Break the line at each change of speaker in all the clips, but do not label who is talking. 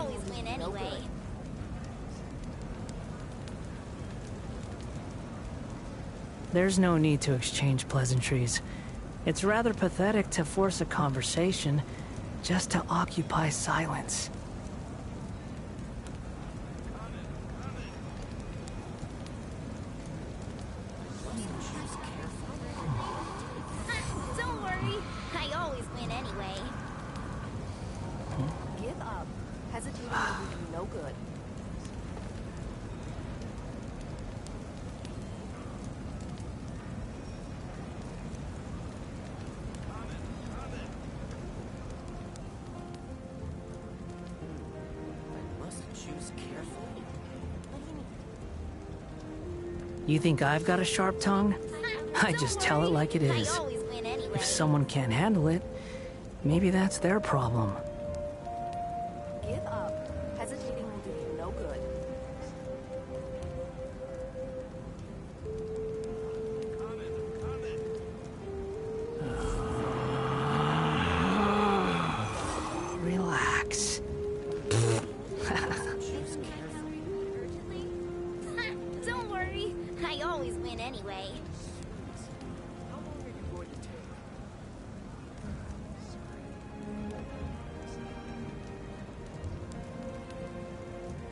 always win anyway.
There's no need to exchange pleasantries. It's rather pathetic to force a conversation just to occupy silence.
Don't worry, I always win anyway.
Give up. Hesitating will do you no good.
You think I've got a sharp tongue? I just tell it like it is.
I always win anyway.
If someone can't handle it, maybe that's their problem.
Give up. Hesitating will do you no good.
Relax.
Don't worry, I always win anyway.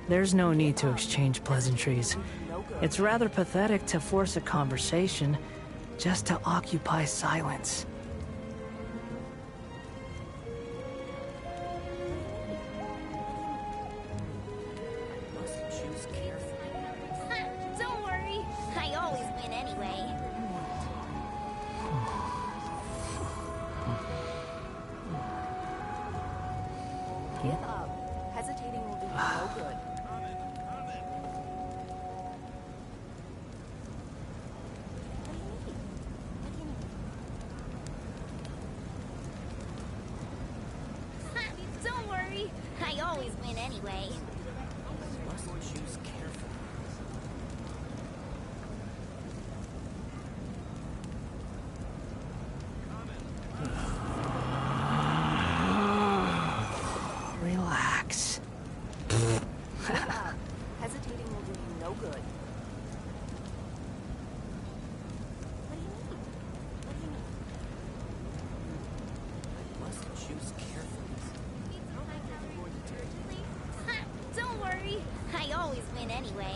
There's no need to exchange pleasantries. It's rather pathetic to force a conversation just to occupy silence.
Don't worry, I always win anyway.
Give up. Hesitating will do you no good.
Don't worry, I always win anyway.
Relax.
Give up. Hesitating will do you no good.
Don't worry, I always win anyway.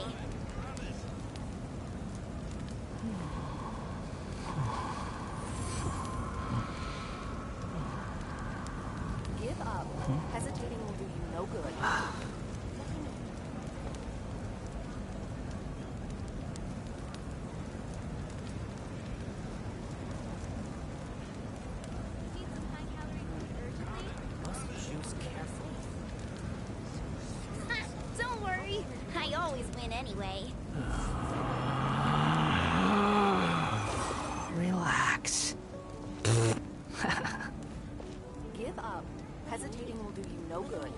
Give up. Hesitating will do you no good.
Don't worry, I always win anyway.
Relax.
Give up. Hesitating will do you no good.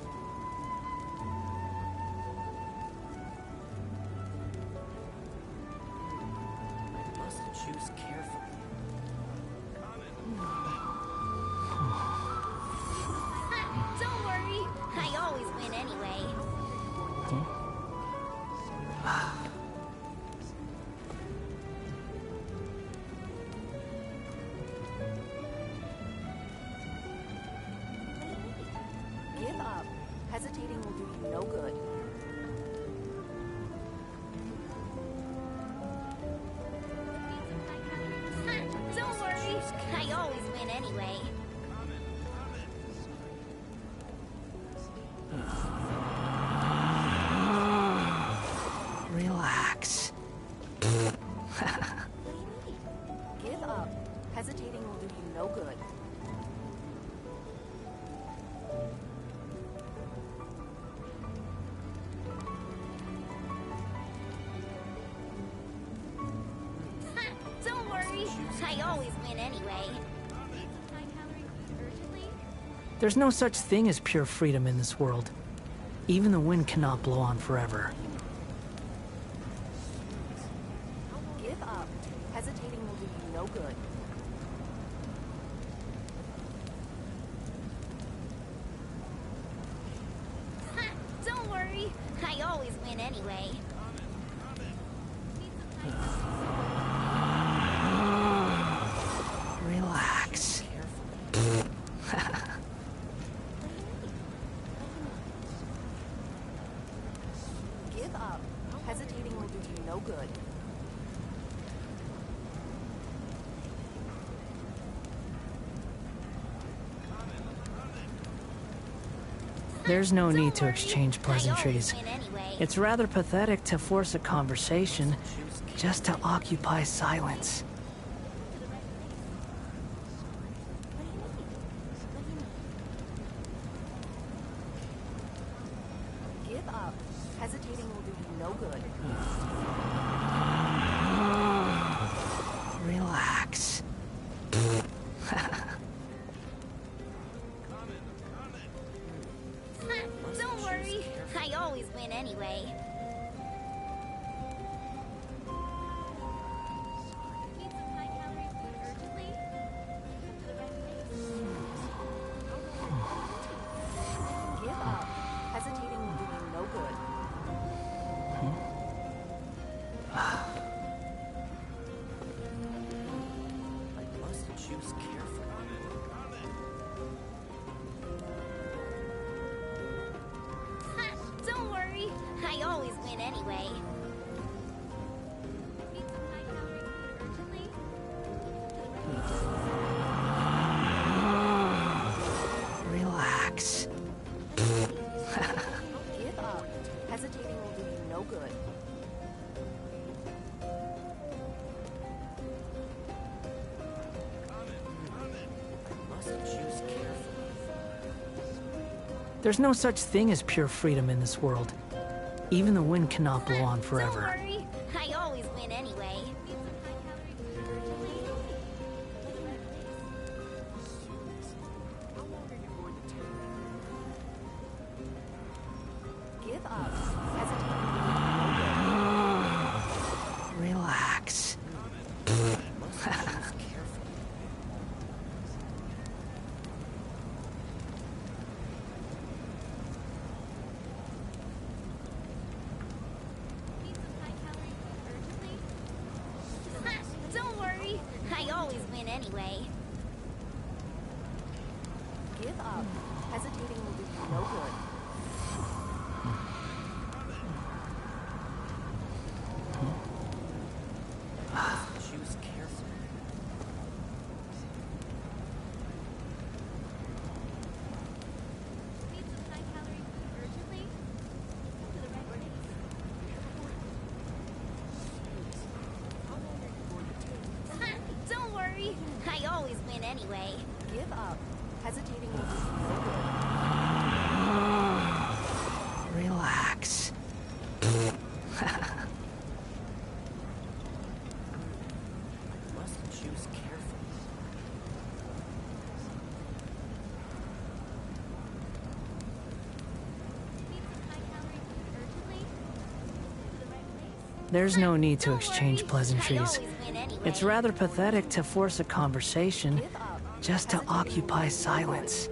Don't worry, I always win anyway.
Give up. Hesitating will do you no good.
Don't worry, I always win anyway.
Relax.
Give up. Hesitating will do you no good.
Don't worry, I always win anyway.
There's no such thing as pure freedom in this world. Even the wind cannot blow on forever.
Give up. Hesitating will do you no good.
I always win anyway.
Relax.
Give up. Hesitating will do you no good.
There's no need to
worry,
exchange pleasantries.
I always win anyway.
It's rather pathetic to force a conversation just to occupy silence.
Give up. Hesitating will do you no good.
Relax.
Don't worry, I always win anyway. Need some high-calorie food urgently? To the right place.
Give up. Hesitating will do you no good.
I must choose carefully.
Don't worry, I always win anyway. Need some high-calorie food urgently?
Relax.
Give up. Hesitating will do you no good.
I must choose carefully.
There's no such thing as pure freedom in this world. Even the wind cannot blow on
Don't
forever.
worry, I always win anyway. Need some high-calorie food urgently? To the right place.
How long are you going to take?
Give up. Hesitating will do you no good.
Relax.
I must choose carefully.
Need some high-calorie food urgently? Don't worry, I always win anyway.
Give up. Hesitating will do you no good.
Choose carefully.
Need some high-calorie food urgently? To the right place.
How long are you going to take?
Don't worry, I always win anyway.
Give up. Hesitating will do you no good.
Relax.
I must choose carefully.
Need some high-calorie food urgently? To the right place.
There's no need to
Don't
exchange
worry, I
pleasantries.
always win anyway.
It's rather pathetic to force a conversation
Give up.
just to occupy silence.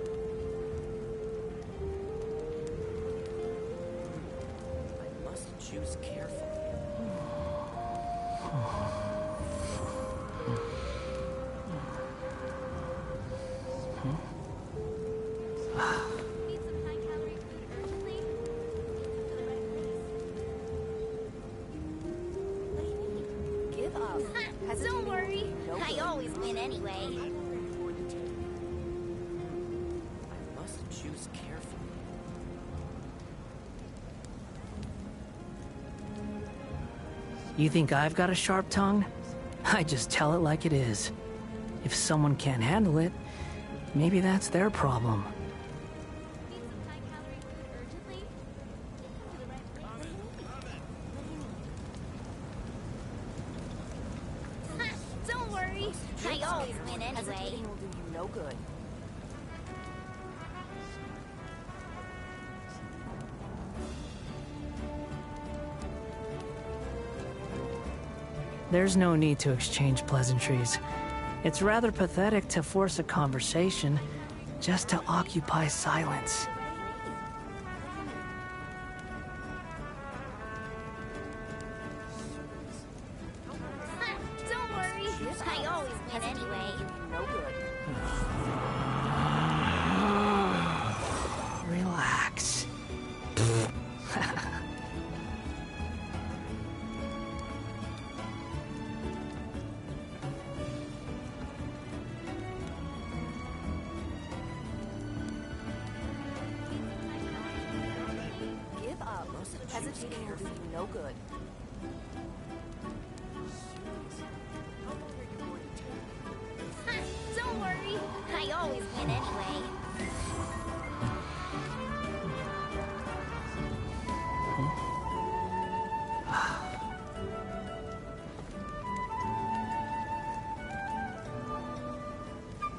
I must choose carefully.
Need some high-calorie food urgently? To the right place.
Give up. Hesitating
Don't
will do
worry,
you no
I
good.
always win anyway.
How long are you going to take? I must choose carefully.
You think I've got a sharp tongue? I just tell it like it is. If someone can't handle it, maybe that's their problem.
Need some high-calorie food urgently? To the right place. Don't worry, I always win anyway.
Hesitating will do you no good.
There's no need to exchange pleasantries. It's rather pathetic to force a conversation just to occupy silence.
Hesitating will do you no good.
How long are you going to take?
Don't worry, I always win anyway.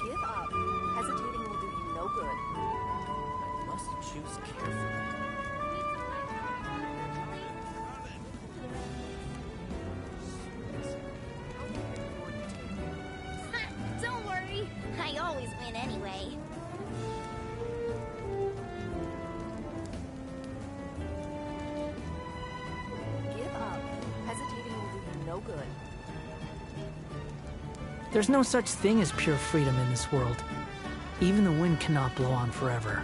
Give up. Hesitating will do you no good.
I must choose carefully.
Don't worry, I always win anyway.
Give up. Hesitating will do you no good.
There's no such thing as pure freedom in this world. Even the wind cannot blow on forever.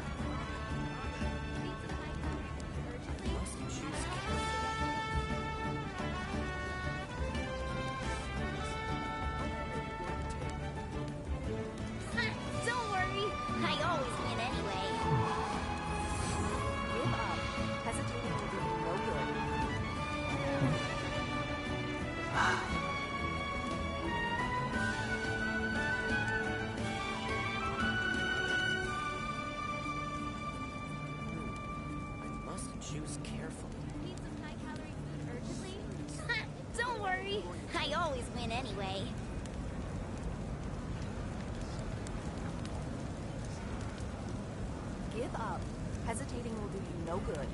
I must choose carefully.
Don't worry, I always win anyway.
Give up. Hesitating will do you no good.
I must choose carefully.
Need some high-calorie food urgently? Don't worry, I always win anyway.
Give up. Hesitating will do you no good.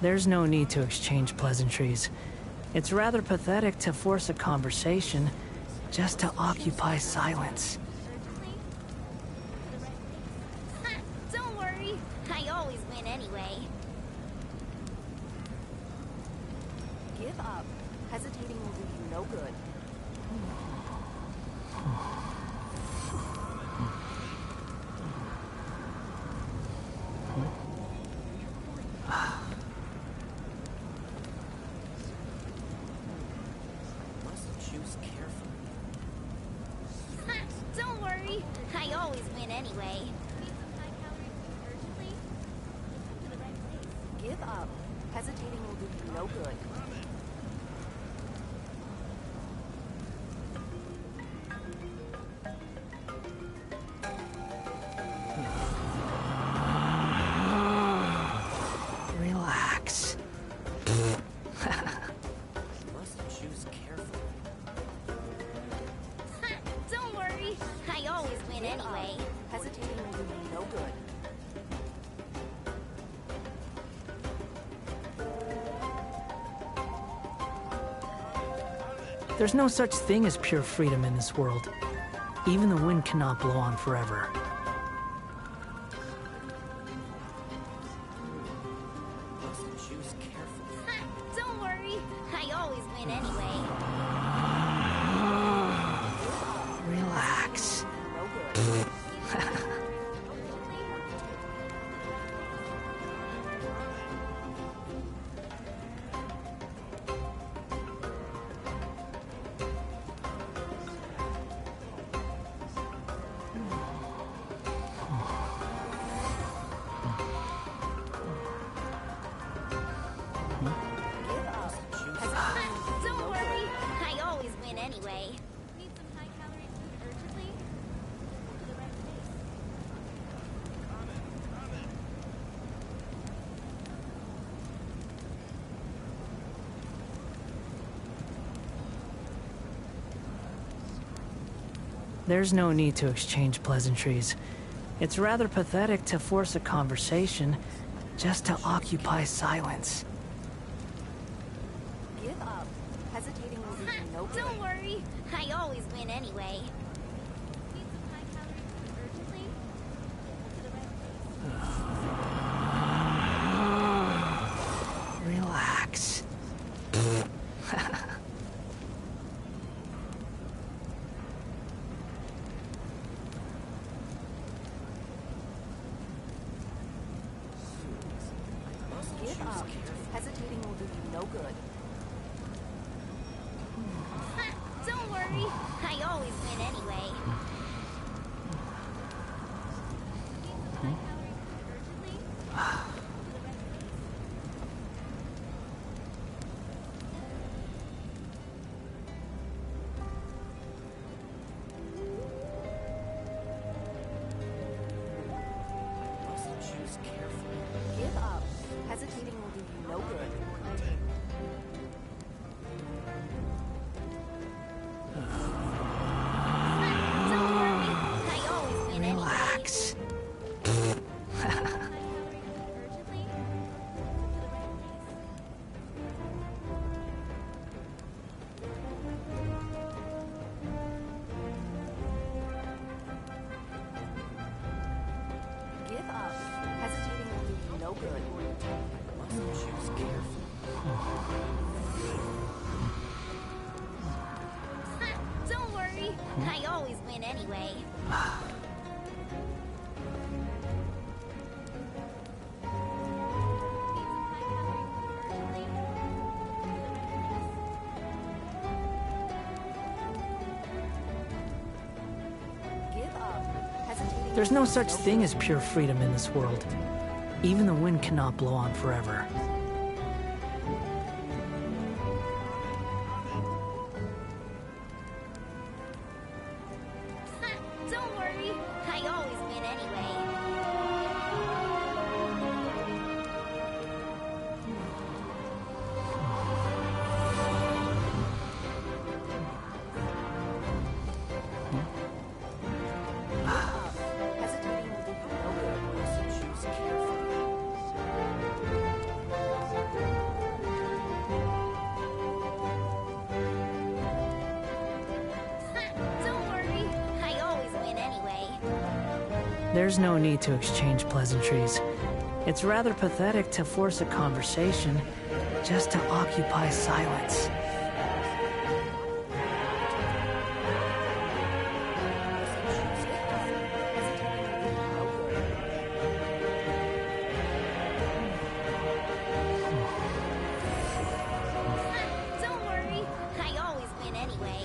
There's no need to exchange pleasantries. It's rather pathetic to force a conversation just to occupy silence.
Urgently? Don't worry, I always win anyway.
Give up. Hesitating will do you no good.
I must choose carefully.
Don't worry, I always win anyway. Need some high-calorie food urgently? Come to the right place.
Give up. Hesitating will do you no good.
Relax.
I must choose carefully.
Don't worry, I always win
Give
anyway.
up. Hesitating will do you no good.
There's no such thing as pure freedom in this world. Even the wind cannot blow on forever.
I must choose carefully.
Don't worry, I always win anyway.
Relax.
No good. Give up. Hesitating will do you
Don't
no
worry,
good.
I always win anyway. Need some high-calorie food urgently? Come to the right place.
There's no need to exchange pleasantries. It's rather pathetic to force a conversation just to occupy silence.
Give up. Hesitating will do you no good.
Don't worry, I always win anyway. Need some high-calorie food urgently? Come to the right place.
Relax.
Give up. Hesitating will do you no good.
Don't worry. I always win anyway.
Must choose carefully.
Give up. Hesitating will do you no good.
Don't worry. I always win anyway.
Relax.
Give up. Hesitating will do you no good.
Must choose carefully.
Don't worry. I always win anyway.
Give up. Hesitating
There's
will
no
do
such
you
thing
good.
as pure freedom in this world. Even the wind cannot blow on forever.
Don't worry. I always win anyway.
Hesitating will do you no good.
Must choose carefully.
Don't worry. I always win anyway.
There's no need to exchange pleasantries. It's rather pathetic to force a conversation just to occupy silence.
Don't worry. I always win anyway.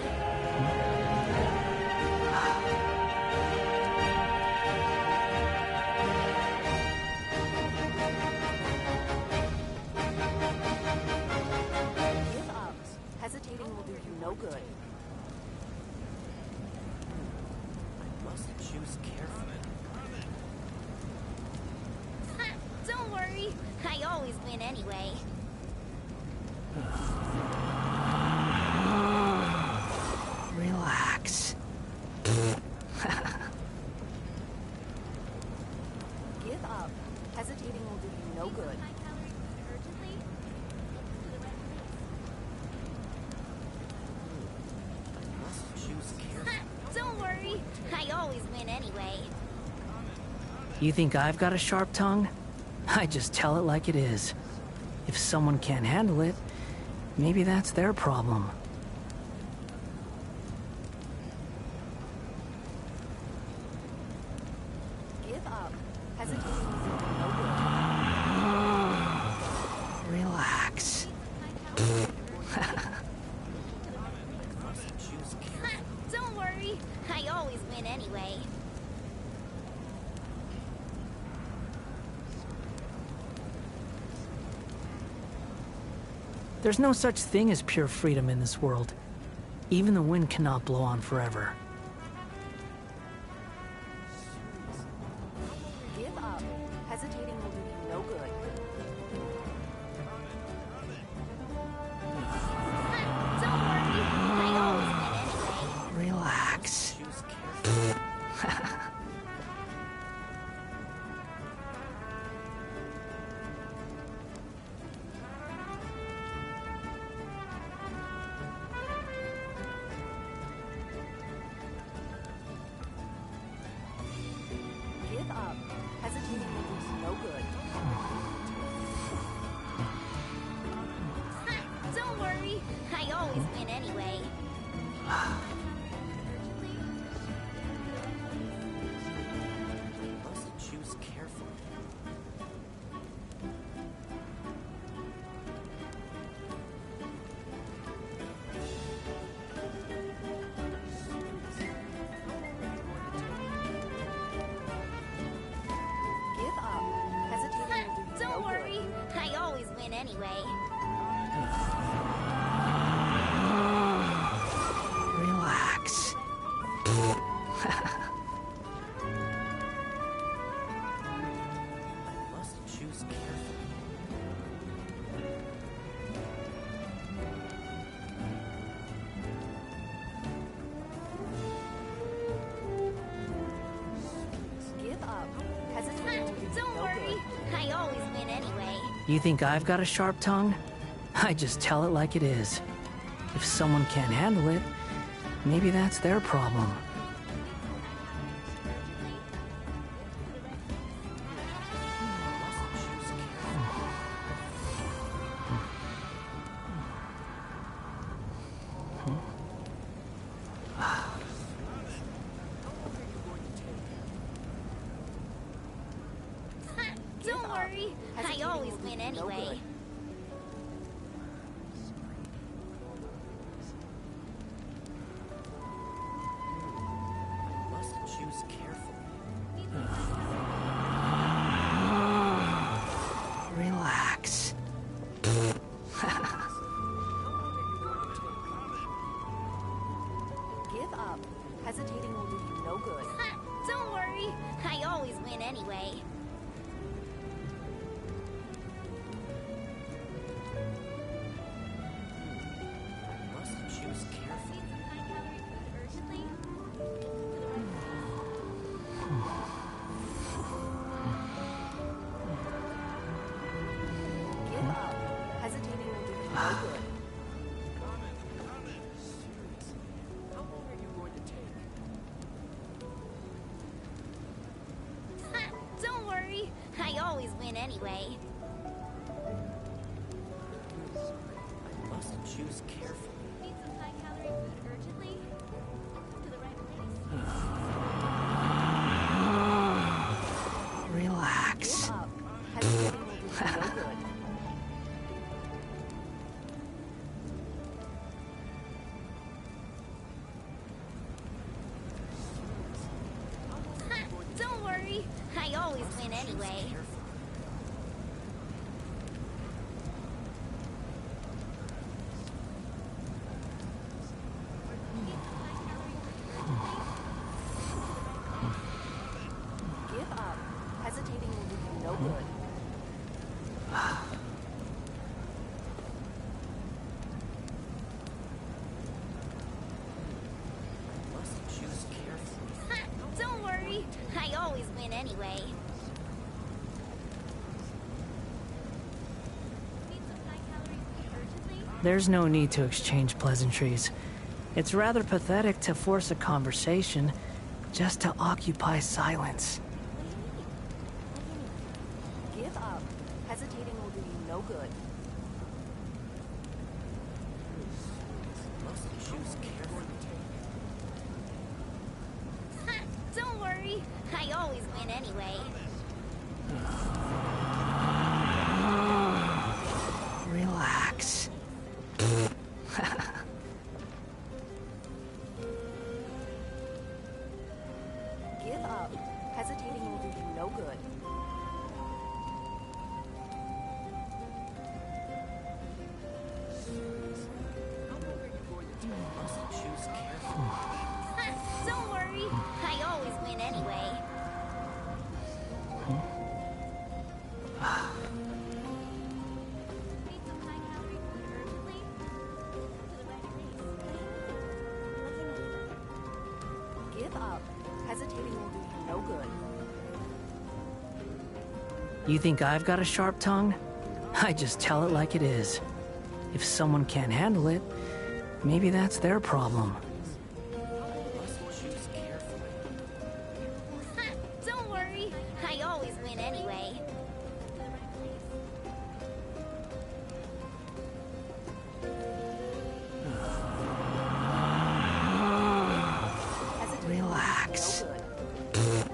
Give up. Hesitating will do you no good.
Must choose carefully.
Don't worry. I always win anyway.
Relax.
Give up. Hesitating will do you no good.
Must choose carefully.
Don't worry. I always win anyway.
You think I've got a sharp tongue? I just tell it like it is. If someone can't handle it, maybe that's their problem.
Give up. Hesitating will do you no good.
Relax.
Must choose carefully.
Don't worry. I always win anyway.
There's no such thing as pure freedom in this world. Even the wind cannot blow on forever.
Give up. Hesitating will do you no good.
Don't worry. I always win anyway.
Relax.
Choose carefully.
Give up. Hesitating will do you no good.
Don't worry. I always win anyway.
Must choose carefully.
anyway.
Relax.
I must choose carefully.
Give up. Hesitating will do
Don't
no
worry,
good.
I always win anyway.
You think I've got a sharp tongue? I just tell it like it is. If someone can't handle it, maybe that's their problem.
Don't worry, I
Hesitating
always
will do
win
no
anyway.
good.
I must choose carefully.
Relax.
Give up. Hesitating will do you no good.
Don't worry, I always win anyway.
I must choose carefully.
Give up. Hesitating will do you no good.
How long are you going to take?
Don't worry, I always win anyway.
I must choose carefully.
Need some high-calorie food urgently? To the right place.
Relax.
Give up. Hesitating will do you no good.
Don't worry, I always win anyway.
Give up. Hesitating will do you no good.
I must choose carefully.
Don't worry, I always win anyway. Need some high-calorie food urgently?
There's no need to exchange pleasantries. It's rather pathetic to force a conversation just to occupy silence.
Give up. Hesitating will do you no good.
I must choose carefully.
Don't worry, I always win anyway.
Relax.
Give up. Hesitating will do you no good.
How long are you going to take? I must choose carefully.
Don't worry, I always win anyway. Need some high-calorie food urgently? To the right place.
Give up. Hesitating will do you no good.
You think I've got a sharp tongue? I just tell it like it is. If someone can't handle it, maybe that's their problem.
I must choose carefully.
Don't worry, I always win anyway.
Hesitating
Relax.
will do you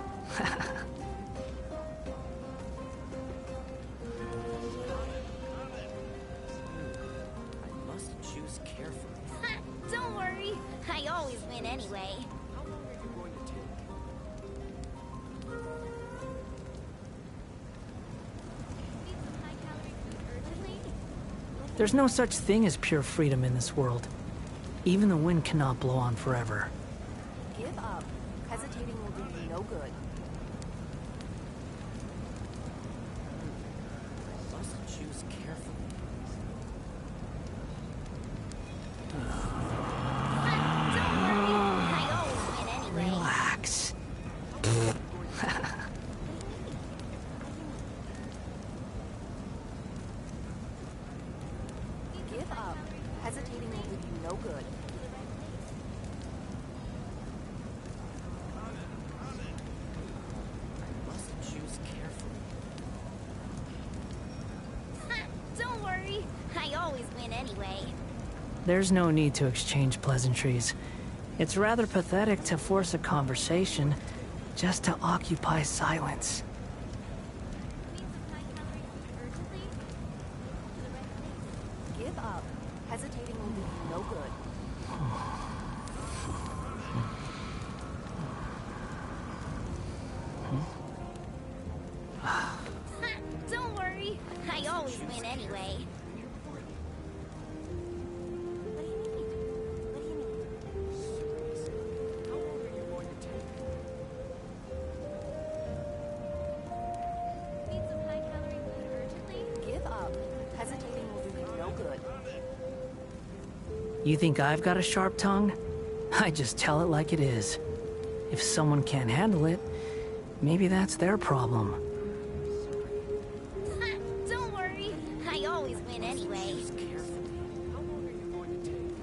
no good.
I must choose carefully.
Don't worry, I always win anyway.
How long are you going to take?
Need some high-calorie food urgently?
There's no such thing as pure freedom in this world. Even the wind cannot blow on forever.
Give up. Hesitating will do you no good.
Must choose carefully.
Don't worry, I always win anyway.
Relax.
Give up. Hesitating will do you no good.
Must choose carefully.
Don't worry, I always win anyway.
There's no need to exchange pleasantries. It's rather pathetic to force a conversation just to occupy silence.
Give up. Hesitating will do you no good.
Don't worry, I always win anyway.
How long are you going to take?
Need some high-calorie food urgently?
Give up. Hesitating will do you no good.
You think I've got a sharp tongue? I just tell it like it is. If someone can't handle it, maybe that's their problem.
Don't worry, I always win anyway.
Choose carefully. How long are you going to take?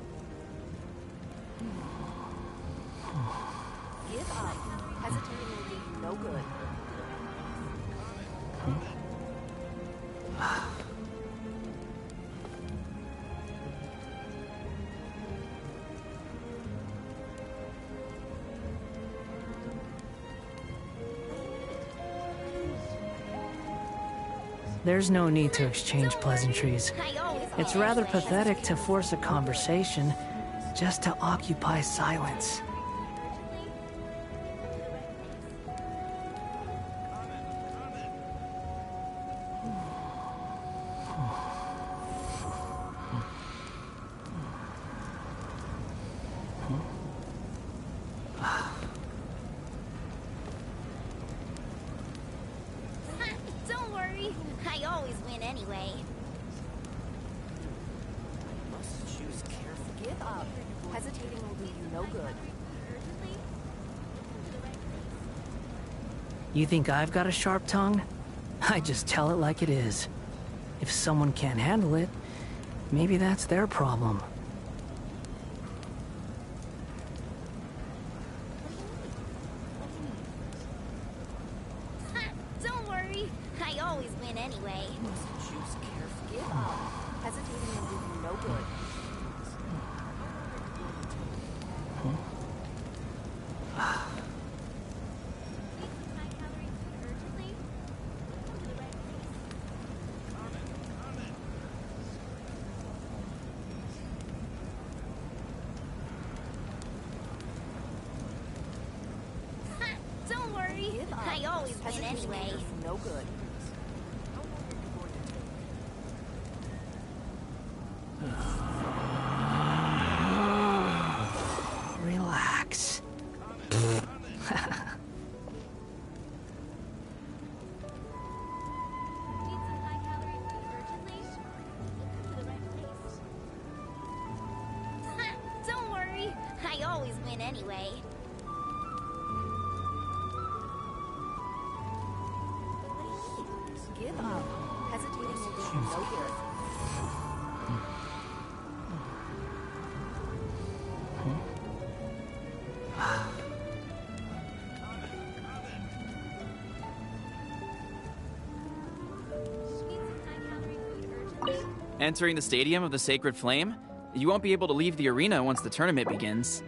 Give up. Hesitating will do you no good.
There's no need to exchange pleasantries.
I always
It's
win
rather
anyway.
pathetic to force a conversation just to occupy silence.
Don't worry, I always win anyway.
Must choose carefully.
Give up. Hesitating will do you no good.
You think I've got a sharp tongue? I just tell it like it is. If someone can't handle it, maybe that's their problem.
Don't worry, I always win anyway.
Must choose carefully.
Give up. Hesitating will do you no good.
Don't worry,
Give up.
I always win
Hesitating will
anyway.
do you no good.
How long are you going to take?
Relax.
Need some high-calorie food urgently? To the right place. Don't worry, I always win anyway.
Give up. Hesitating will do you no good.
Need some high-calorie food urgently?
Entering the Stadium of the Sacred Flame? You won't be able to leave the arena once the tournament begins.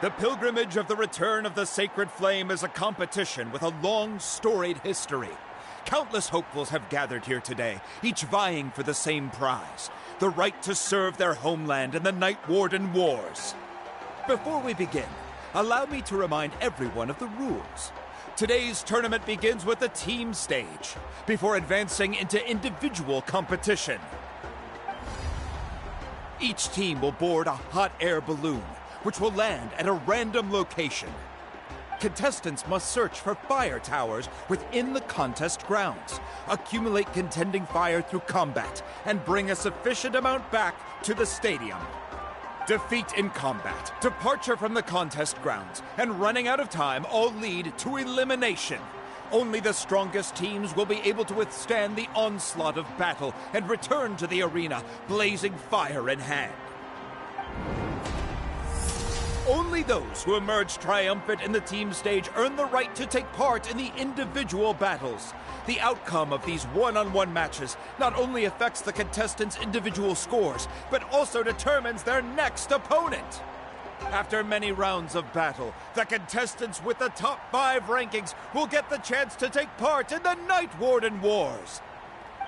The pilgrimage of the return of the Sacred Flame is a competition with a long, storied history. Countless hopefuls have gathered here today, each vying for the same prize, the right to serve their homeland in the Night Warden Wars. Before we begin, allow me to remind everyone of the rules. Today's tournament begins with the team stage, before advancing into individual competition. Each team will board a hot air balloon, which will land at a random location. Contestants must search for fire towers within the contest grounds, accumulate contending fire through combat, and bring a sufficient amount back to the stadium. Defeat in combat, departure from the contest grounds, and running out of time all lead to elimination. Only the strongest teams will be able to withstand the onslaught of battle and return to the arena, blazing fire in hand. Only those who emerge triumphant in the team stage earn the right to take part in the individual battles. The outcome of these one-on-one matches not only affects the contestants' individual scores, but also determines their next opponent. After many rounds of battle, the contestants with the top 5 rankings will get the chance to take part in the Night Warden Wars.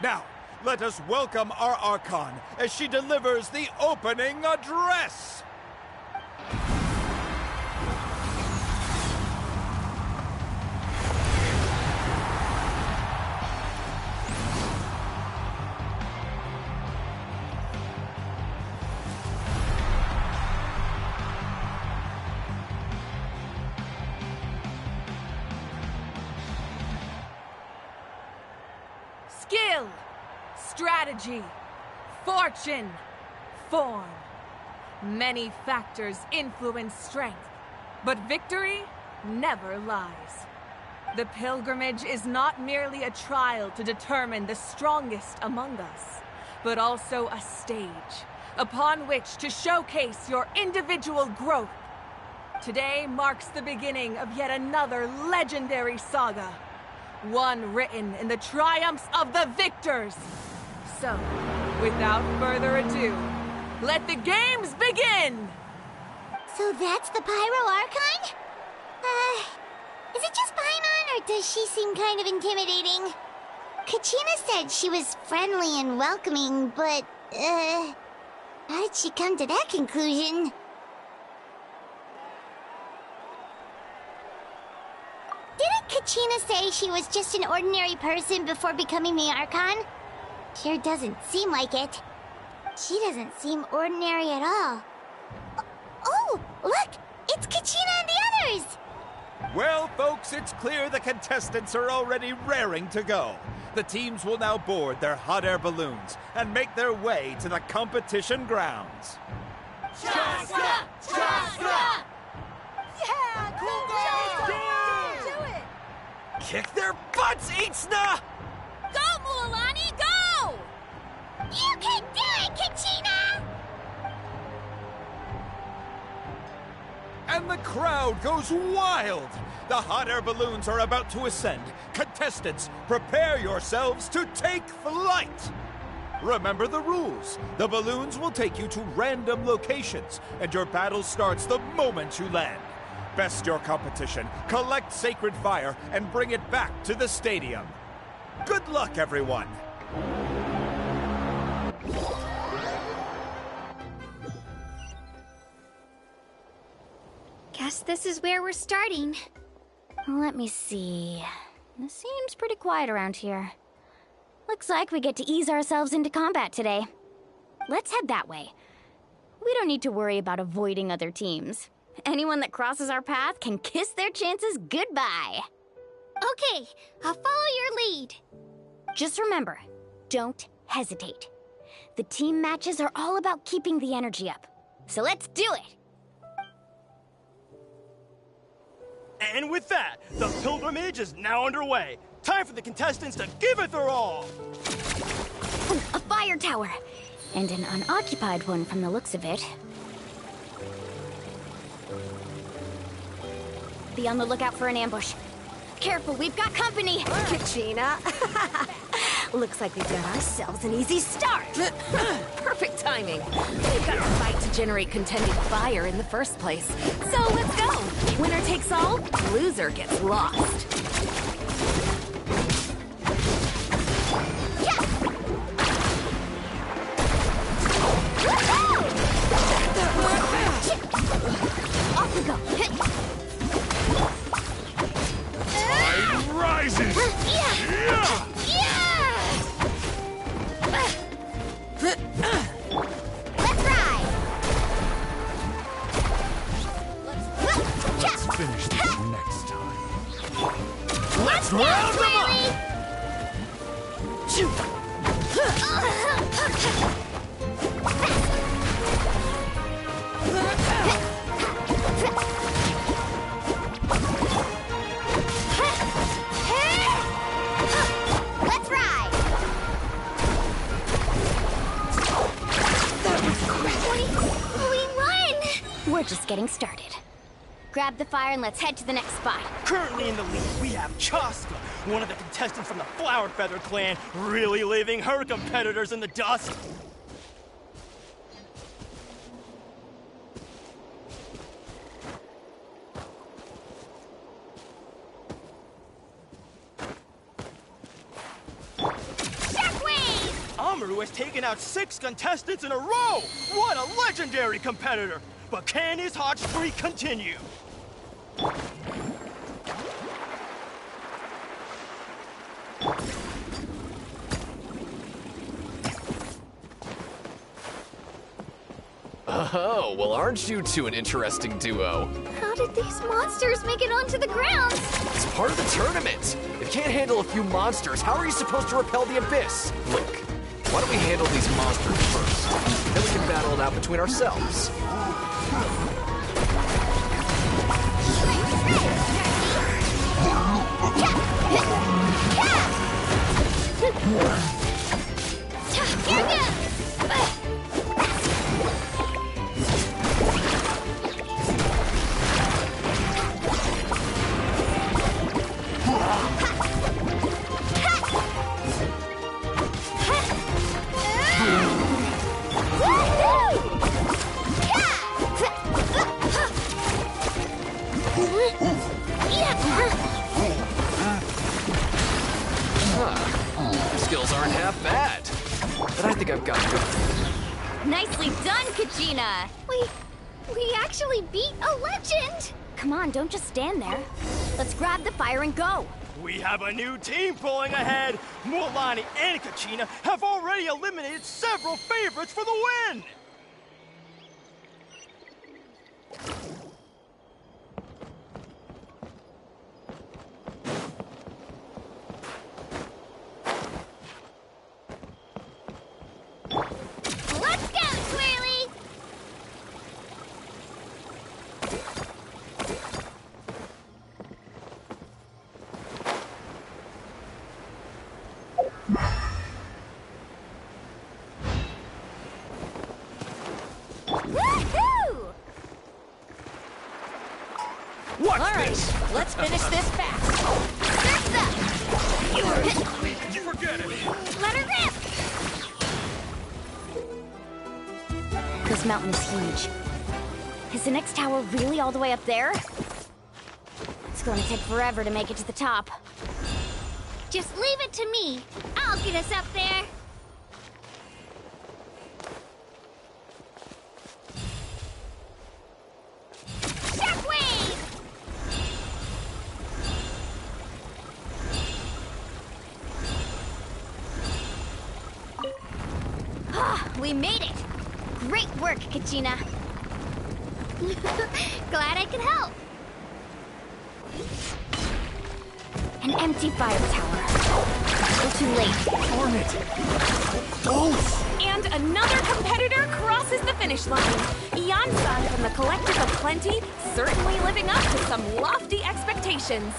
Now, let us welcome our Archon as she delivers the opening address.
Skill, strategy, fortune, form. Many factors influence strength, but victory never lies. The pilgrimage is not merely a trial to determine the strongest among us, but also a stage upon which to showcase your individual growth. Today marks the beginning of yet another legendary saga. One written in the triumphs of the victors. So, without further ado, let the games begin!
So that's the Pyro Archon? Is it just Paimon, or does she seem kind of intimidating? Kachina said she was friendly and welcoming, but, how did she come to that conclusion? Didn't Kachina say she was just an ordinary person before becoming the Archon? Sure doesn't seem like it. She doesn't seem ordinary at all. Oh, look! It's Kachina and the others!
Well, folks, it's clear the contestants are already raring to go. The teams will now board their hot air balloons and make their way to the competition grounds.
Chaska! Chaska!
Yeah, cool guys!
Do it!
Kick their butts, Itzna!
Go, Mualani, go! You can do it, Kachina!
And the crowd goes wild! The hot air balloons are about to ascend. Contestants, prepare yourselves to take flight! Remember the rules. The balloons will take you to random locations, and your battle starts the moment you land. Best your competition, collect sacred fire, and bring it back to the stadium. Good luck, everyone!
Guess this is where we're starting. Let me see. This seems pretty quiet around here. Looks like we get to ease ourselves into combat today. Let's head that way. We don't need to worry about avoiding other teams. Anyone that crosses our path can kiss their chances goodbye. Okay, I'll follow your lead. Just remember, don't hesitate. The team matches are all about keeping the energy up. So let's do it!
And with that, the pilgrimage is now underway. Time for the contestants to give it their all!
Ooh, a fire tower! And an unoccupied one from the looks of it. Be on the lookout for an ambush. Careful, we've got company!
Kachina!
Looks like we've got ourselves an easy start!
Perfect timing. We've got to fight to generate contending fire in the first place. So let's go! Winner takes all, loser gets lost.
Off we go! Let's ride! We won! We're just getting started. Grab the fire and let's head to the next spot.
Currently in the lead, we have Chaska, one of the contestants from the Flower Feather clan, really leaving her competitors in the dust.
Shockwave!
Amaru has taken out 6 contestants in a row! What a legendary competitor! But can his hot streak continue?
Oh, well, aren't you two an interesting duo?
How did these monsters make it onto the ground?
It's part of the tournament. If you can't handle a few monsters, how are you supposed to repel the abyss? Look, why don't we handle these monsters first? Then we can battle it out between ourselves. Skills aren't half bad. But I think I've got it.
Nicely done, Kachina! We actually beat a legend! Come on, don't just stand there. Let's grab the fire and go.
We have a new team pulling ahead. Mualani and Kachina have already eliminated several favorites for the win.
Let's go, Twirly! Woohoo!
What's
All right,
this?
let's finish this fast.
Surf's up!
Forget it!
Let her rip! This mountain is huge. Is the next tower really all the way up there? It's going to take forever to make it to the top. Just leave it to me. I'll get us up there. Shockwave! We made it! Great work, Kachina! Glad I could help! An empty fire tower. We're too late.
Darn it! Close!
And another competitor crosses the finish line. Yan-san from the Collective of Plenty, certainly living up to some lofty expectations.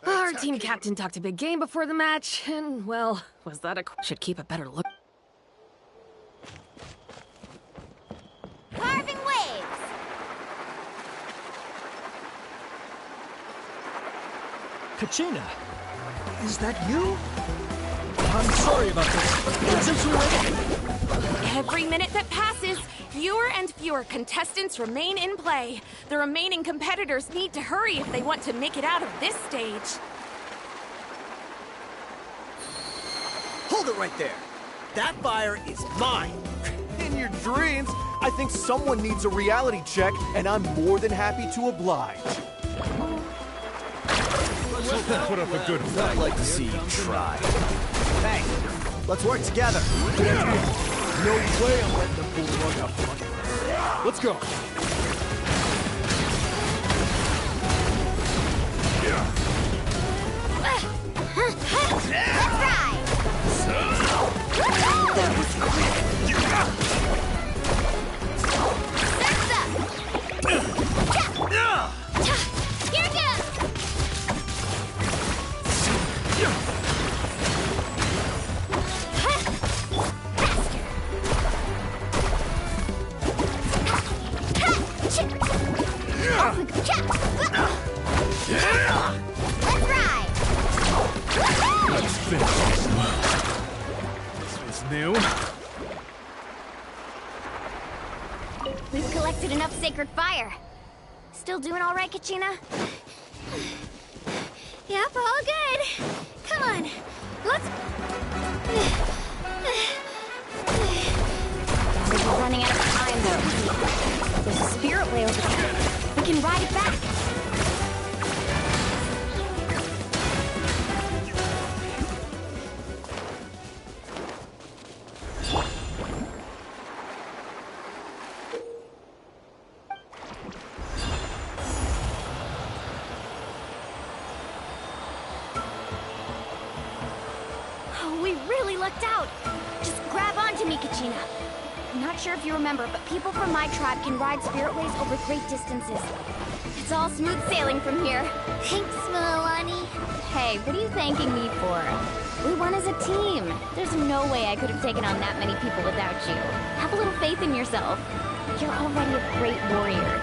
Our team captain talked a big game before the match, and, well, was that should keep a better look.
Carving waves!
Kachina, is that you? I'm sorry about this. Since we were...
Every minute that passes, fewer and fewer contestants remain in play. The remaining competitors need to hurry if they want to make it out of this stage.
Hold it right there. That fire is mine.
In your dreams, I think someone needs a reality check, and I'm more than happy to oblige.
Put up a good
I'd
fight.
like to see you try.
Hey, let's work together.
No way I'm letting them pull the rug out from under me.
Let's go. Let's finish this move. This was new.
We've collected enough sacred fire. Still doing all right, Kachina? Yep, all good. Come on, let's... We're running out of time, though. There's a spirit way over there. We can ride it back. Oh, we really lucked out. Just grab onto me, Kachina. I'm not sure if you remember, but people from my tribe can ride spiritways over great distances. It's all smooth sailing from here. Thanks, Milani. Hey, what are you thanking me for? We won as a team. There's no way I could have taken on that many people without you. Have a little faith in yourself. You're already a great warrior.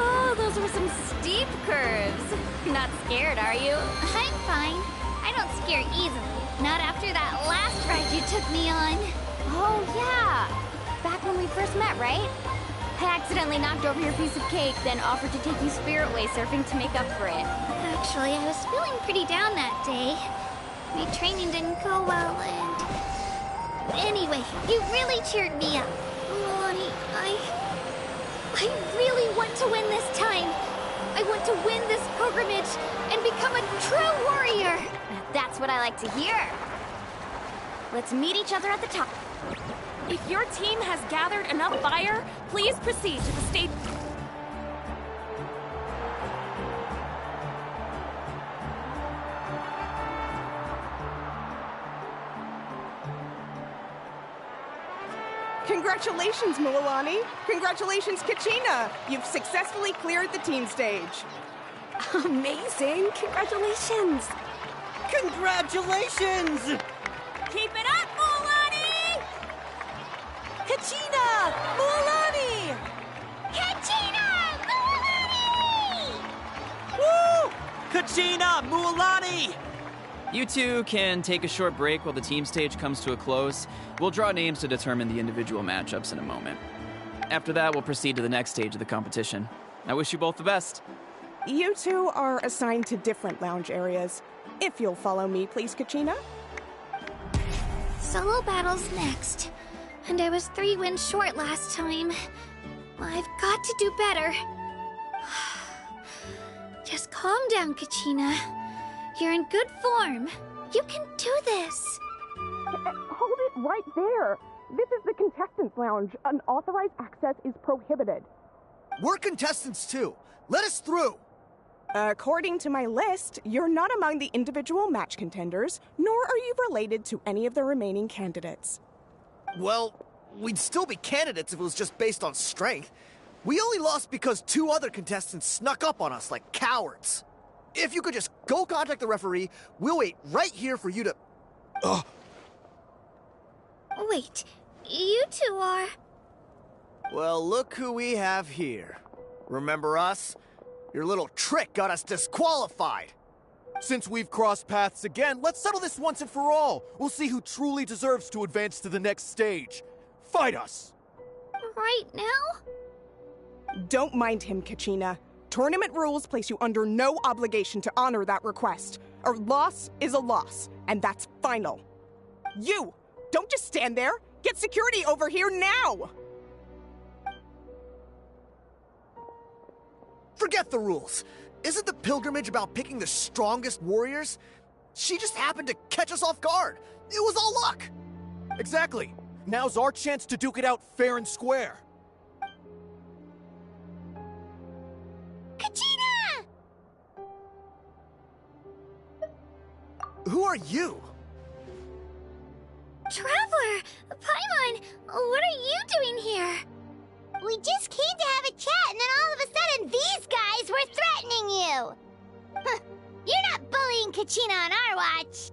Oh, those were some steep curves. Not scared, are you? I'm fine. I don't scare easily. Not after that last ride you took me on. Oh, yeah. Back when we first met, right? I accidentally knocked over your piece of cake, then offered to take you spiritway surfing to make up for it. Actually, I was feeling pretty down that day. My training didn't go well, and... Anyway, you really cheered me up. Milani, I really want to win this time. I want to win this pilgrimage and become a true warrior. That's what I like to hear. Let's meet each other at the top.
If your team has gathered enough fire, please proceed to the stage.
Congratulations, Milani. Congratulations, Kachina. You've successfully cleared the team stage.
Amazing! Congratulations!
Congratulations!
Keep it up, Mulani!
Kachina! Milani!
Kachina! Milani!
Woo! Kachina, Mualani!
You two can take a short break while the team stage comes to a close. We'll draw names to determine the individual matchups in a moment. After that, we'll proceed to the next stage of the competition. I wish you both the best.
You two are assigned to different lounge areas. If you'll follow me, please, Kachina.
Solo battle's next. And I was 3 wins short last time. I've got to do better. Just calm down, Kachina. You're in good form. You can do this.
Hold it right there. This is the contestants' lounge. Unauthorized access is prohibited.
We're contestants too. Let us through.
According to my list, you're not among the individual match contenders, nor are you related to any of the remaining candidates.
Well, we'd still be candidates if it was just based on strength. We only lost because 2 other contestants snuck up on us like cowards. If you could just go contact the referee, we'll wait right here for you to...
Wait, you two are...
Well, look who we have here. Remember us? Your little trick got us disqualified.
Since we've crossed paths again, let's settle this once and for all. We'll see who truly deserves to advance to the next stage. Fight us!
Right now?
Don't mind him, Kachina. Tournament rules place you under no obligation to honor that request. A loss is a loss, and that's final. You! Don't just stand there! Get security over here now!
Forget the rules. Isn't the pilgrimage about picking the strongest warriors? She just happened to catch us off guard. It was all luck.
Exactly. Now's our chance to duke it out fair and square.
Kachina!
Who are you?
Traveler! Paimon! What are you doing here?
We just came to have a chat, and then all of a sudden these guys were threatening you! Huh, you're not bullying Kachina on our watch!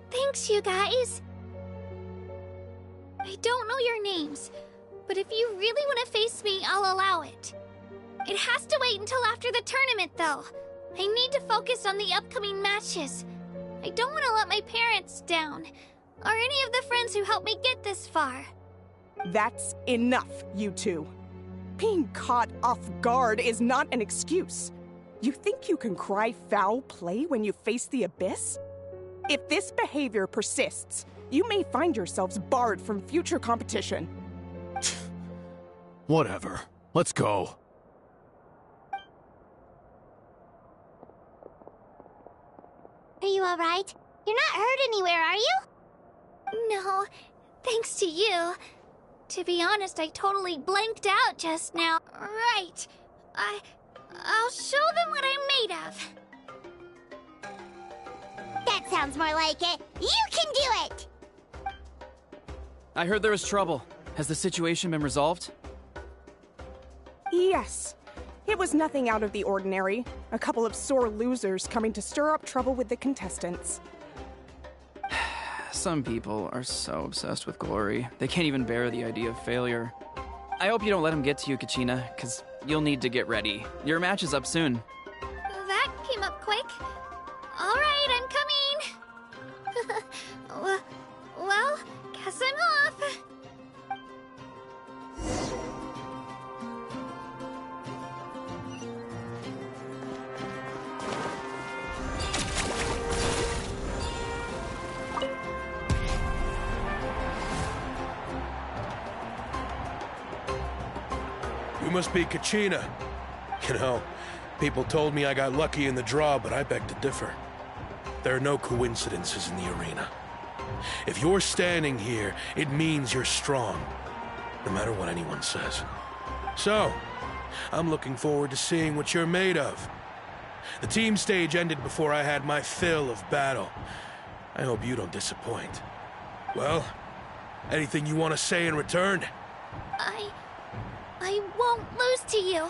Thanks, you guys. I don't know your names, but if you really want to face me, I'll allow it. It has to wait until after the tournament, though. I need to focus on the upcoming matches. I don't want to let my parents down, or any of the friends who helped me get this far.
That's enough, you two. Being caught off guard is not an excuse. You think you can cry foul play when you face the abyss? If this behavior persists, you may find yourselves barred from future competition.
Whatever. Let's go.
Are you alright? You're not hurt anywhere, are you?
No, thanks to you. To be honest, I totally blanked out just now. Right. I'll show them what I'm made of.
That sounds more like it. You can do it!
I heard there was trouble. Has the situation been resolved?
Yes. It was nothing out of the ordinary. A couple of sore losers coming to stir up trouble with the contestants.
Some people are so obsessed with glory, they can't even bear the idea of failure. I hope you don't let them get to you, Kachina, because you'll need to get ready. Your match is up soon.
That came up quick. All right, I'm coming. Well, guess I'm off.
You must be Kachina. You know, people told me I got lucky in the draw, but I beg to differ. There are no coincidences in the arena. If you're standing here, it means you're strong, no matter what anyone says. So, I'm looking forward to seeing what you're made of. The team stage ended before I had my fill of battle. I hope you don't disappoint. Well, anything you want to say in return?
I won't lose to you.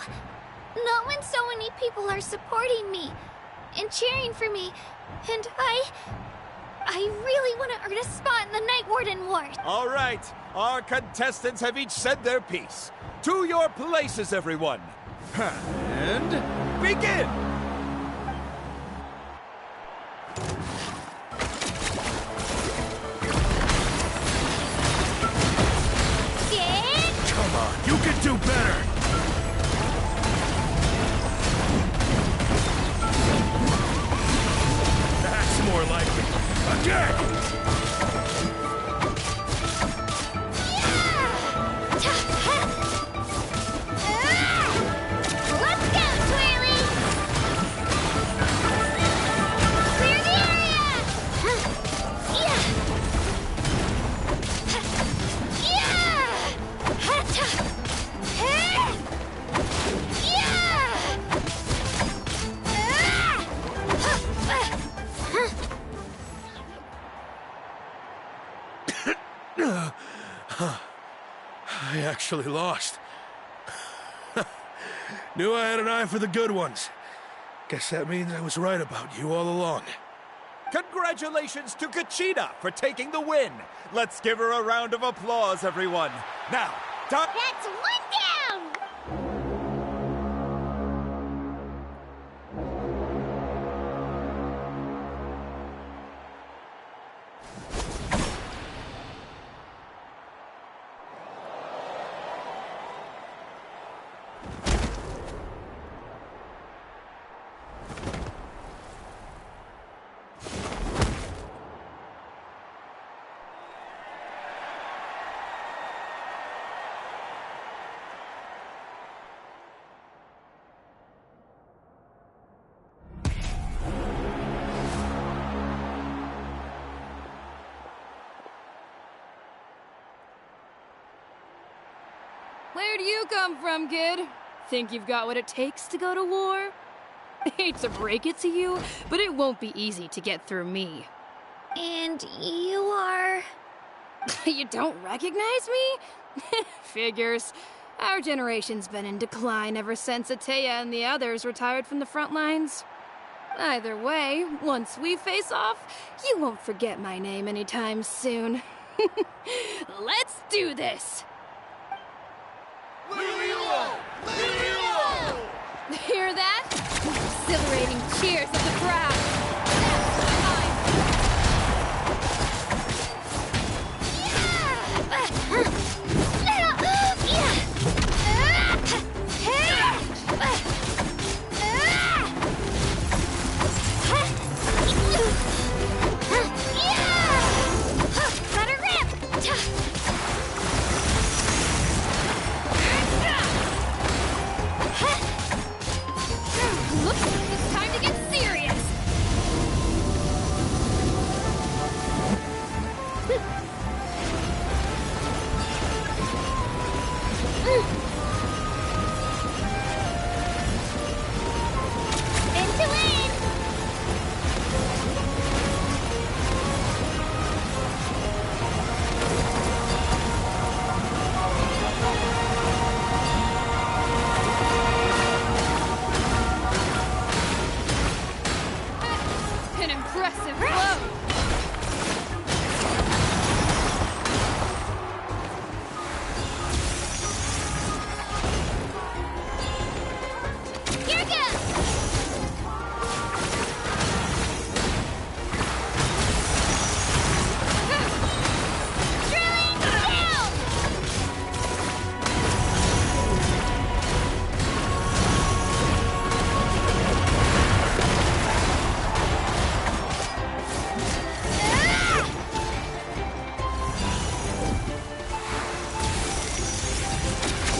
Not when so many people are supporting me and cheering for me. And I really want to earn a spot in the Night Warden Ward.
All right, our contestants have each said their piece. To your places, everyone. And begin!
Come on, you can do better! That's more like it. Again!
Let's go, Twirly! Clear the area!
I actually lost. Knew I had an eye for the good ones. Guess that means I was right about you all along.
Congratulations to Kachina for taking the win. Let's give her a round of applause, everyone. Now, time.
That's one down!
Where do you come from, kid? Think you've got what it takes to go to war? Hate to break it to you, but it won't be easy to get through me.
And you are...
You don't recognize me? Figures. Our generation's been in decline ever since Atea and the others retired from the front lines. Either way, once we face off, you won't forget my name anytime soon. Let's do this! Hear that? Exhilarating cheers of the crowd.
Looks like it's time to get serious.
Spin to win!
An impressive blow!
Here goes! Drilling down!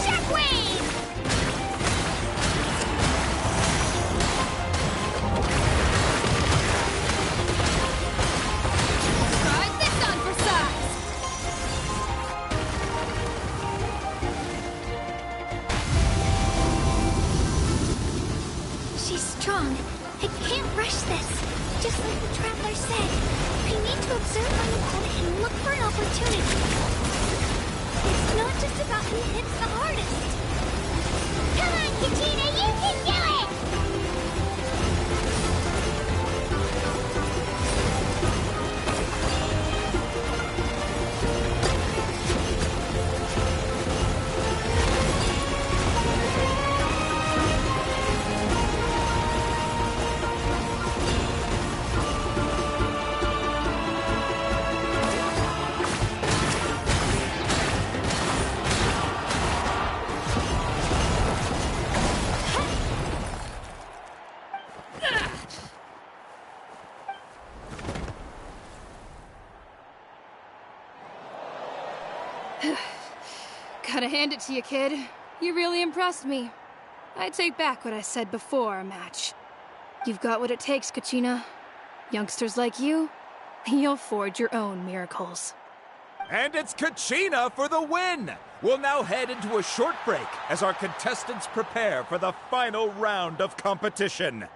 Shockwave!
Try this on for size!
She's strong. I can't rush this. Just like the Traveler said, I need to observe my opponent and look for an opportunity. It's not just about who hits the hardest.
Come on, Katina, you can do it!
Gotta hand it to you, kid. You really impressed me. I take back what I said before our match. You've got what it takes, Kachina. Youngsters like you, you'll forge your own miracles.
And it's Kachina for the win! We'll now head into a short break as our contestants prepare for the final round of competition.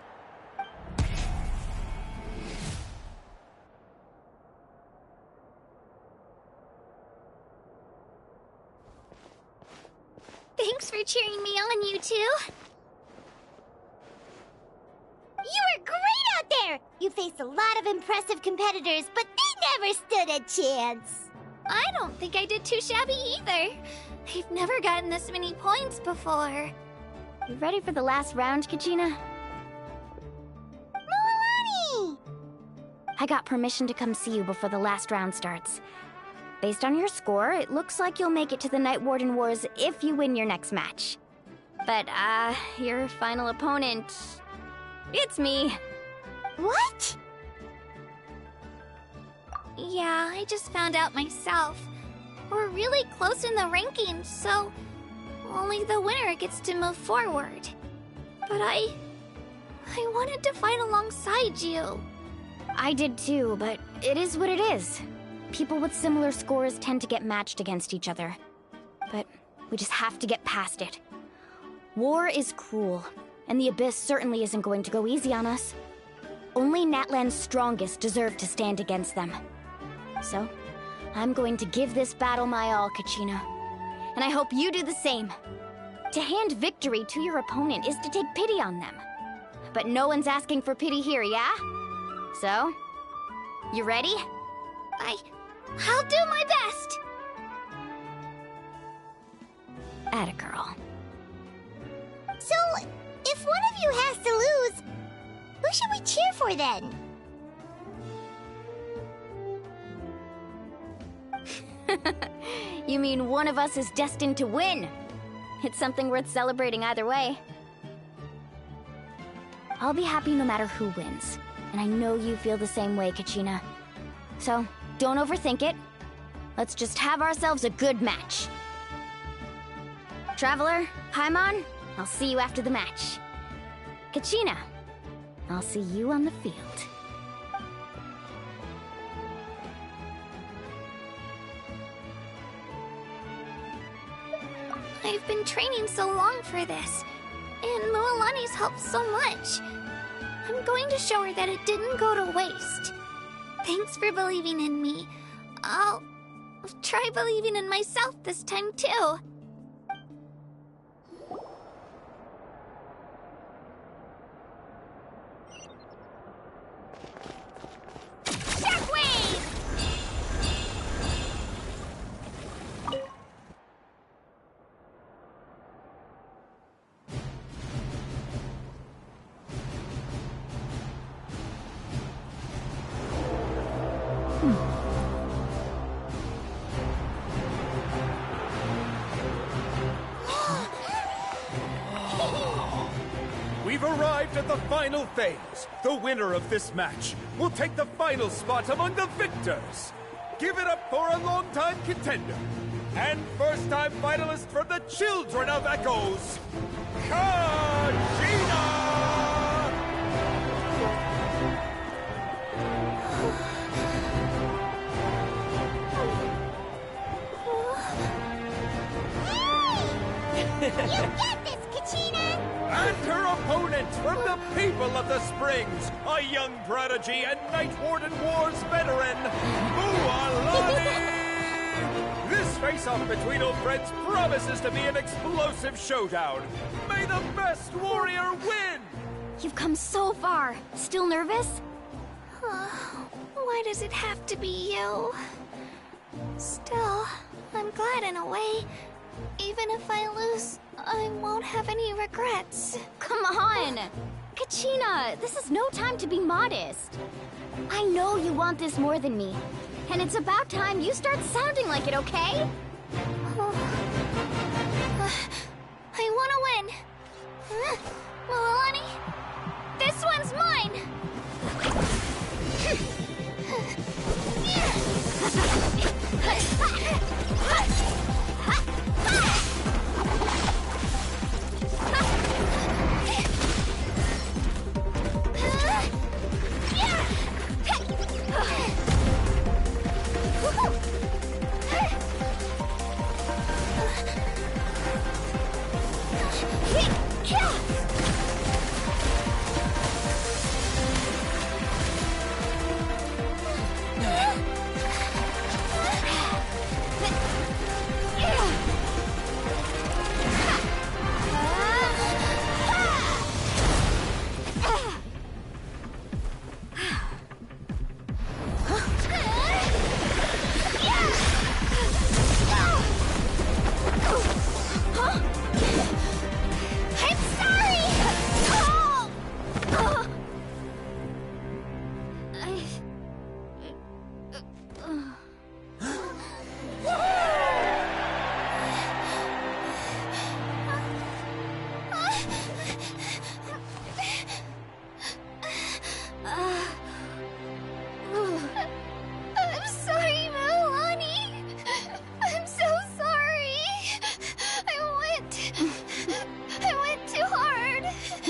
Thanks for cheering me on, you two. You were great out there! You faced a lot of impressive competitors, but they never stood a chance.
I don't think I did too shabby either. I've never gotten this many points before. You ready for the last round, Kachina?
Milani!
I got permission to come see you before the last round starts. Based on your score, it looks like you'll make it to the Night Warden Wars if you win your next match. But, your final opponent... it's me.
What?
Yeah, I just found out myself. We're really close in the rankings, so only the winner gets to move forward. But I wanted to fight alongside you. I did too, but it is what it is. People with similar scores tend to get matched against each other. But We just have to get past it. War is cruel, and the Abyss certainly isn't going to go easy on us. Only Natlan's strongest deserve to stand against them. So, I'm going to give this battle my all, Kachina. And I hope you do the same. To hand victory to your opponent is to take pity on them. But no one's asking for pity here, yeah? So, you ready?
I'll do my best!
Atta girl.
So, if one of you has to lose, who should we cheer for then?
You mean one of us is destined to win? It's something worth celebrating either way. I'll be happy no matter who wins, and I know you feel the same way, Kachina. So, don't overthink it. Let's just have ourselves a good match. Traveler, Paimon, I'll see you after the match. Kachina, I'll see you on the field.
I've been training so long for this, and Mualani's helped so much. I'm going to show her that it didn't go to waste. Thanks for believing in me. I'll try believing in myself this time too.
We've arrived at the final phase. The winner of this match will take the final spot among the victors. Give it up for a long-time contender and first-time finalist from the Children of Echoes, Kachina!
You get this, Kachina!
And her opponent from the people of the Springs, a young prodigy and Night Warden Wars veteran, Mualani! This face-off between old friends promises to be an explosive showdown. May the best warrior win!
You've come so far. Still nervous?
Why does it have to be you? Still, I'm glad in a way. Even if I lose, I won't have any regrets.
Come on! Kachina, this is no time to be modest. I know you want this more than me. And it's about time you start sounding like it, okay?
I want to win. Mualani, this one's mine!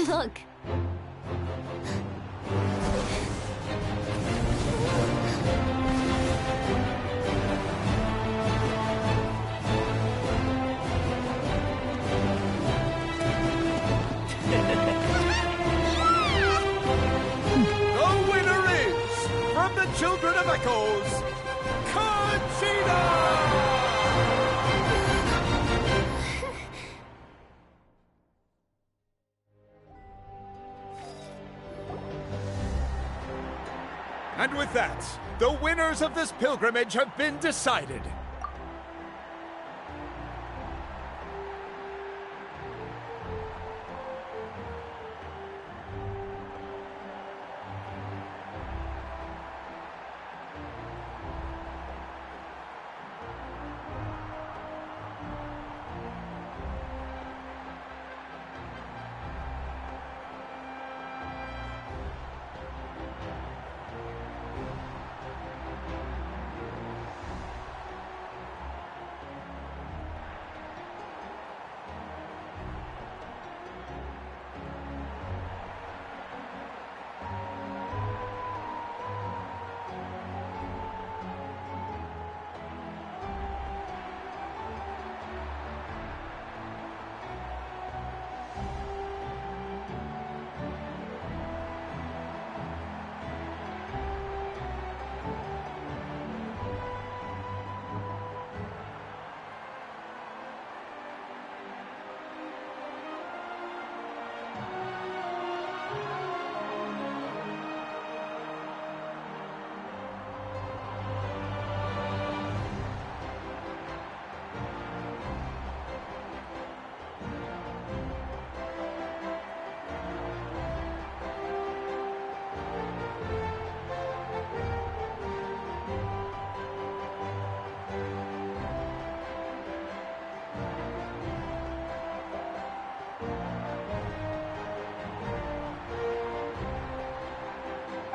Look.
children of Echoes, Kachina! And with that, the winners of this pilgrimage have been decided.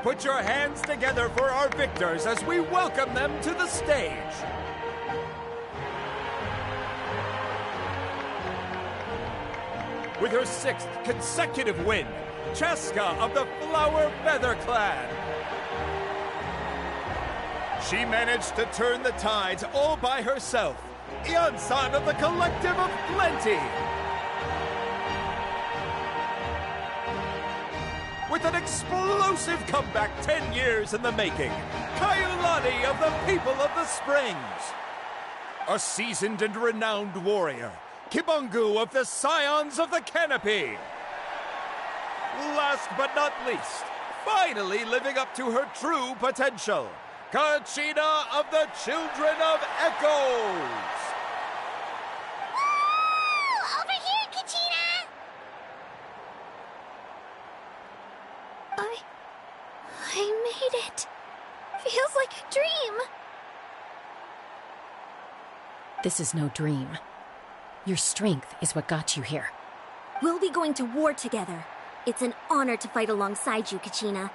Put your hands together for our victors as we welcome them to the stage. With her 6th consecutive win, Cheska of the Flower Feather Clan. She managed to turn the tides all by herself. Ian-san of the Collective of Plenty. With an explosive comeback 10 years in the making, Kailani of the People of the Springs. A seasoned and renowned warrior, Kibangu of the Scions of the Canopy. Last but not least, finally living up to her true potential, Kachina of the Children of Echoes.
Over here, Kachina! I made it. Feels like a dream.
This is no dream. Your strength is what got you here. We'll be going to war together. It's an honor to fight alongside you, Kachina.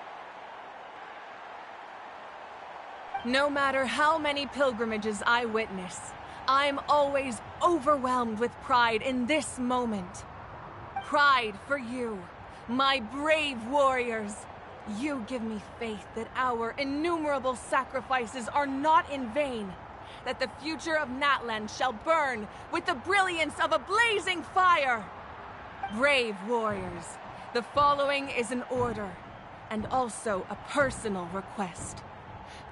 No matter how many pilgrimages I witness, I'm always overwhelmed with pride in this moment. Pride for you, my brave warriors. You give me faith that our innumerable sacrifices are not in vain, that the future of Natlan shall burn with the brilliance of a blazing fire. Brave warriors, the following is an order, and also a personal request.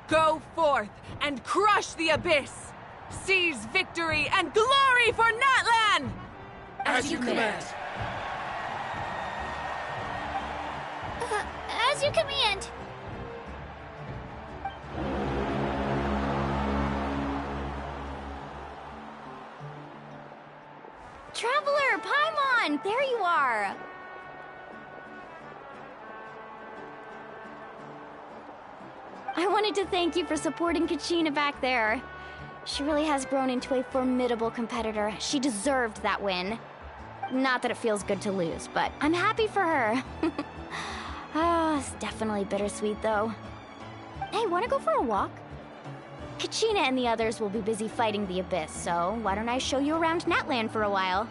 Go forth and crush the abyss! Seize victory and glory for Natlan!
As you command.
As you command.
Traveler, Paimon, there you are. I wanted to thank you for supporting Kachina back there. She really has grown into a formidable competitor. She deserved that win. Not that it feels good to lose, but I'm happy for her. It's definitely bittersweet, though. Hey, wanna go for a walk? Kachina and the others will be busy fighting the Abyss, so why don't I show you around Natlan for a while?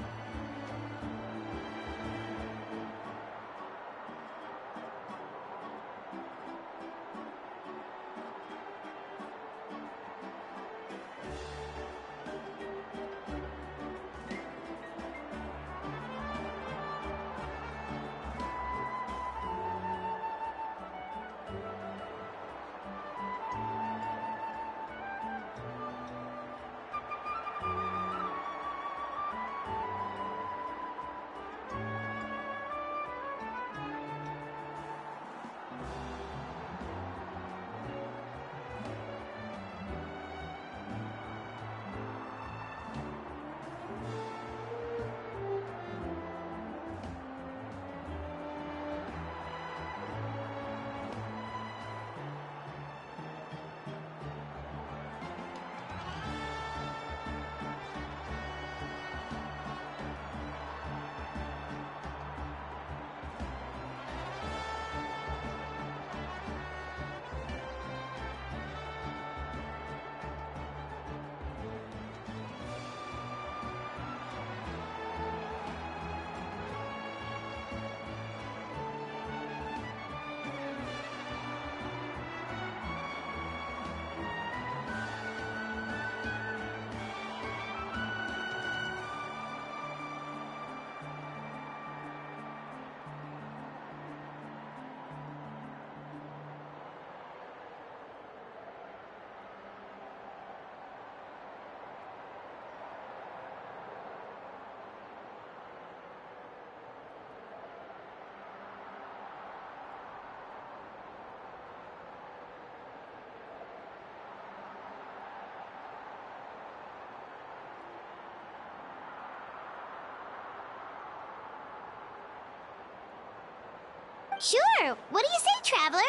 Sure. What do you say, Traveler?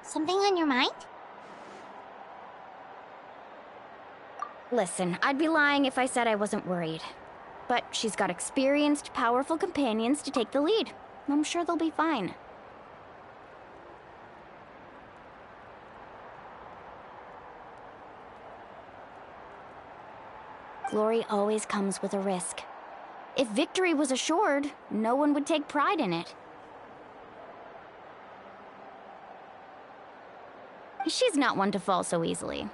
Something on your mind?
Listen, I'd be lying if I said I wasn't worried. But she's got experienced, powerful companions to take the lead. I'm sure they'll be fine. Glory always comes with a risk. If victory was assured, no one would take pride in it. She's not one to fall so easily.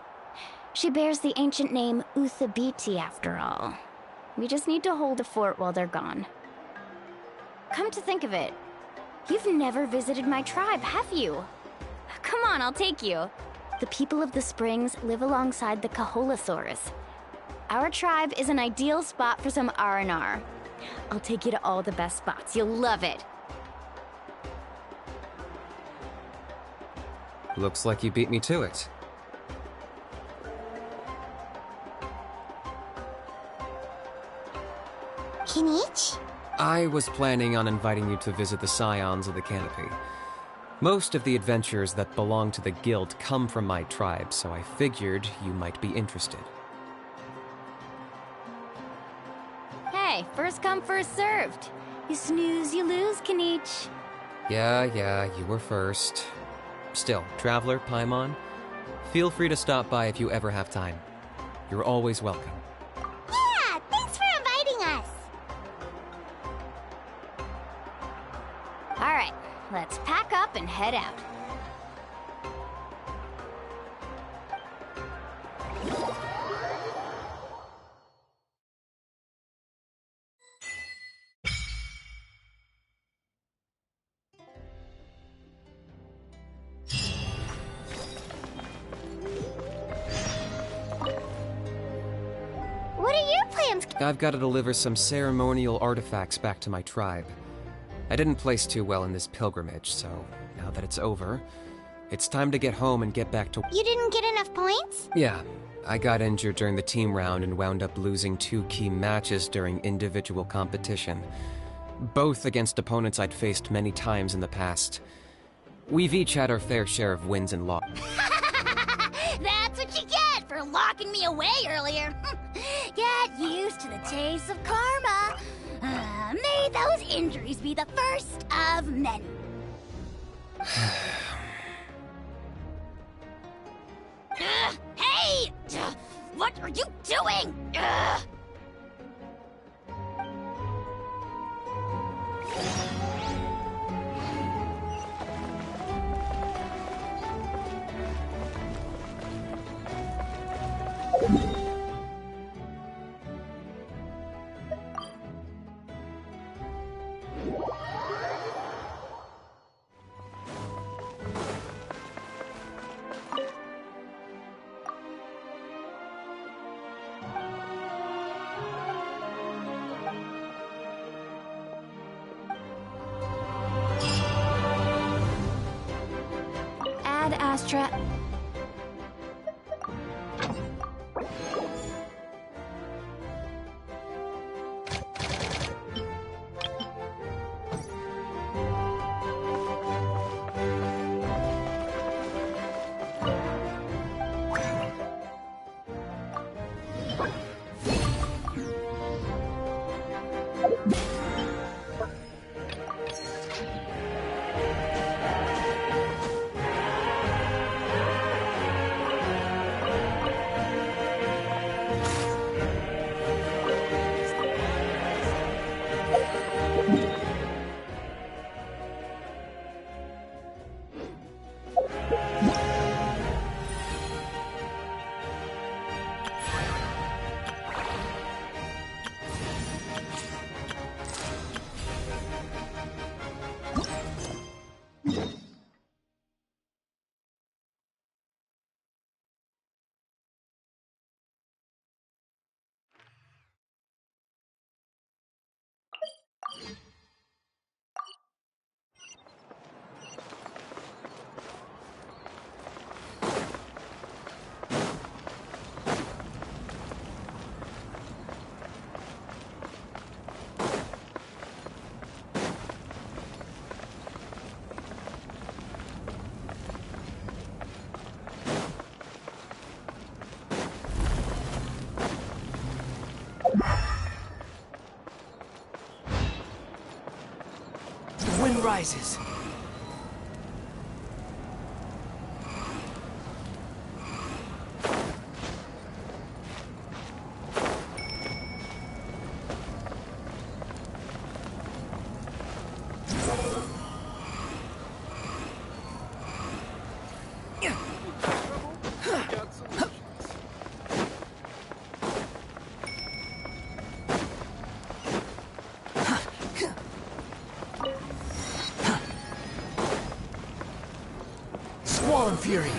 She bears the ancient name Uthabiti, after all. We just need to hold the fort while they're gone. Come to think of it, you've never visited my tribe, have you? Come on, I'll take you. The people of the Springs live alongside the Kaholasaurus. Our tribe is an ideal spot for some R&R. I'll take you to all the best spots. You'll love it.
Looks like you beat me to it.
Kinich?
I was planning on inviting you to visit the Scions of the Canopy. Most of the adventures that belong to the Guild come from my tribe, so I figured you might be interested.
Hey, first come, first served. You snooze, you lose, Kinich.
Yeah, you were first. Still, Traveler, Paimon, feel free to stop by if you ever have time. You're always welcome.
Yeah, thanks for inviting us.
All right, let's pack up and head out.
What are your plans?
I've got to deliver some ceremonial artifacts back to my tribe. I didn't place too well in this pilgrimage, so now that it's over, it's time to get home and get back to...
You didn't get enough points?
Yeah, I got injured during the team round and wound up losing 2 key matches during individual competition. Both against opponents I'd faced many times in the past. We've each had our fair share of wins and losses.
That's what you get for locking me away earlier. Get used to the taste of karma. May those injuries be the first of many. Hey! What are you doing?
Ad Astra.
rises. Squall Fury.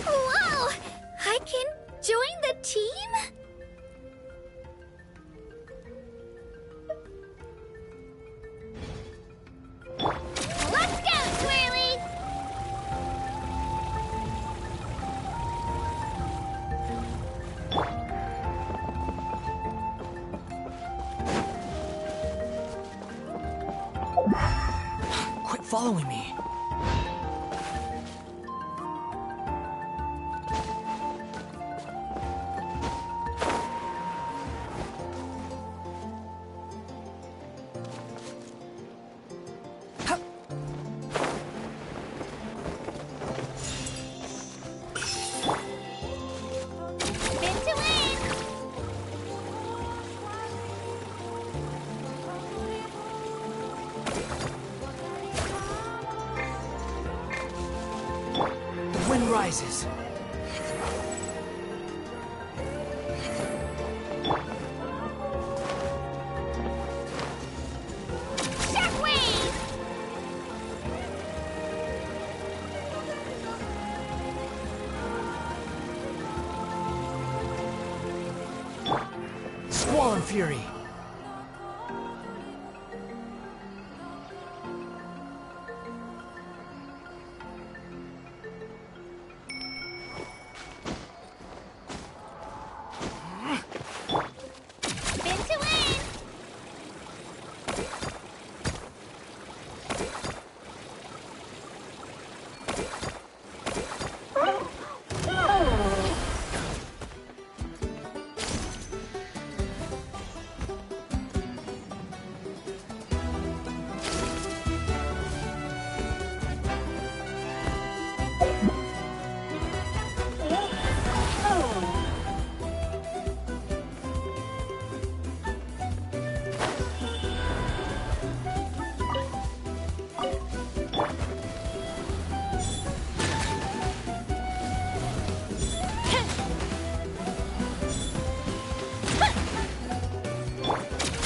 Wow! I can join the team? Let's go, Twirly!
Quit following me.
Spin to win!
The wind rises.
Shockwave!
Squall and Fury.
Spin to win!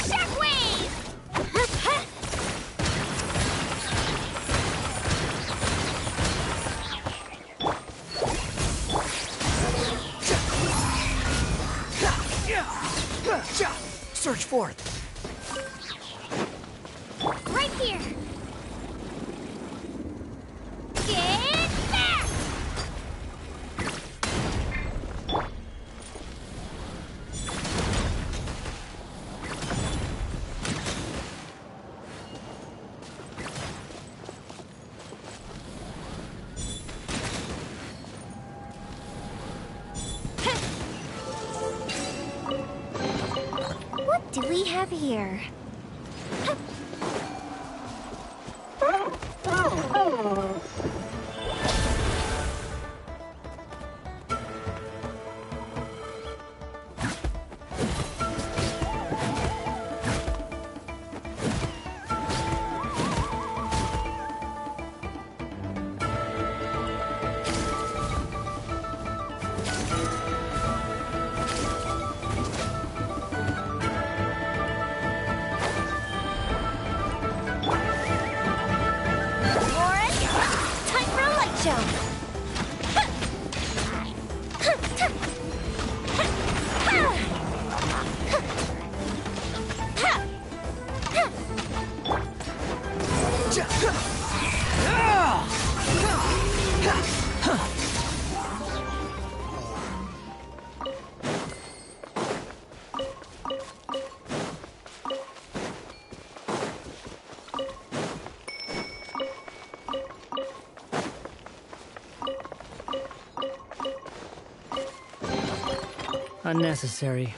Shockwave!
Surge forth.
Right here! Get back! What do we have here? Time for a light show!
Unnecessary.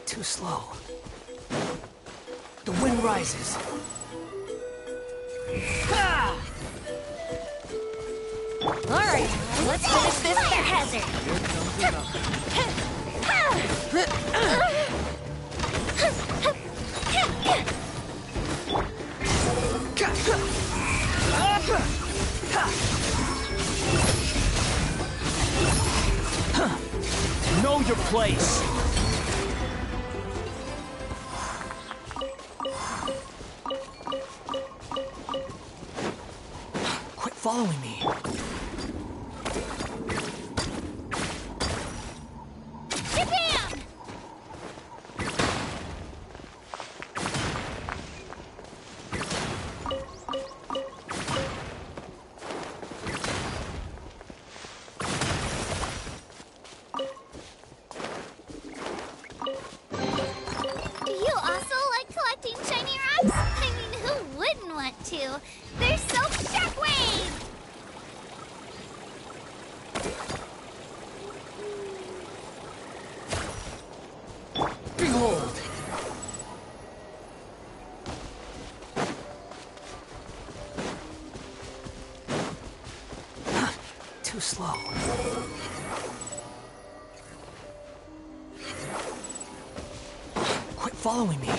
Too slow. The wind rises.
Alright, let's finish this fire hazard.
Know your place.
Quit following me.
Kabam!
Do you also like collecting shiny rocks? I mean, who wouldn't want to? They're so shockwave!
Behold! Too slow. Quit following me.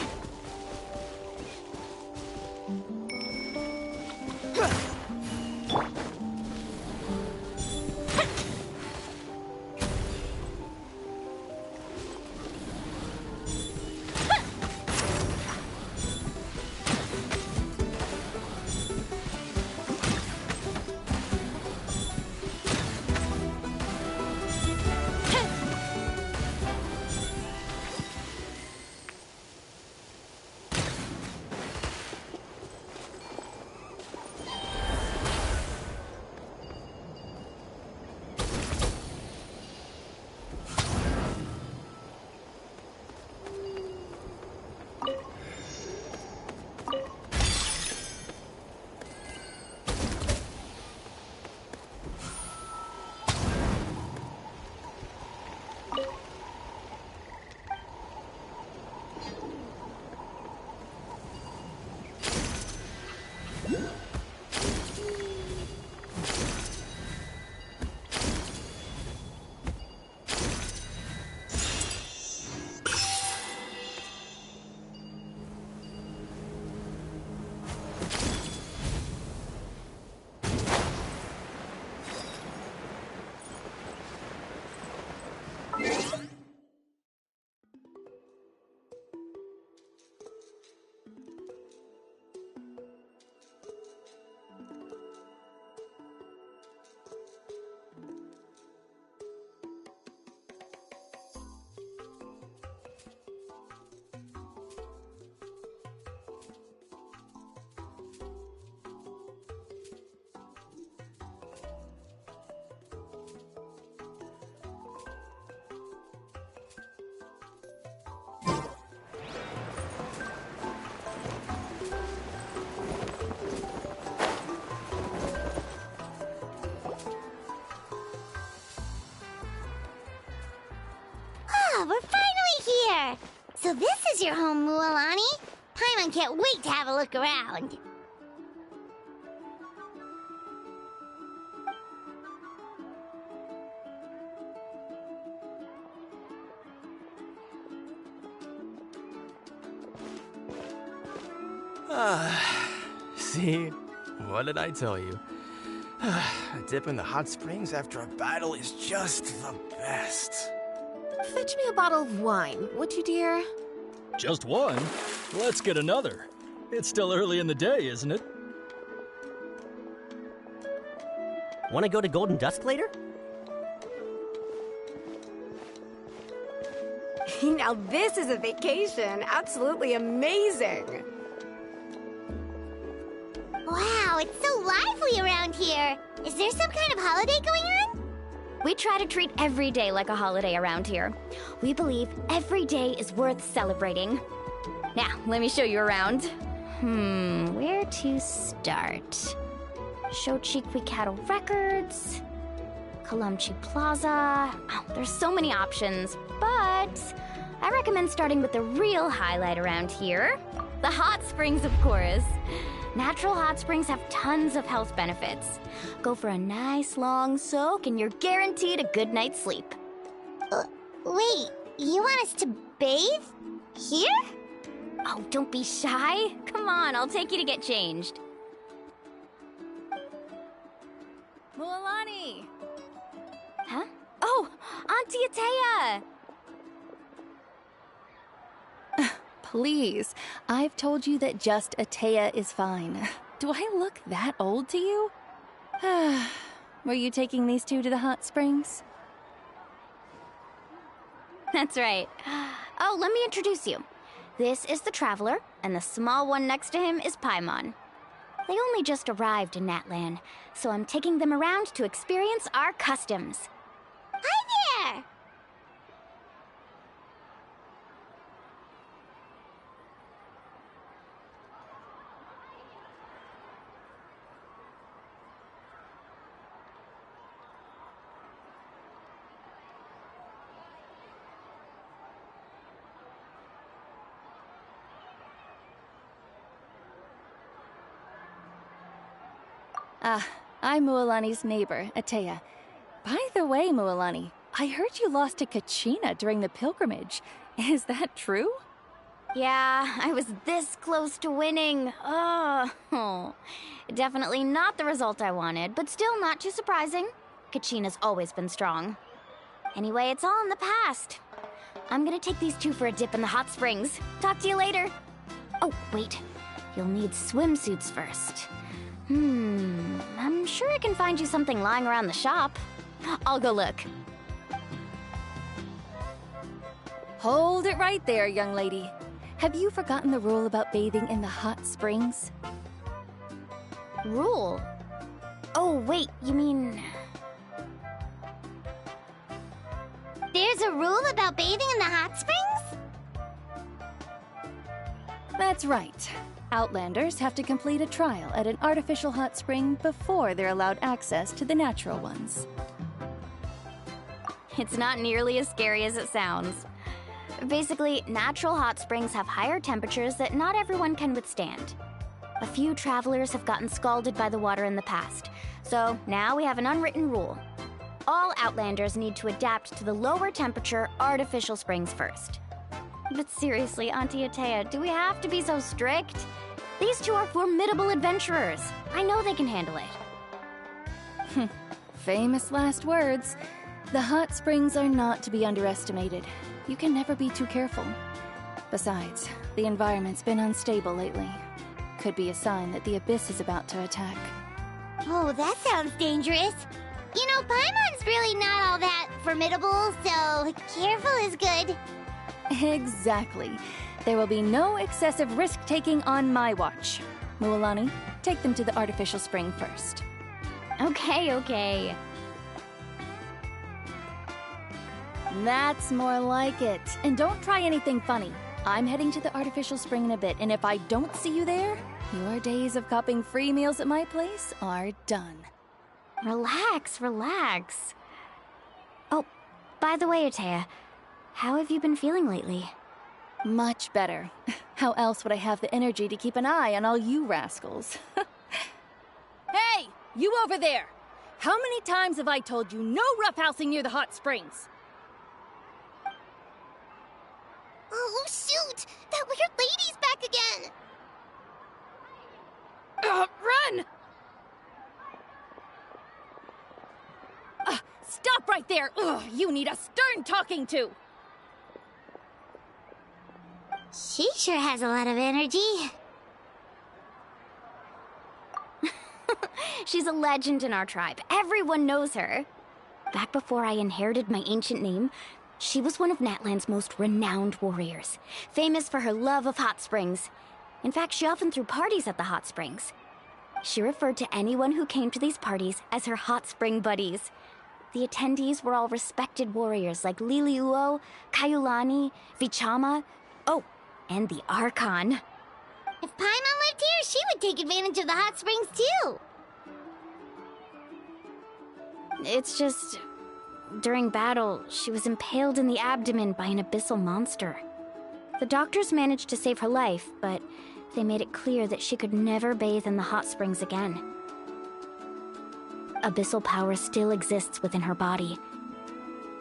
there! So this is your home, Mualani? Paimon can't wait to have a look around.
See? What did I tell you? A dip in the hot springs after a battle is just the best.
Fetch me a bottle of wine, would you, dear?
Just one? Let's get another. It's still early in the day, isn't it?
Want to go to Golden Dusk later?
Now this is a vacation. Absolutely amazing.
Wow, it's so lively around here. Is there some kind of holiday going on?
We try to treat every day like a holiday around here. We believe every day is worth celebrating. Now, let me show you around. Where to start? Shochiqui Cattle Records, Kalamchi Plaza. Oh, there's so many options, but I recommend starting with the real highlight around here. The hot springs, of course. Natural hot springs have tons of health benefits. Go for a nice long soak and you're guaranteed a good night's sleep.
Wait, you want us to bathe? Here?
Oh, don't be shy. Come on, I'll take you to get changed. Mualani! Huh? Oh, Auntie Atea!
Please, I've told you that just Atea is fine. Do I look that old to you? Were you taking these two to the hot springs?
That's right. Oh, let me introduce you. This is the Traveler, and the small one next to him is Paimon. They only just arrived in Natlan, so I'm taking them around to experience our customs.
Hi there!
I'm Mualani's neighbor, Atea. By the way, Mualani, I heard you lost to Kachina during the pilgrimage. Is that true?
Yeah, I was this close to winning. Oh, definitely not the result I wanted, but still not too surprising. Kachina's always been strong. Anyway, it's all in the past. I'm gonna take these two for a dip in the hot springs. Talk to you later. Oh, wait. You'll need swimsuits first. I'm sure I can find you something lying around the shop. I'll go look.
Hold it right there, young lady. Have you forgotten the rule about bathing in the hot springs?
Rule? Oh, wait, you mean...
There's a rule about bathing in the hot springs?
That's right. Outlanders have to complete a trial at an artificial hot spring before they're allowed access to the natural ones.
It's not nearly as scary as it sounds. Basically, natural hot springs have higher temperatures that not everyone can withstand. A few travelers have gotten scalded by the water in the past, so now we have an unwritten rule. All Outlanders need to adapt to the lower temperature artificial springs first. But seriously, Auntie Atea, do we have to be so strict? These two are formidable adventurers. I know they can handle it.
Famous last words. The hot springs are not to be underestimated. You can never be too careful. Besides, the environment's been unstable lately. Could be a sign that the Abyss is about to attack.
Oh, that sounds dangerous. You know, Paimon's really not all that formidable, so careful is good.
Exactly. There will be no excessive risk-taking on my watch. Mualani, take them to the artificial spring first.
Okay.
That's more like it. And don't try anything funny. I'm heading to the artificial spring in a bit, and if I don't see you there, your days of copping free meals at my place are done.
Relax. Oh, by the way, Atea, how have you been feeling lately?
Much better. How else would I have the energy to keep an eye on all you rascals? Hey! You over there! How many times have I told you no roughhousing near the hot springs?
Oh, shoot! That weird lady's back again!
Run! Stop right there! Ugh, you need a stern talking to!
She sure has a lot of energy.
She's a legend in our tribe. Everyone knows her. Back before I inherited my ancient name, she was one of Natlan's most renowned warriors, famous for her love of hot springs. In fact, she often threw parties at the hot springs. She referred to anyone who came to these parties as her hot spring buddies. The attendees were all respected warriors like Liliuo, Kaiulani, Vichama, oh, and the Archon.
If Paimon lived here, she would take advantage of the hot springs too.
It's just... during battle, she was impaled in the abdomen by an abyssal monster. The doctors managed to save her life, but they made it clear that she could never bathe in the hot springs again. Abyssal power still exists within her body.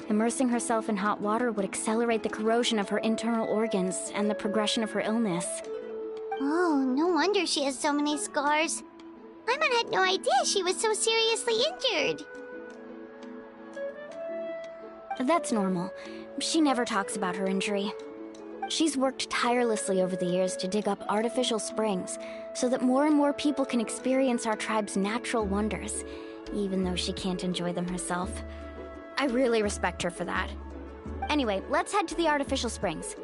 Immersing herself in hot water would accelerate the corrosion of her internal organs and the progression of her illness.
Oh, no wonder she has so many scars. Paimon had no idea she was so seriously injured.
That's normal. She never talks about her injury. She's worked tirelessly over the years to dig up artificial springs so that more and more people can experience our tribe's natural wonders, even though she can't enjoy them herself. I really respect her for that. Anyway, let's head to the artificial springs.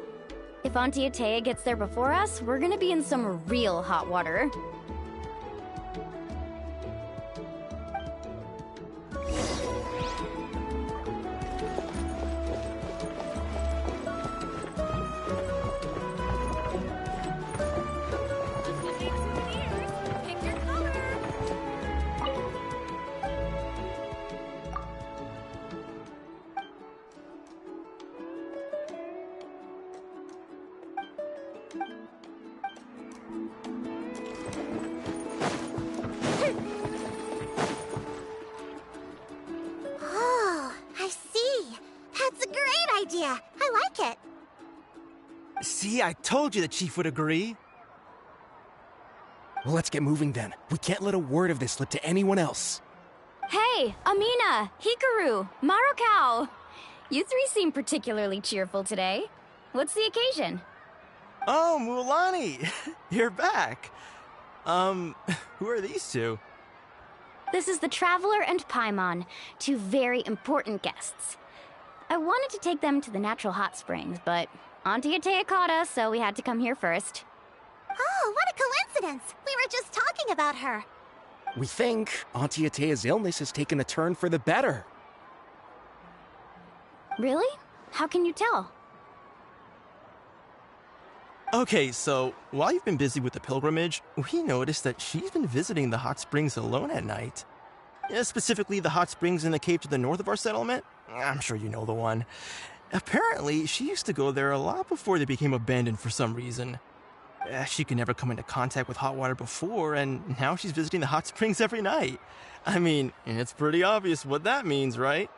If Auntie Atea gets there before us, we're gonna be in some real hot water.
Oh, I see. That's a great idea. I like it.
See, I told you the chief would agree. Well, let's get moving then. We can't let a word of this slip to anyone else.
Hey, Amina, Hikaru, Marukao. You three seem particularly cheerful today. What's the occasion?
Oh, Mulani, you're back. Who are these two?
This is the Traveler and Paimon, two very important guests. I wanted to take them to the natural hot springs, but Auntie Atea caught us, so we had to come here first.
Oh, what a coincidence! We were just talking about her.
We think Auntie Atea's illness has taken a turn for the better.
Really? How can you tell?
Okay, so while you've been busy with the pilgrimage, we noticed that she's been visiting the hot springs alone at night. Specifically, the hot springs in the cave to the north of our settlement. I'm sure you know the one. Apparently, she used to go there a lot before they became abandoned for some reason. She could never come into contact with hot water before, and now she's visiting the hot springs every night. I mean, it's pretty obvious what that means, right?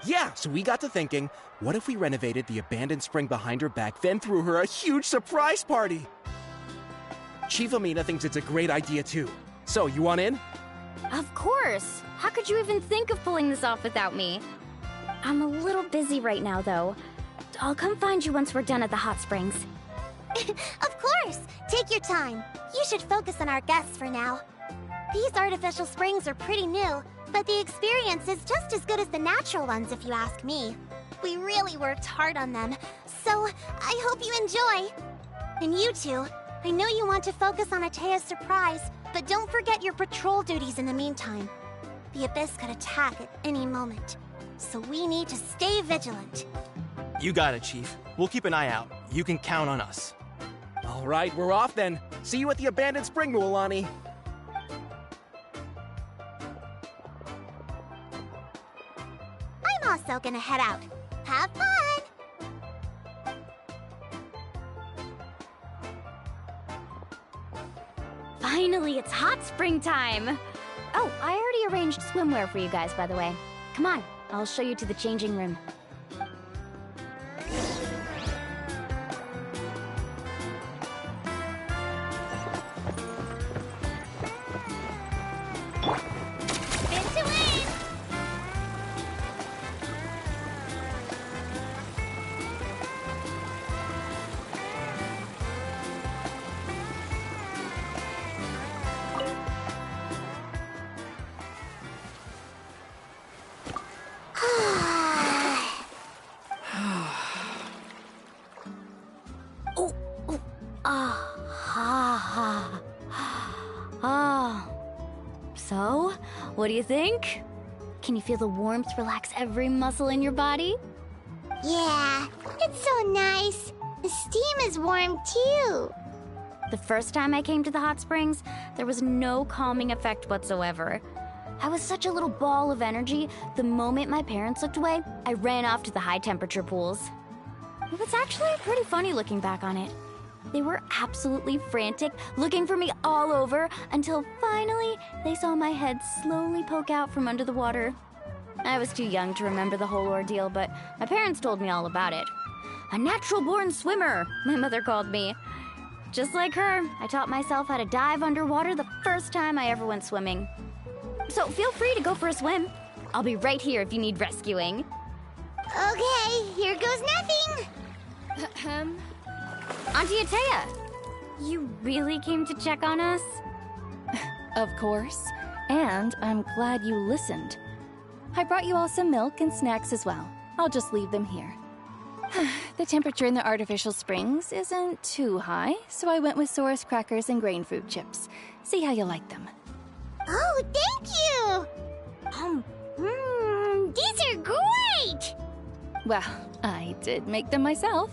Yeah, so we got to thinking, what if we renovated the abandoned spring behind her back, then threw her a huge surprise party? Chief Amina thinks it's a great idea too. So, you want in?
Of course! How could you even think of pulling this off without me? I'm a little busy right now, though. I'll come find you once we're done at the hot springs.
Of course! Take your time. You should focus on our guests for now. These artificial springs are pretty new, but the experience is just as good as the natural ones if you ask me. We really worked hard on them, so I hope you enjoy. And you two, I know you want to focus on Atea's surprise, but don't forget your patrol duties in the meantime. The Abyss could attack at any moment, so we need to stay vigilant.
You got it, Chief. We'll keep an eye out. You can count on us.
All right, we're off then. See you at the abandoned spring, Mulani.
I'm also gonna head out. Have fun!
Finally, it's hot spring time! Oh, I already arranged swimwear for you guys, by the way. Come on, I'll show you to the changing room.
Spin to win!
So, what do you think? Can you feel the warmth relax every muscle in your body?
Yeah, it's so nice. The steam is warm too.
The first time I came to the hot springs, there was no calming effect whatsoever. I was such a little ball of energy, the moment my parents looked away, I ran off to the high temperature pools. It was actually pretty funny looking back on it. They were absolutely frantic, looking for me all over, until finally they saw my head slowly poke out from under the water. I was too young to remember the whole ordeal, but my parents told me all about it. A natural-born swimmer, my mother called me. Just like her, I taught myself how to dive underwater the first time I ever went swimming. So feel free to go for a swim. I'll be right here if you need rescuing.
Okay, here goes nothing.
Auntie Atea, you really came to check on us?
Of course. And I'm glad you listened. I brought you all some milk and snacks as well. I'll just leave them here. The temperature in the artificial springs isn't too high, so I went with Saurus crackers and grain fruit chips. See how you like them.
Oh, thank you! These are great!
Well, I did make them myself.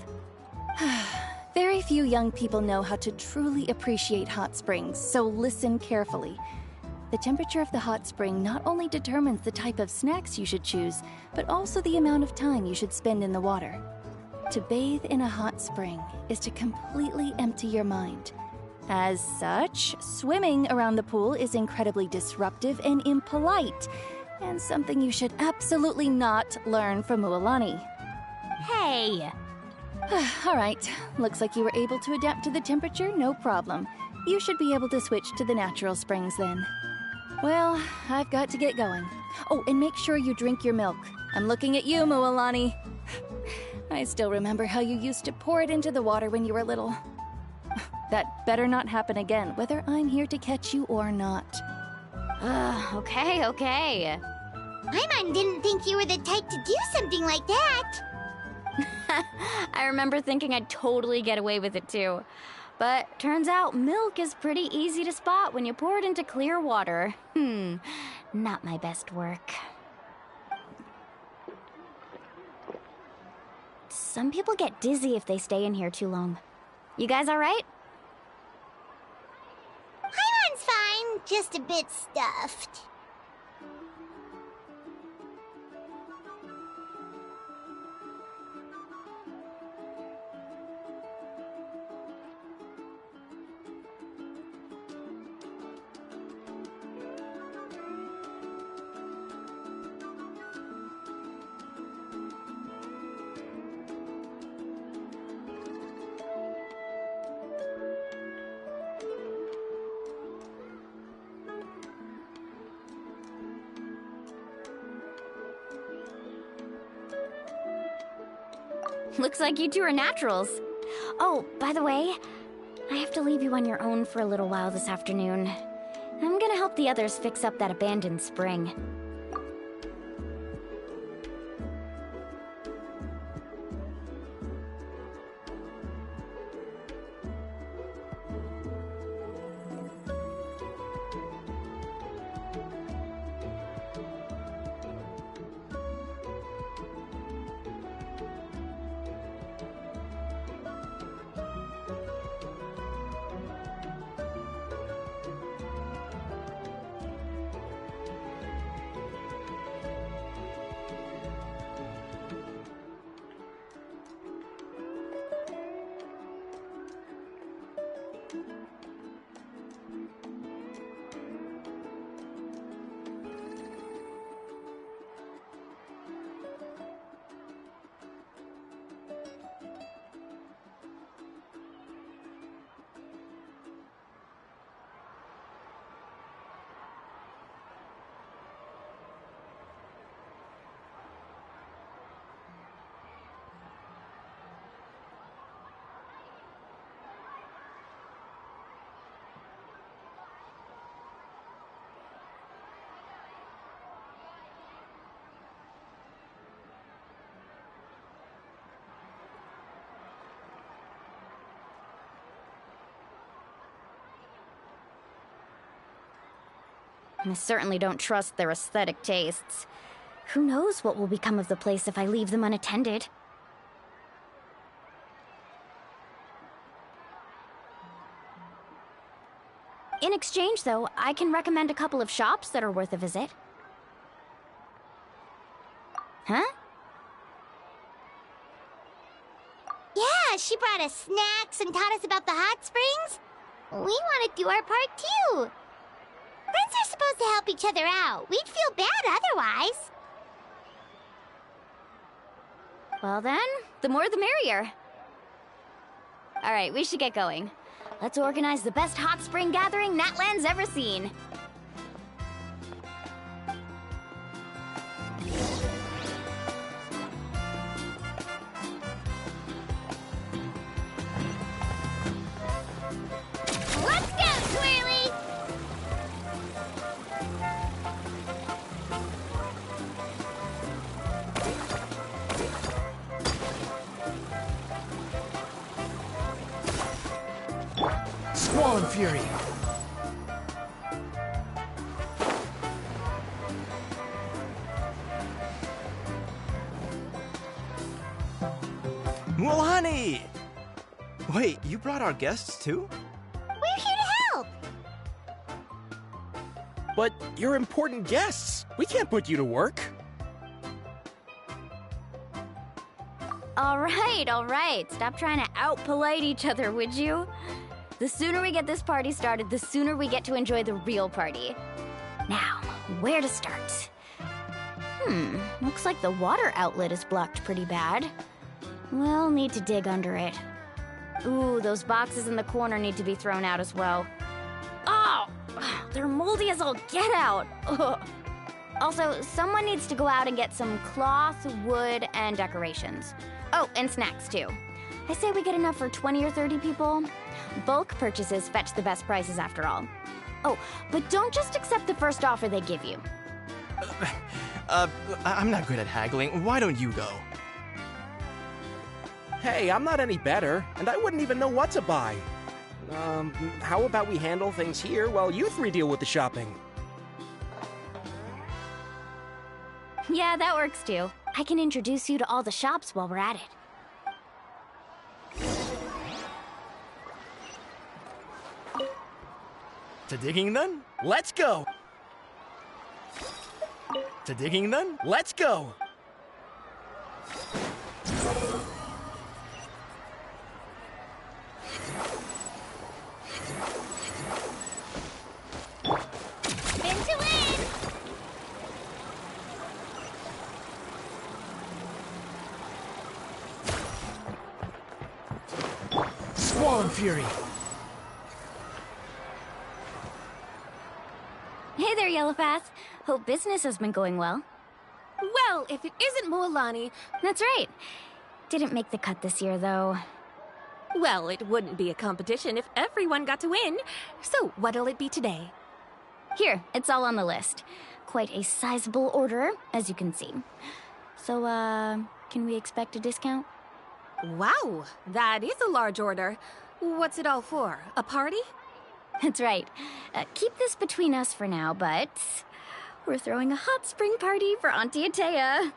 Very few young people know how to truly appreciate hot springs, so listen carefully. The temperature of the hot spring not only determines the type of snacks you should choose, but also the amount of time you should spend in the water. To bathe in a hot spring is to completely empty your mind. As such, swimming around the pool is incredibly disruptive and impolite, and something you should absolutely not learn from Mualani.
Hey!
All right, looks like you were able to adapt to the temperature, no problem. You should be able to switch to the natural springs then. Well, I've got to get going. Oh, and make sure you drink your milk. I'm looking at you, Mualani. I still remember how you used to pour it into the water when you were little. That better not happen again, whether I'm here to catch you or not.
Okay.
Paimon didn't think you were the type to do something like that.
I remember thinking I'd totally get away with it too. But turns out milk is pretty easy to spot when you pour it into clear water. Not my best work. Some people get dizzy if they stay in here too long. You guys all right?
Paimon's fine, just a bit stuffed.
Looks like you two are naturals. Oh, by the way, I have to leave you on your own for a little while this afternoon. I'm gonna help the others fix up that abandoned spring. I certainly don't trust their aesthetic tastes. Who knows what will become of the place if I leave them unattended? In exchange, though, I can recommend a couple of shops that are worth a visit. Huh?
Yeah, she brought us snacks and taught us about the hot springs. We want to do our part too. Friends are supposed to help each other out. We'd feel bad otherwise.
Well then, the more the merrier. Alright, we should get going. Let's organize the best hot spring gathering Natlan's ever seen.
Let's go, Twirly!
Squall Fury!
Mulani! Wait, you brought our guests too?
We're here to help!
But you're important guests. We can't put you to work.
Alright. Stop trying to out-polite each other, would you? The sooner we get this party started, the sooner we get to enjoy the real party. Now, where to start? Looks like the water outlet is blocked pretty bad. We'll need to dig under it. Ooh, those boxes in the corner need to be thrown out as well. Oh! They're moldy as all get out! Ugh. Also, someone needs to go out and get some cloth, wood, and decorations. Oh, and snacks too. I say we get enough for 20 or 30 people. Bulk purchases fetch the best prices after all. Oh, but don't just accept the first offer they give you.
I'm not good at haggling. Why don't you go?
Hey, I'm not any better, and I wouldn't even know what to buy. How about we handle things here while you three deal with the shopping?
Yeah, that works too. I can introduce you to all the shops while we're at it.
To digging then?
Let's go!
To digging then?
Let's go!
Spin to win!
Squall Fury!
Hey there, Yellowfast. Hope business has been going well.
Well, if it isn't Moalani...
That's right. Didn't make the cut this year, though.
Well, it wouldn't be a competition if everyone got to win. So, what'll it be today?
Here, it's all on the list. Quite a sizable order, as you can see. So, can we expect a discount?
Wow, that is a large order. What's it all for? A party?
That's right. Keep this between us for now, but we're throwing a hot spring party for Auntie Atea.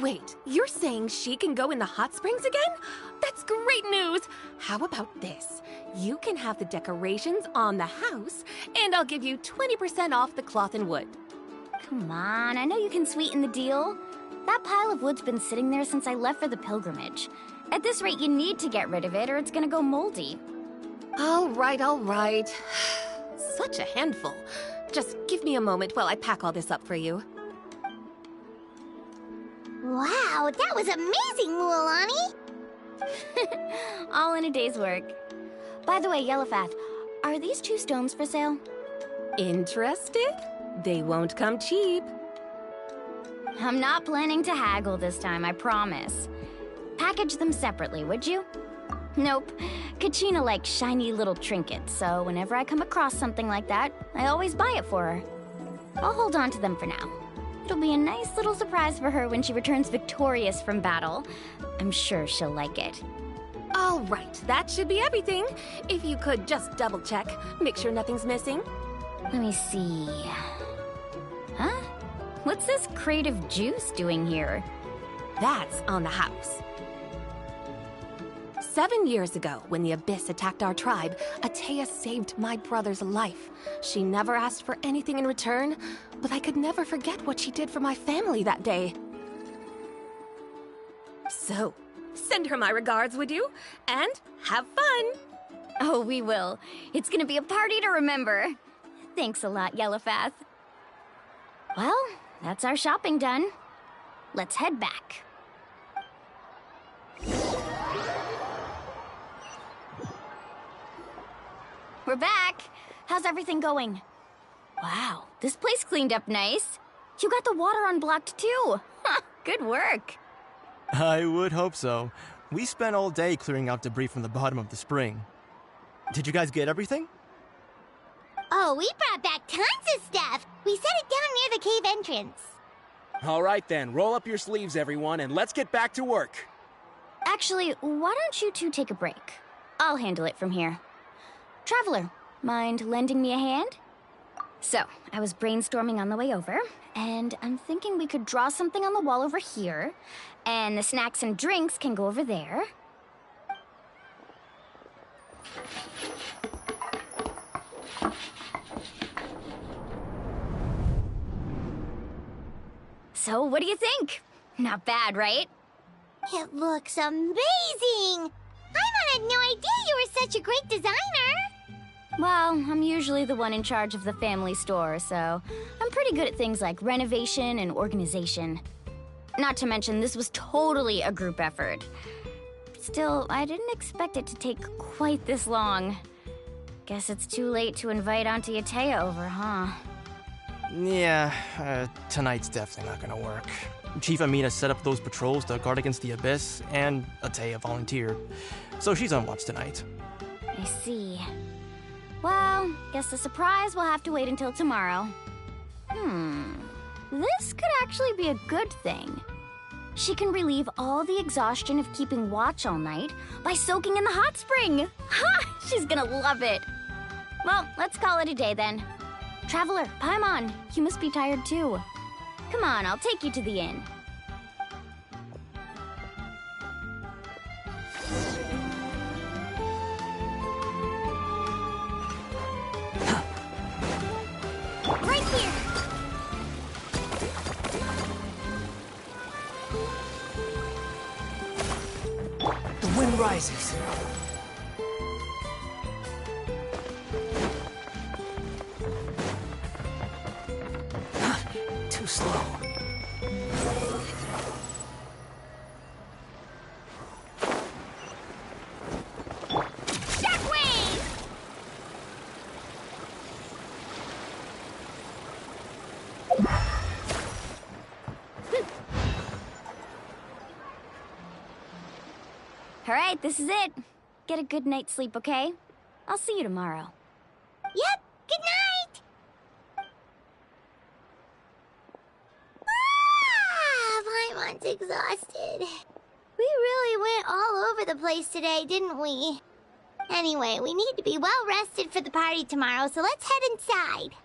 Wait, you're saying she can go in the hot springs again? That's great news! How about this? You can have the decorations on the house, and I'll give you 20% off the cloth and wood.
Come on, I know you can sweeten the deal. That pile of wood's been sitting there since I left for the pilgrimage. At this rate, you need to get rid of it or it's gonna go moldy.
All right. Such a handful. Just give me a moment while I pack all this up for you.
Wow, that was amazing, Mualani!
All in a day's work. By the way, Yellowfath, are these 2 stones for sale?
Interested? They won't come cheap.
I'm not planning to haggle this time, I promise. Package them separately, would you? Nope. Kachina likes shiny little trinkets, so whenever I come across something like that, I always buy it for her. I'll hold on to them for now. It'll be a nice little surprise for her when she returns victorious from battle. I'm sure she'll like it.
All right, that should be everything. If you could just double check, make sure nothing's missing.
Let me see. Huh? What's this crate of juice doing here?
That's on the house. 7 years ago, when the Abyss attacked our tribe, Atea saved my brother's life. She never asked for anything in return, but I could never forget what she did for my family that day. So, send her my regards, would you? And have fun!
Oh, we will. It's gonna be a party to remember. Thanks a lot, Yellowfath. Well, that's our shopping done. Let's head back. We're back. How's everything going? Wow, this place cleaned up nice. You got the water unblocked too. Good work.
I would hope so. We spent all day clearing out debris from the bottom of the spring. Did you guys get everything?
Oh, we brought back tons of stuff. We set it down near the cave entrance.
All right then, roll up your sleeves, everyone, and let's get back to work.
Actually, why don't you two take a break? I'll handle it from here. Traveler, mind lending me a hand? So, I was brainstorming on the way over, and I'm thinking we could draw something on the wall over here, and the snacks and drinks can go over there. So, what do you think? Not bad, right?
It looks amazing! I had no idea you were such a great designer!
Well, I'm usually the one in charge of the family store, so I'm pretty good at things like renovation and organization. Not to mention, this was totally a group effort. Still, I didn't expect it to take quite this long. Guess it's too late to invite Auntie Atea over, huh?
Yeah, tonight's definitely not gonna work. Chief Amina set up those patrols to guard against the Abyss, and Atea volunteered. So she's on watch tonight.
I see. Well, guess the surprise will have to wait until tomorrow. This could actually be a good thing. She can relieve all the exhaustion of keeping watch all night by soaking in the hot spring. Ha! She's gonna love it. Well, let's call it a day then. Traveler, Paimon, you must be tired too. Come on, I'll take you to the inn.
Right here!
The wind rises. Too slow.
All right, this is it. Get a good night's sleep, okay? I'll see you tomorrow.
Yep, good night! Paimon's exhausted. We really went all over the place today, didn't we? Anyway, we need to be well rested for the party tomorrow, so let's head inside.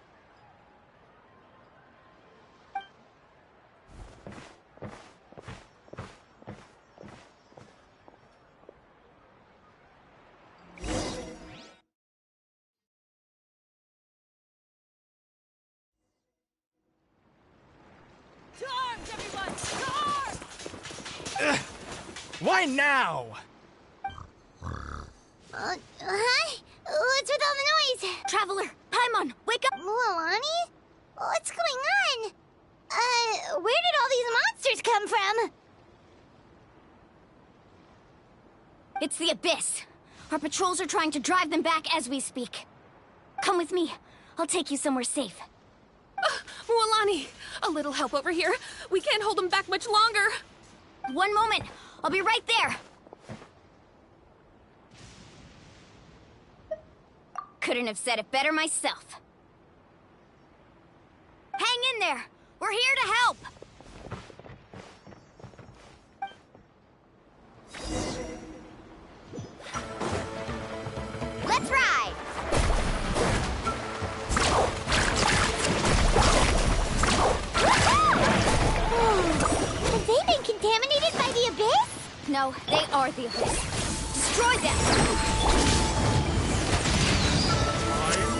Why now?
Hi? What's with all the noise?
Traveler, Paimon, wake up!
Mualani? What's going on? Where did all these monsters come from?
It's the Abyss. Our patrols are trying to drive them back as we speak. Come with me. I'll take you somewhere safe.
Mualani, a little help over here. We can't hold them back much longer.
One moment. I'll be right there. Couldn't have said it better myself. Hang in there. We're here to help. Let's ride. No, they are the Abyss. Destroy them!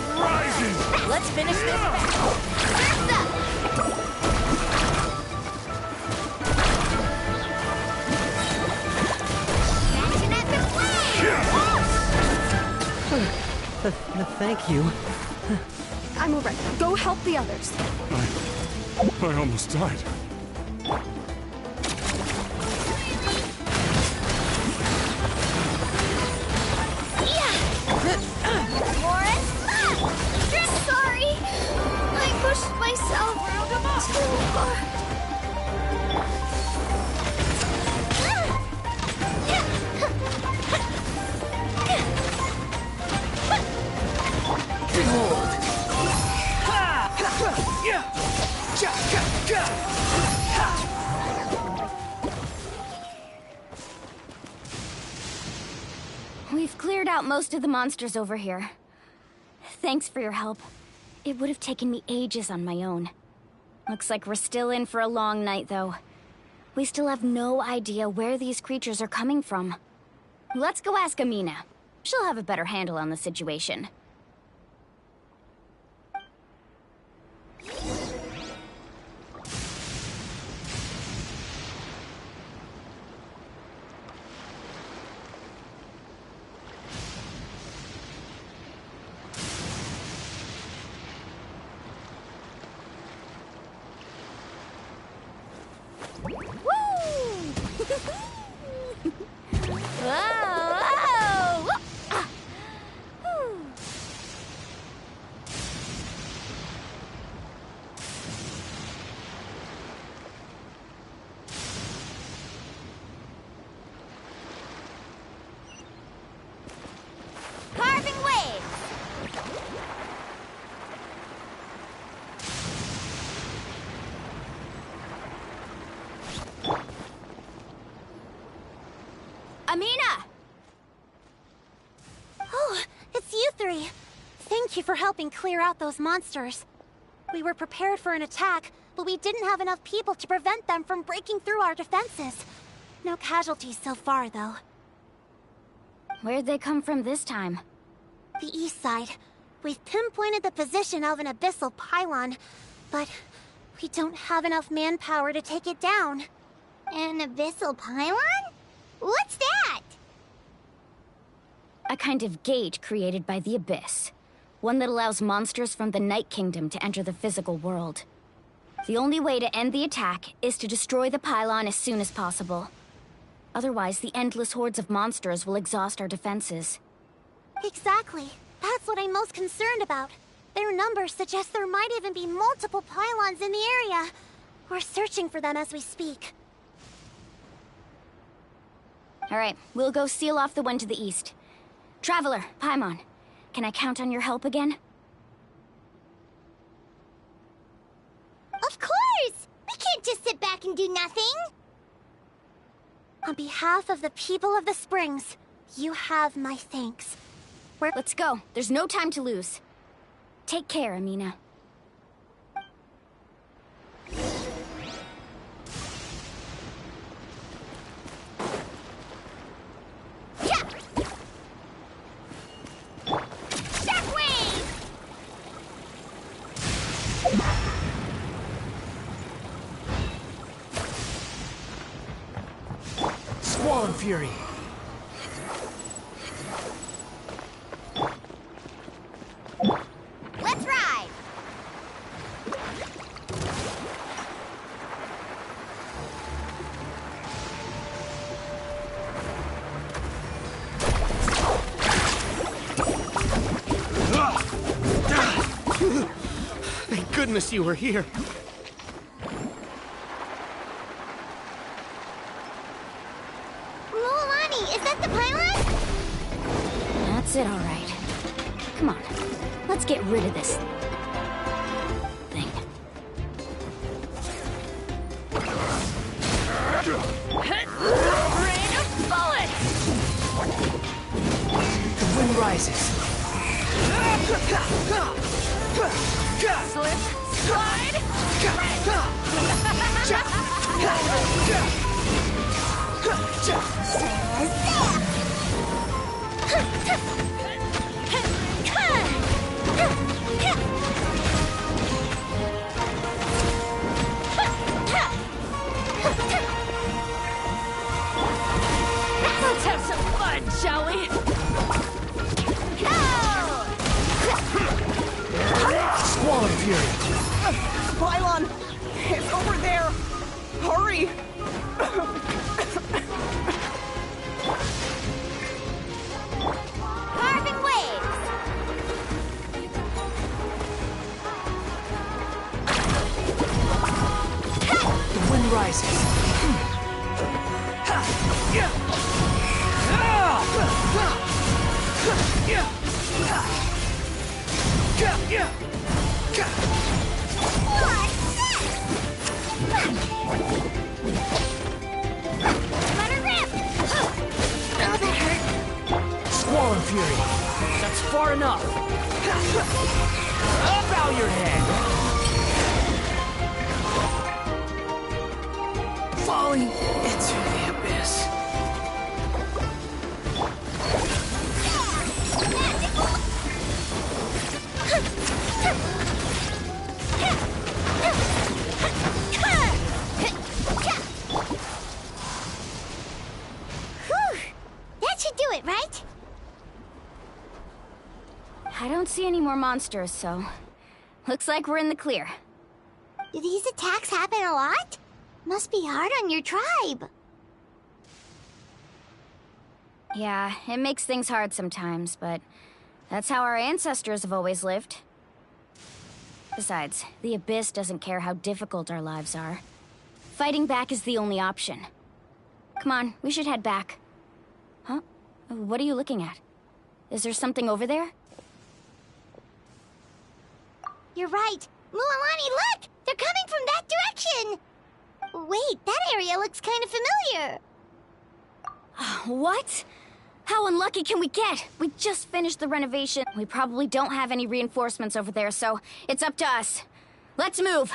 I'm rising!
Let's finish this battle. First up!
Thank you.
I'm alright. Go help the others.
I almost died.
Warren? Sorry. I pushed myself too far.
We've cleared out most of the monsters over here. Thanks for your help. It would have taken me ages on my own. Looks like we're still in for a long night, though. We still have no idea where these creatures are coming from. Let's go ask Amina. She'll have a better handle on the situation.
Carving waves!
Amina!
Oh, it's you three. Thank you for helping clear out those monsters. We were prepared for an attack, but we didn't have enough people to prevent them from breaking through our defenses. No casualties so far, though.
Where'd they come from this time?
The east side. We've pinpointed the position of an abyssal pylon, but we don't have enough manpower to take it down.
An abyssal pylon? What's that?
A kind of gate created by the Abyss. One that allows monsters from the Night Kingdom to enter the physical world. The only way to end the attack is to destroy the pylon as soon as possible. Otherwise, the endless hordes of monsters will exhaust our defenses.
Exactly. That's what I'm most concerned about. Their numbers suggest there might even be multiple pylons in the area. We're searching for them as we speak.
Alright, we'll go seal off the one to the east. Traveler, Paimon, can I count on your help again?
Of course! We can't just sit back and do nothing!
On behalf of the people of the Springs, you have my thanks.
Let's go. There's no time to lose. Take care, Amina.
Squall Fury!
Let's ride!
Thank goodness you were here.
Is that the pylon?
That's it, all right. Come on, let's get rid of this thing.
Rain of bullets!
The wind rises.
Slip, slide,
Let's have some fun, shall we?
Squall of Fury!
The pylon! It's over there! Hurry!
Carving waves!
The wind rises.
Let her rip!
Oh, that hurt. Squall of Fury. That's far enough. Bow your head. Falling into the abyss.
Whew! That should do it, right?
I don't see any more monsters, so looks like we're in the clear.
Do these attacks happen a lot? Must be hard on your tribe.
Yeah, it makes things hard sometimes, but that's how our ancestors have always lived. Besides, the Abyss doesn't care how difficult our lives are. Fighting back is the only option. Come on, we should head back. Huh? What are you looking at? Is there something over there?
You're right. Mualani, look! They're coming from that direction! Wait, that area looks kind of familiar.
What? How unlucky can we get? We just finished the renovation. We probably don't have any reinforcements over there, so it's up to us. Let's move.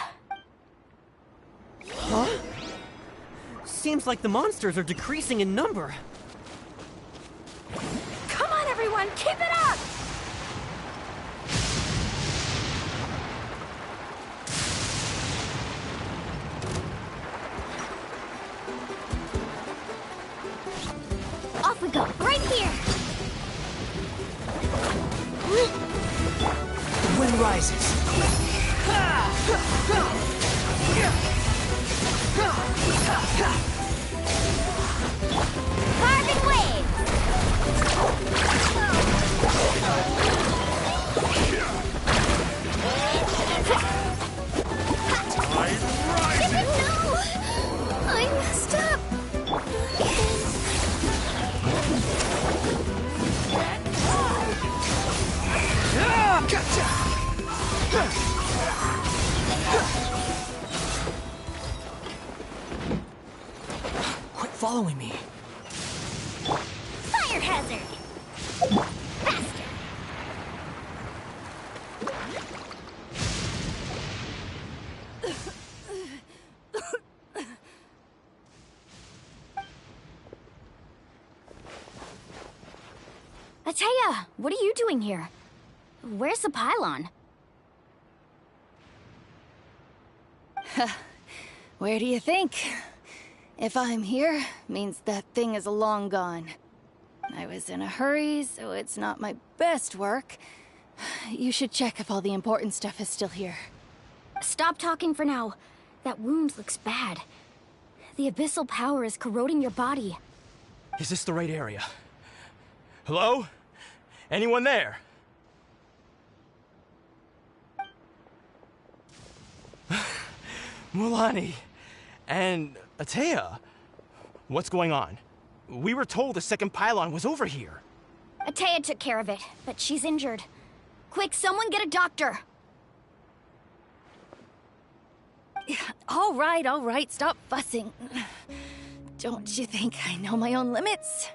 Huh? Seems like the monsters are decreasing in number.
Come on, everyone, keep it up!
Off we go, right here!
The wind rises.
Carving waves!
No! I messed up!
Quit following me.
Fire hazard! Faster!
Ateya, what are you doing here? Where's the pylon?
Where do you think? If I'm here, means that thing is long gone. I was in a hurry, so it's not my best work. You should check if all the important stuff is still here.
Stop talking for now. That wound looks bad. The abyssal power is corroding your body.
Is this the right area? Hello? Anyone there? Mulani and Ateya. What's going on? We were told the second pylon was over here.
Ateya took care of it, but she's injured. Quick, someone get a doctor!
All right, stop fussing. Don't you think I know my own limits?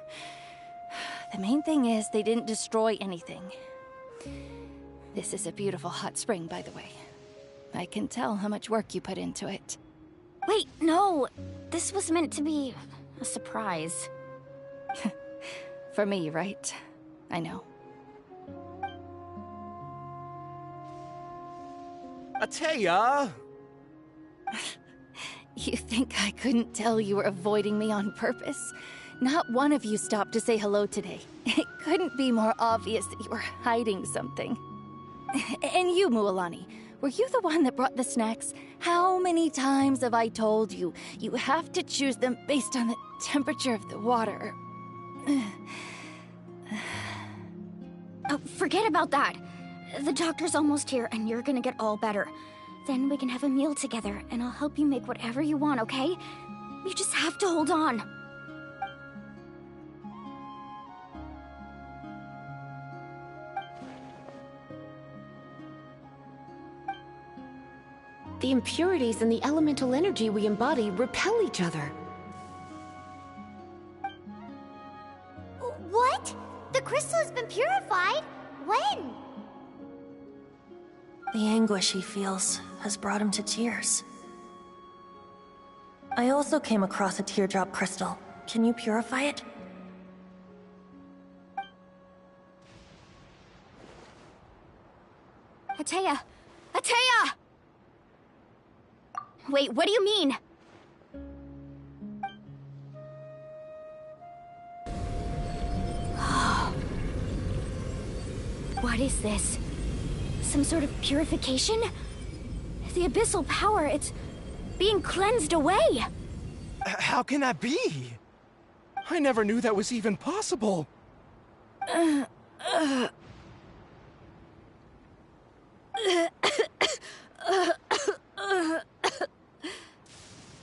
The main thing is they didn't destroy anything. This is a beautiful hot spring, by the way. I can tell how much work you put into it.
Wait, no! This was meant to be A surprise.
For me, right? I know.
Ateya!
You think I couldn't tell you were avoiding me on purpose? Not one of you stopped to say hello today. It couldn't be more obvious that you were hiding something. And you, Mualani, were you the one that brought the snacks? How many times have I told you, you have to choose them based on the temperature of the water?
Oh, forget about that. The doctor's almost here, and you're gonna get all better. Then we can have a meal together, and I'll help you make whatever you want, okay? You just have to hold on.
The impurities and the elemental energy we embody repel each other.
What? The crystal has been purified? When?
The anguish he feels has brought him to tears. I also came across a teardrop crystal. Can you purify it?
Ateya! Ateya! Wait, what do you mean? What is this? Some sort of purification? The abyssal power, it's being cleansed away!
How can that be? I never knew that was even possible.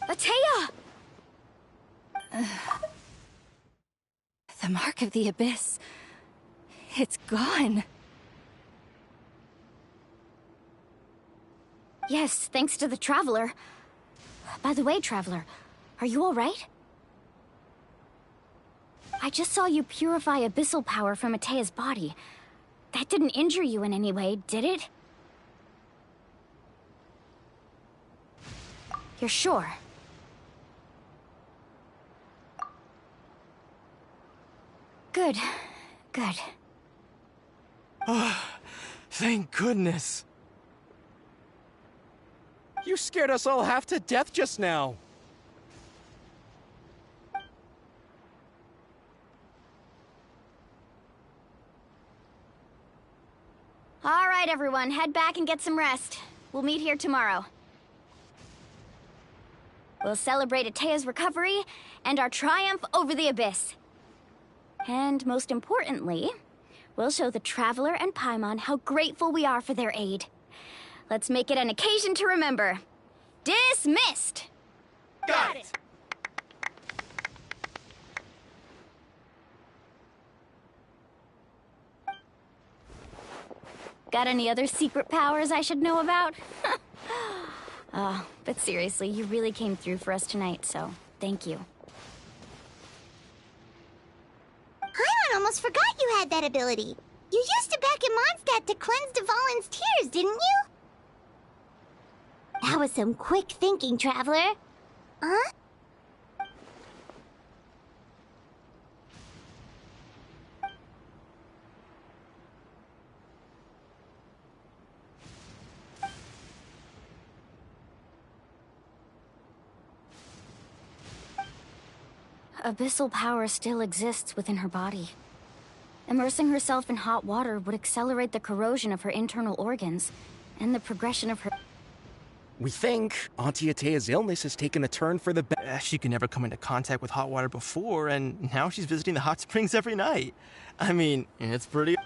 Ateya!
The mark of the abyss. It's gone.
Yes, thanks to the Traveler. By the way, Traveler, are you alright? I just saw you purify abyssal power from Ateya's body. That didn't injure you in any way, did it? You're sure? Good. Good.
Oh, thank goodness. You scared us all half to death just now.
All right, everyone, head back and get some rest. We'll meet here tomorrow. We'll celebrate Ateya's recovery and our triumph over the abyss. And most importantly, we'll show the Traveler and Paimon how grateful we are for their aid. Let's make it an occasion to remember. Dismissed!
Got it!
Got any other secret powers I should know about? But seriously, you really came through for us tonight, so thank you.
Paimon almost forgot you had that ability. You used it back in Mondstadt to cleanse Dvalin's tears, didn't you? That was some quick thinking, Traveler. Huh?
Abyssal power still exists within her body. Immersing herself in hot water would accelerate the corrosion of her internal organs and the progression of her...
We think Auntie Ateya's illness has taken a turn for the better.
She could never come into contact with hot water before, and now she's visiting the hot springs every night. I mean, it's pretty...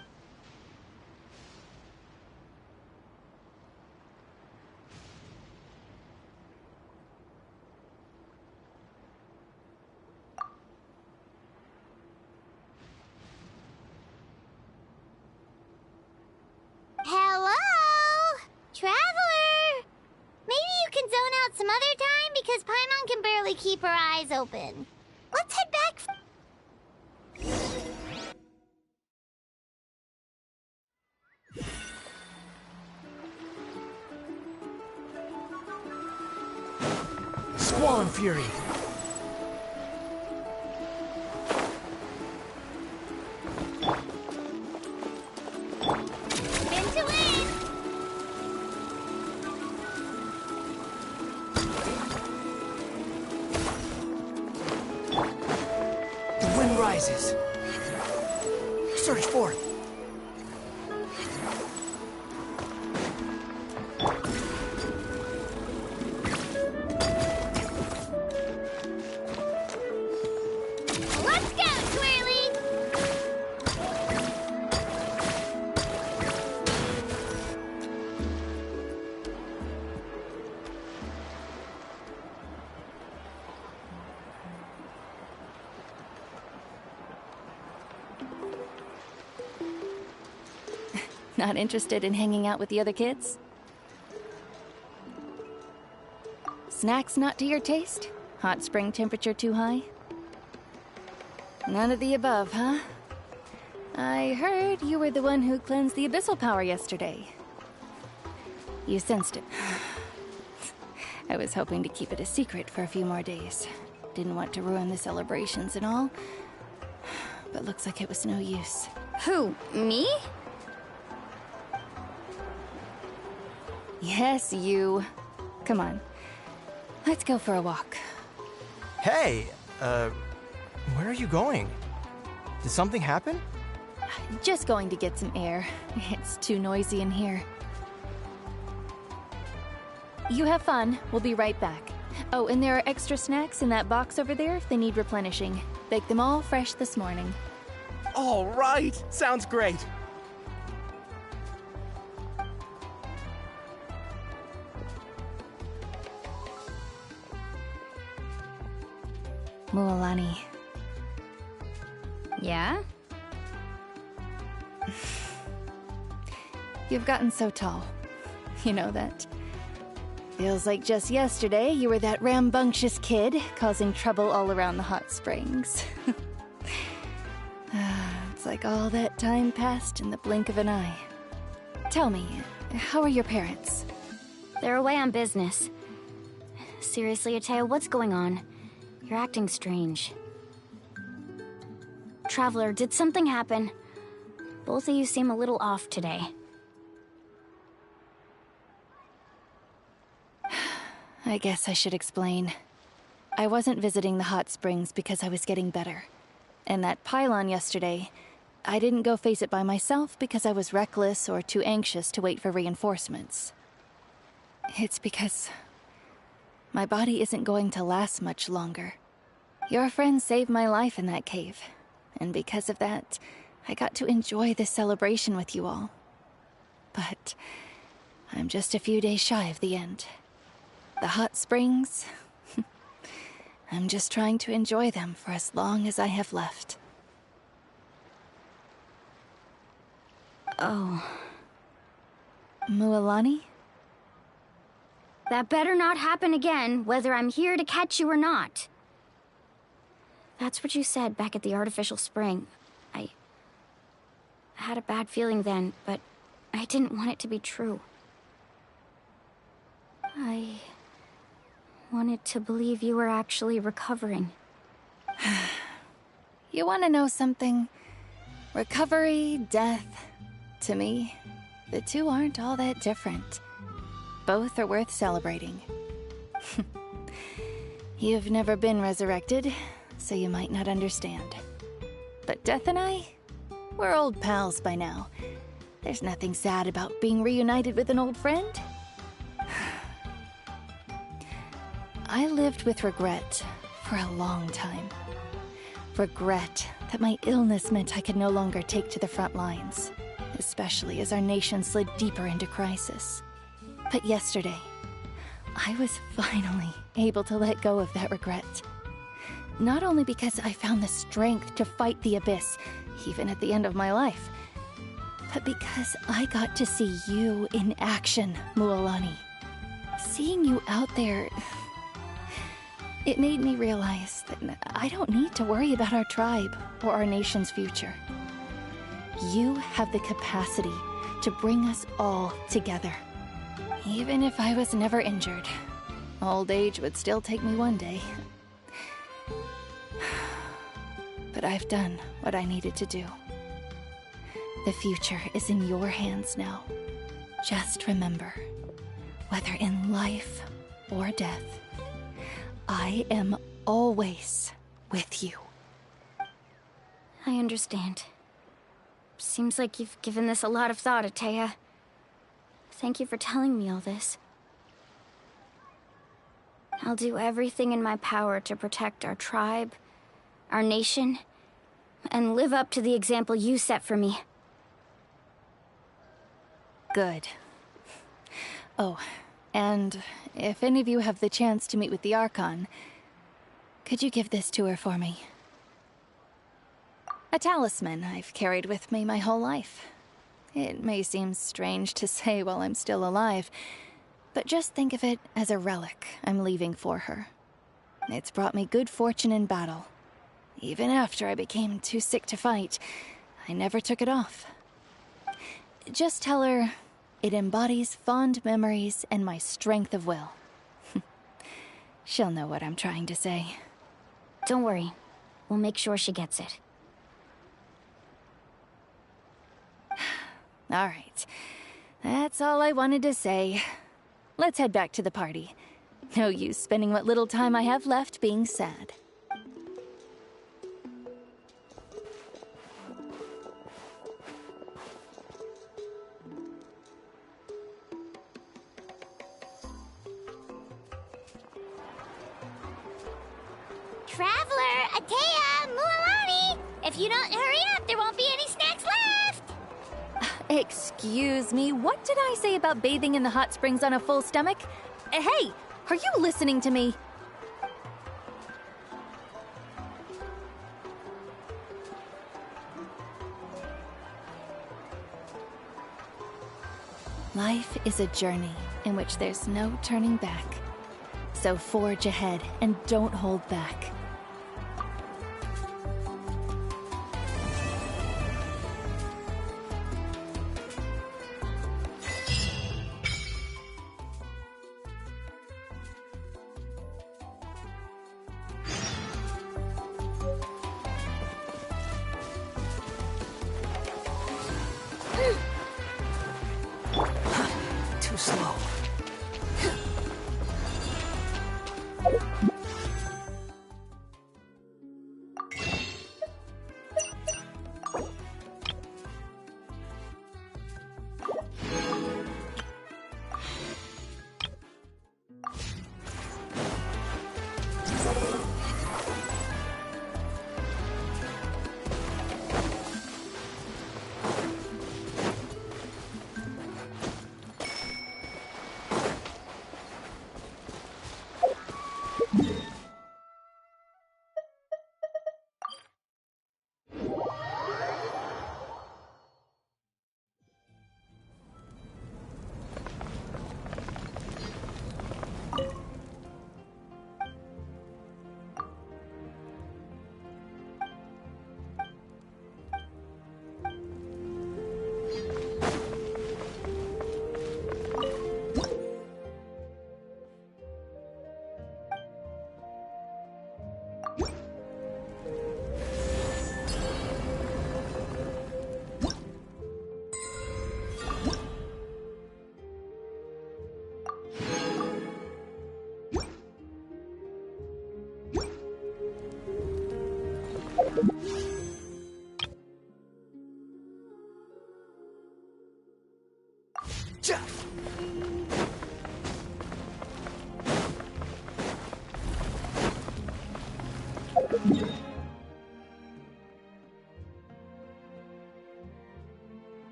Hello? Traveler? Maybe you can zone out some other time because Paimon can barely keep her eyes open. Let's head back.
Squall and Fury!
wind rises. Search forth.
Let's go, Twirly!
Not interested in hanging out with the other kids? Snacks not to your taste? Hot spring temperature too high? None of the above, huh? I heard you were the one who cleansed the abyssal power yesterday. You sensed it. I was hoping to keep it a secret for a few more days. Didn't want to ruin the celebrations and all. But looks like it was no use.
Who, me?
Yes, you. Come on. Let's go for a walk.
Hey, where are you going? Did something happen?
Just going to get some air. It's too noisy in here. You have fun. We'll be right back. Oh, and there are extra snacks in that box over there if they need replenishing. Baked them all fresh this morning.
All right! Sounds great!
Mualani.
Yeah?
You've gotten so tall. You know that. Feels like just yesterday you were that rambunctious kid causing trouble all around the hot springs. It's like all that time passed in the blink of an eye. Tell me, how are your parents?
They're away on business. Seriously, Atea, what's going on? You're acting strange. Traveler, did something happen? Both of you seem a little off today.
I guess I should explain. I wasn't visiting the hot springs because I was getting better. And that pylon yesterday, I didn't go face it by myself because I was reckless or too anxious to wait for reinforcements. It's because my body isn't going to last much longer. Your friend saved my life in that cave, and because of that, I got to enjoy this celebration with you all. But I'm just a few days shy of the end. The hot springs, I'm just trying to enjoy them for as long as I have left.
Oh.
Mualani?
That better not happen again, whether I'm here to catch you or not. That's what you said back at the artificial spring. I had a bad feeling then, but I didn't want it to be true. I wanted to believe you were actually recovering.
You want to know something? Recovery, death, to me, the two aren't all that different. Both are worth celebrating. You've never been resurrected, so you might not understand. But Death and I, we're old pals by now. There's nothing sad about being reunited with an old friend. I lived with regret for a long time. Regret that my illness meant I could no longer take to the front lines, especially as our nation slid deeper into crisis. But yesterday, I was finally able to let go of that regret. Not only because I found the strength to fight the abyss, even at the end of my life, but because I got to see you in action, Mualani. Seeing you out there, it made me realize that I don't need to worry about our tribe or our nation's future. You have the capacity to bring us all together. Even if I was never injured, old age would still take me one day. But I've done what I needed to do. The future is in your hands now. Just remember, whether in life or death, I am always with you.
I understand. Seems like you've given this a lot of thought, Atea. Thank you for telling me all this. I'll do everything in my power to protect our tribe, our nation, and live up to the example you set for me.
Good. Oh, and if any of you have the chance to meet with the Archon, could you give this to her for me? A talisman I've carried with me my whole life. It may seem strange to say while I'm still alive, but just think of it as a relic I'm leaving for her. It's brought me good fortune in battle. Even after I became too sick to fight, I never took it off. Just tell her it embodies fond memories and my strength of will. She'll know what I'm trying to say.
Don't worry. We'll make sure she gets it.
All right. That's all I wanted to say. Let's head back to the party. No use spending what little time I have left being sad.
Traveler, Atea, Mualani! If you don't hurry up, there won't be any snacks left!
Excuse me, what did I say about bathing in the hot springs on a full stomach? Hey, are you listening to me? Life is a journey in which there's no turning back. So forge ahead and don't hold back.
Too slow.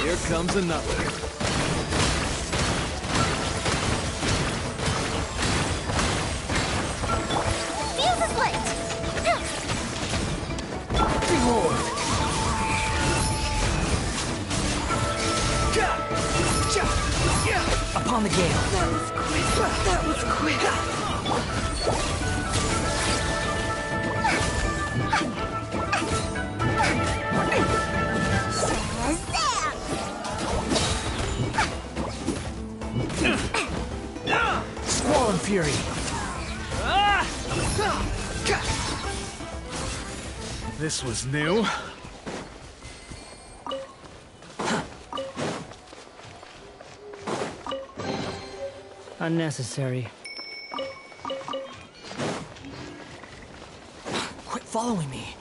Here comes another.
Fuse is lit!
Behold! Upon the gale.
That was quick. That was quick.
fury.
This was new.
Unnecessary. Quit following me.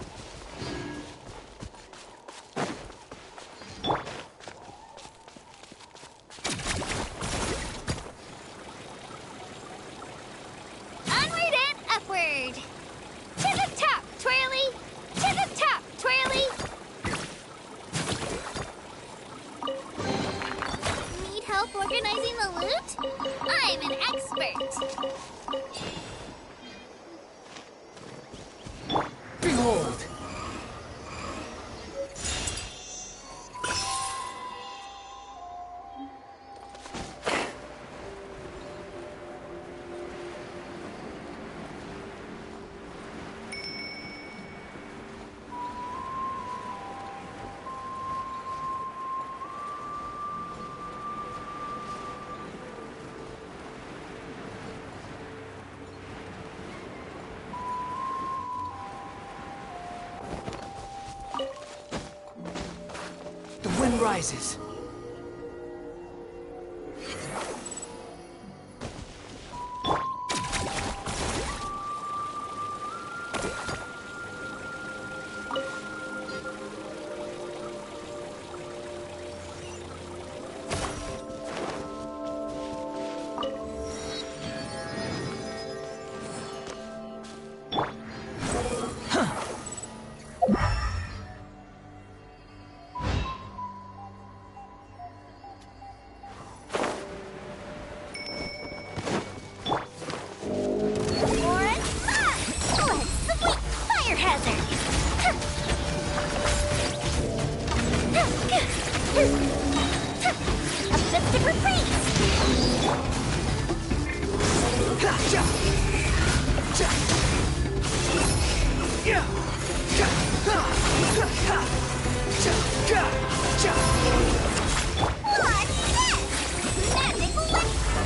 Onward and upward! To the top, Twirly! To the top, Twirly! Need help organizing the loot? I'm an expert!
Behold! The wind rises.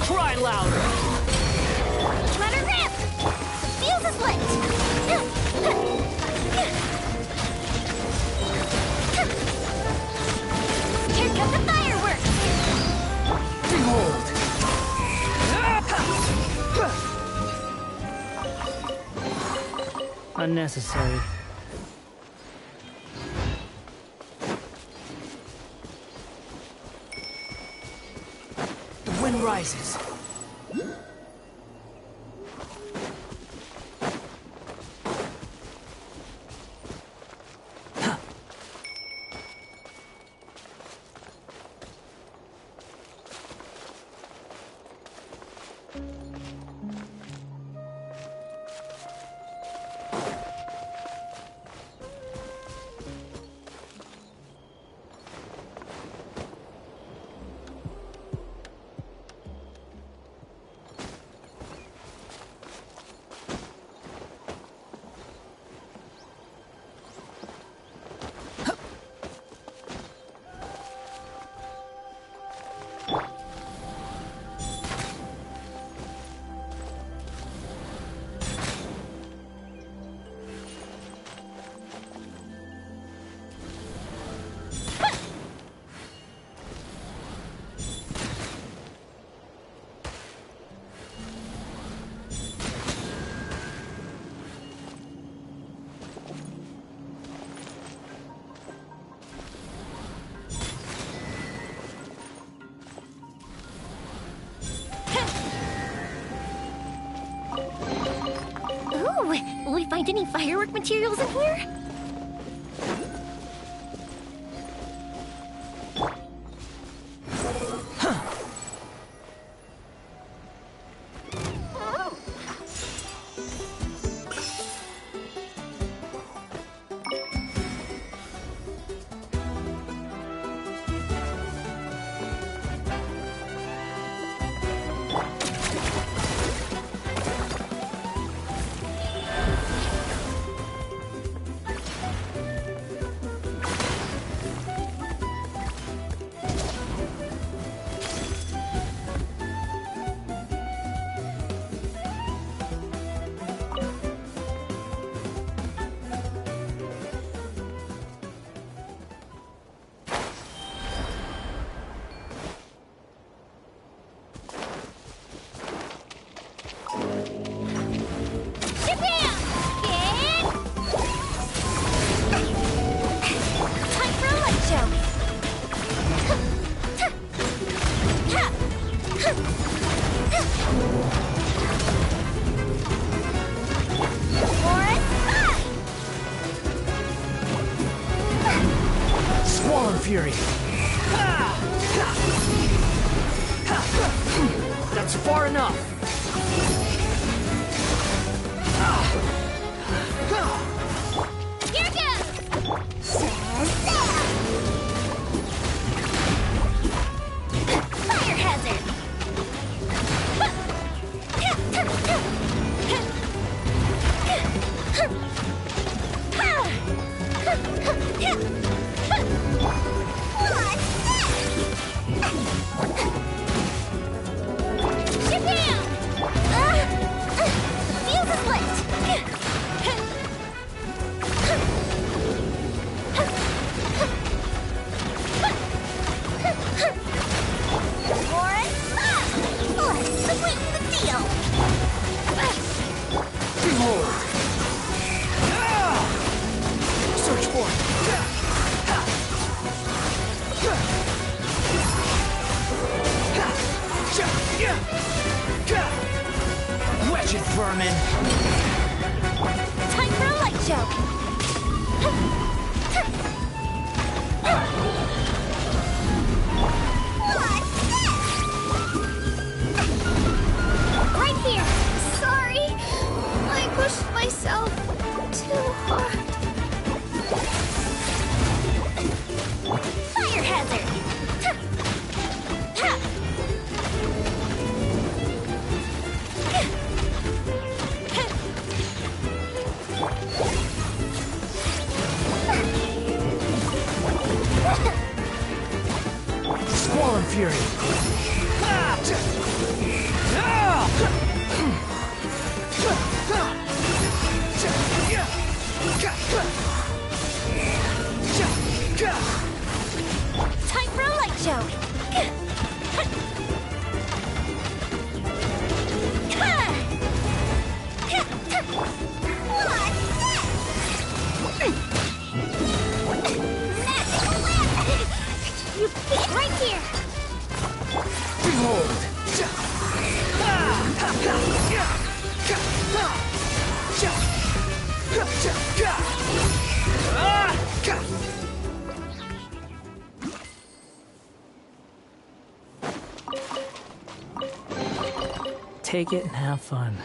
Cry louder!
Let her rip! The fuse is lit! Here come the fireworks!
Behold! Unnecessary. The wind rises.
Will we find any firework materials in here?
Swollen Fury! That's far enough!
Here goes! Fire hazard!
Search for it! Wretched vermin!
Time for a light show! Right here! Sorry! I pushed myself too hard. Fire hazard!
Swollen Fury!
Time for a light show! You fit right here!
Behold! Take it and have fun.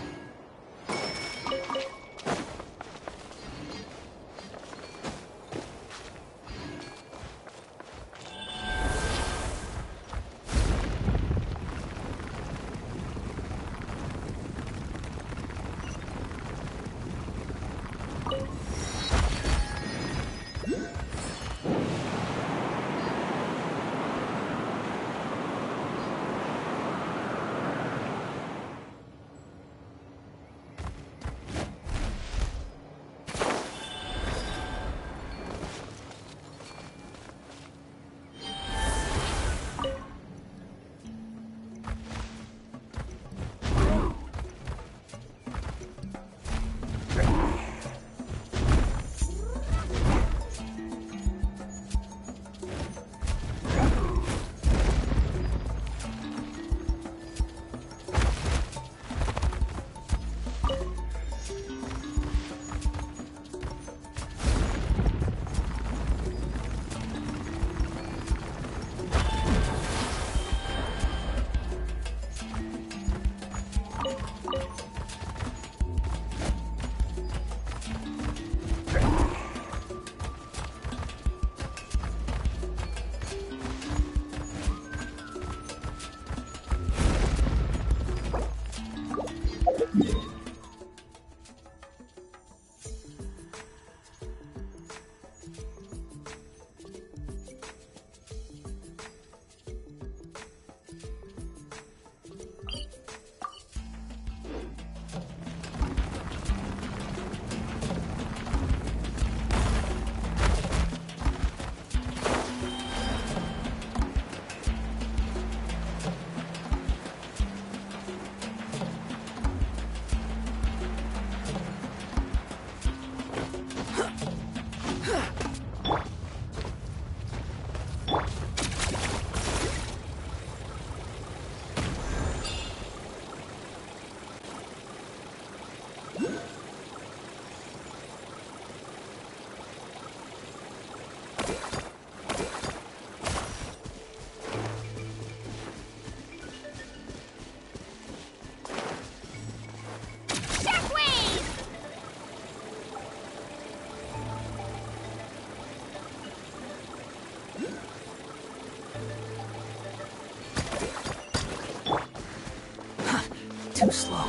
Too slow.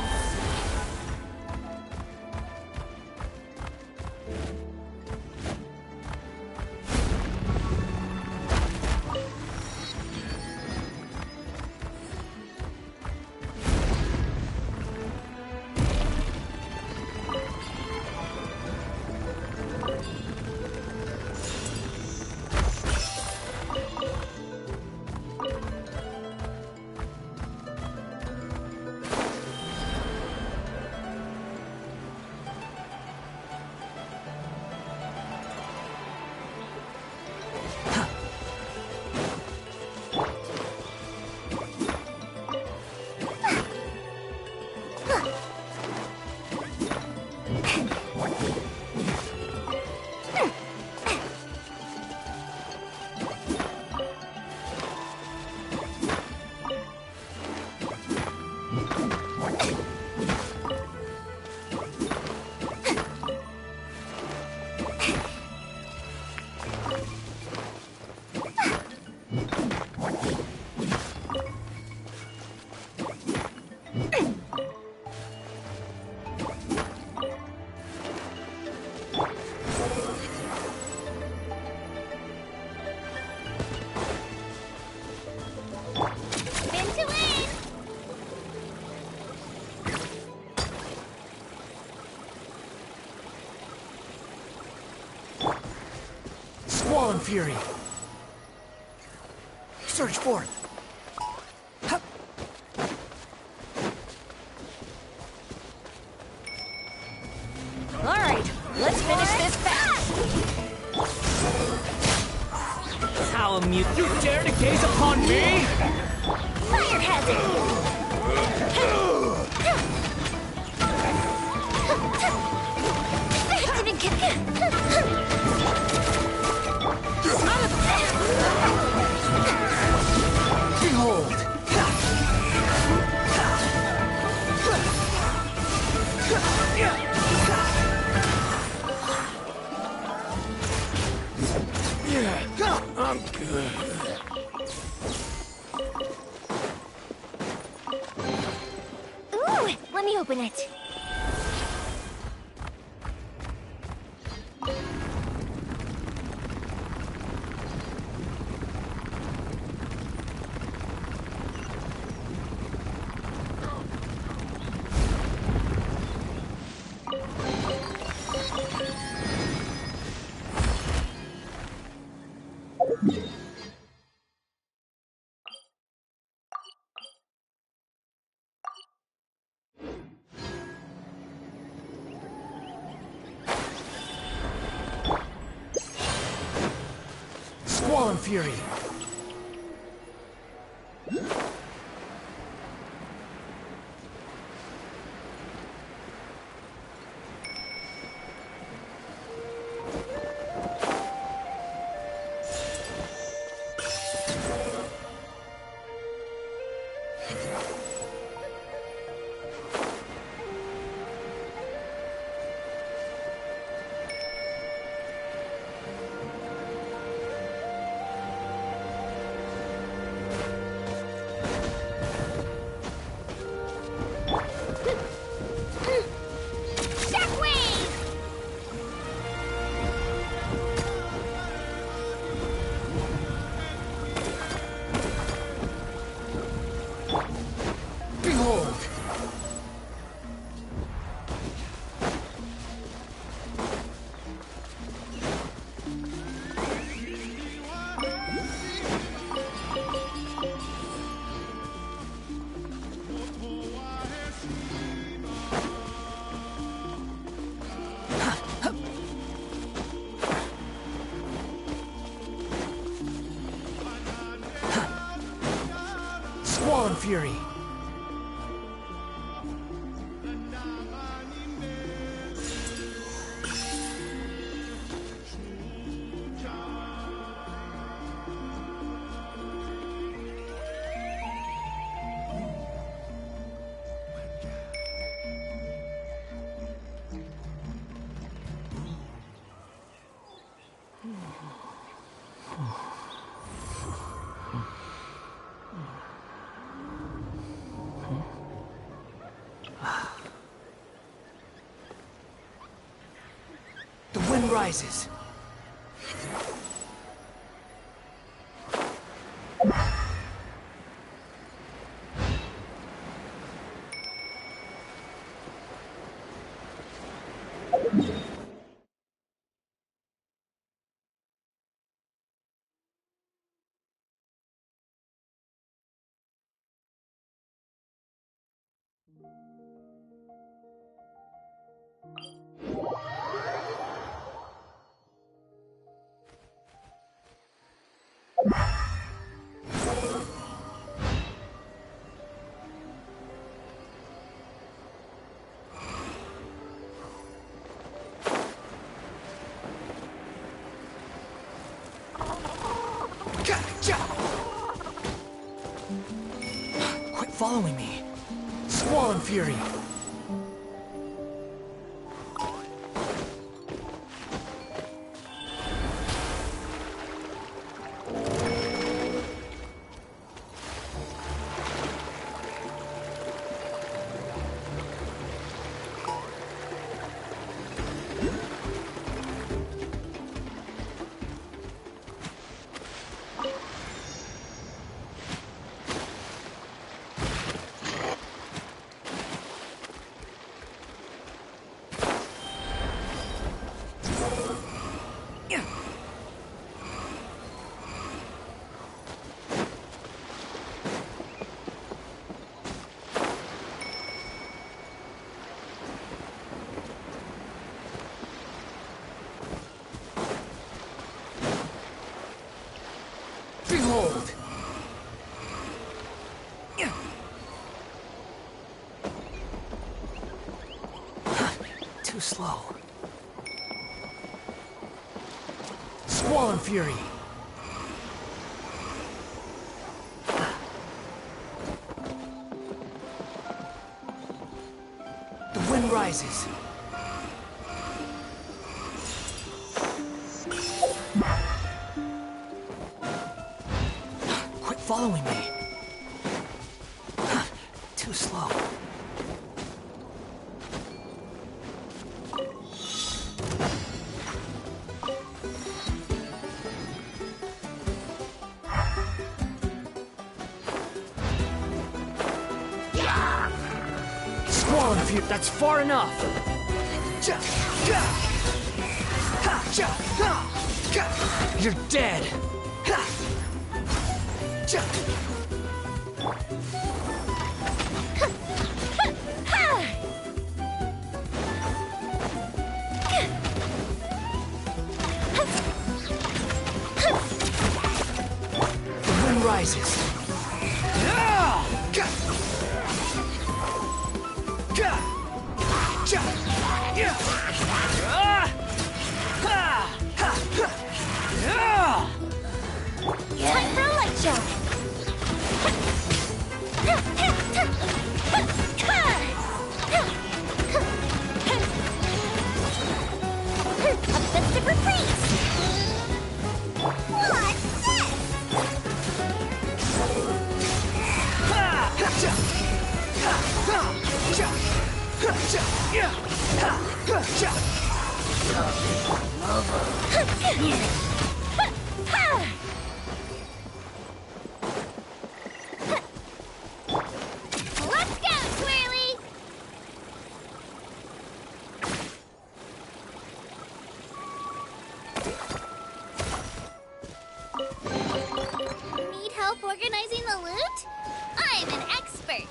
Fury. Search for it. Hup.
All right, let's finish this fast.
How amusing! You dare to gaze upon me?
Fire hazard! That didn't get...
Behold! Yeah, I'm good.
Ooh, let me open it.
Squall and Fury. Squall and Fury.
wind rises. Quit following me. Squall and Fury. Behold! Too slow. Squall and Fury. The wind rises. Quit following me. Too slow. Squall and Fury, that's far enough. You're dead. The wind rises.
Time for a light show. A festive reprise. What's Let's go, Twirly! Need help organizing the loot? I'm an expert!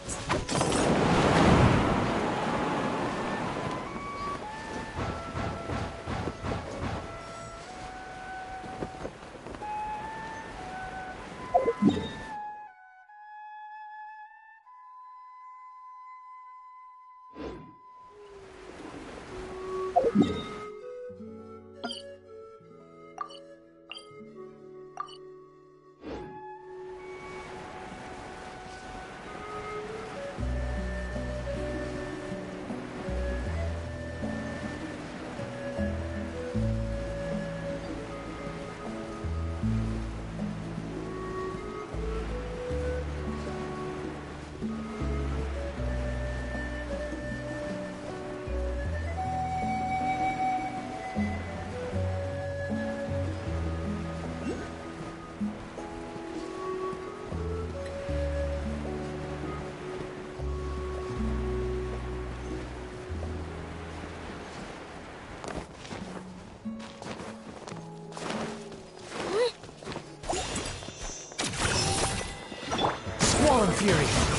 Fallen Fury.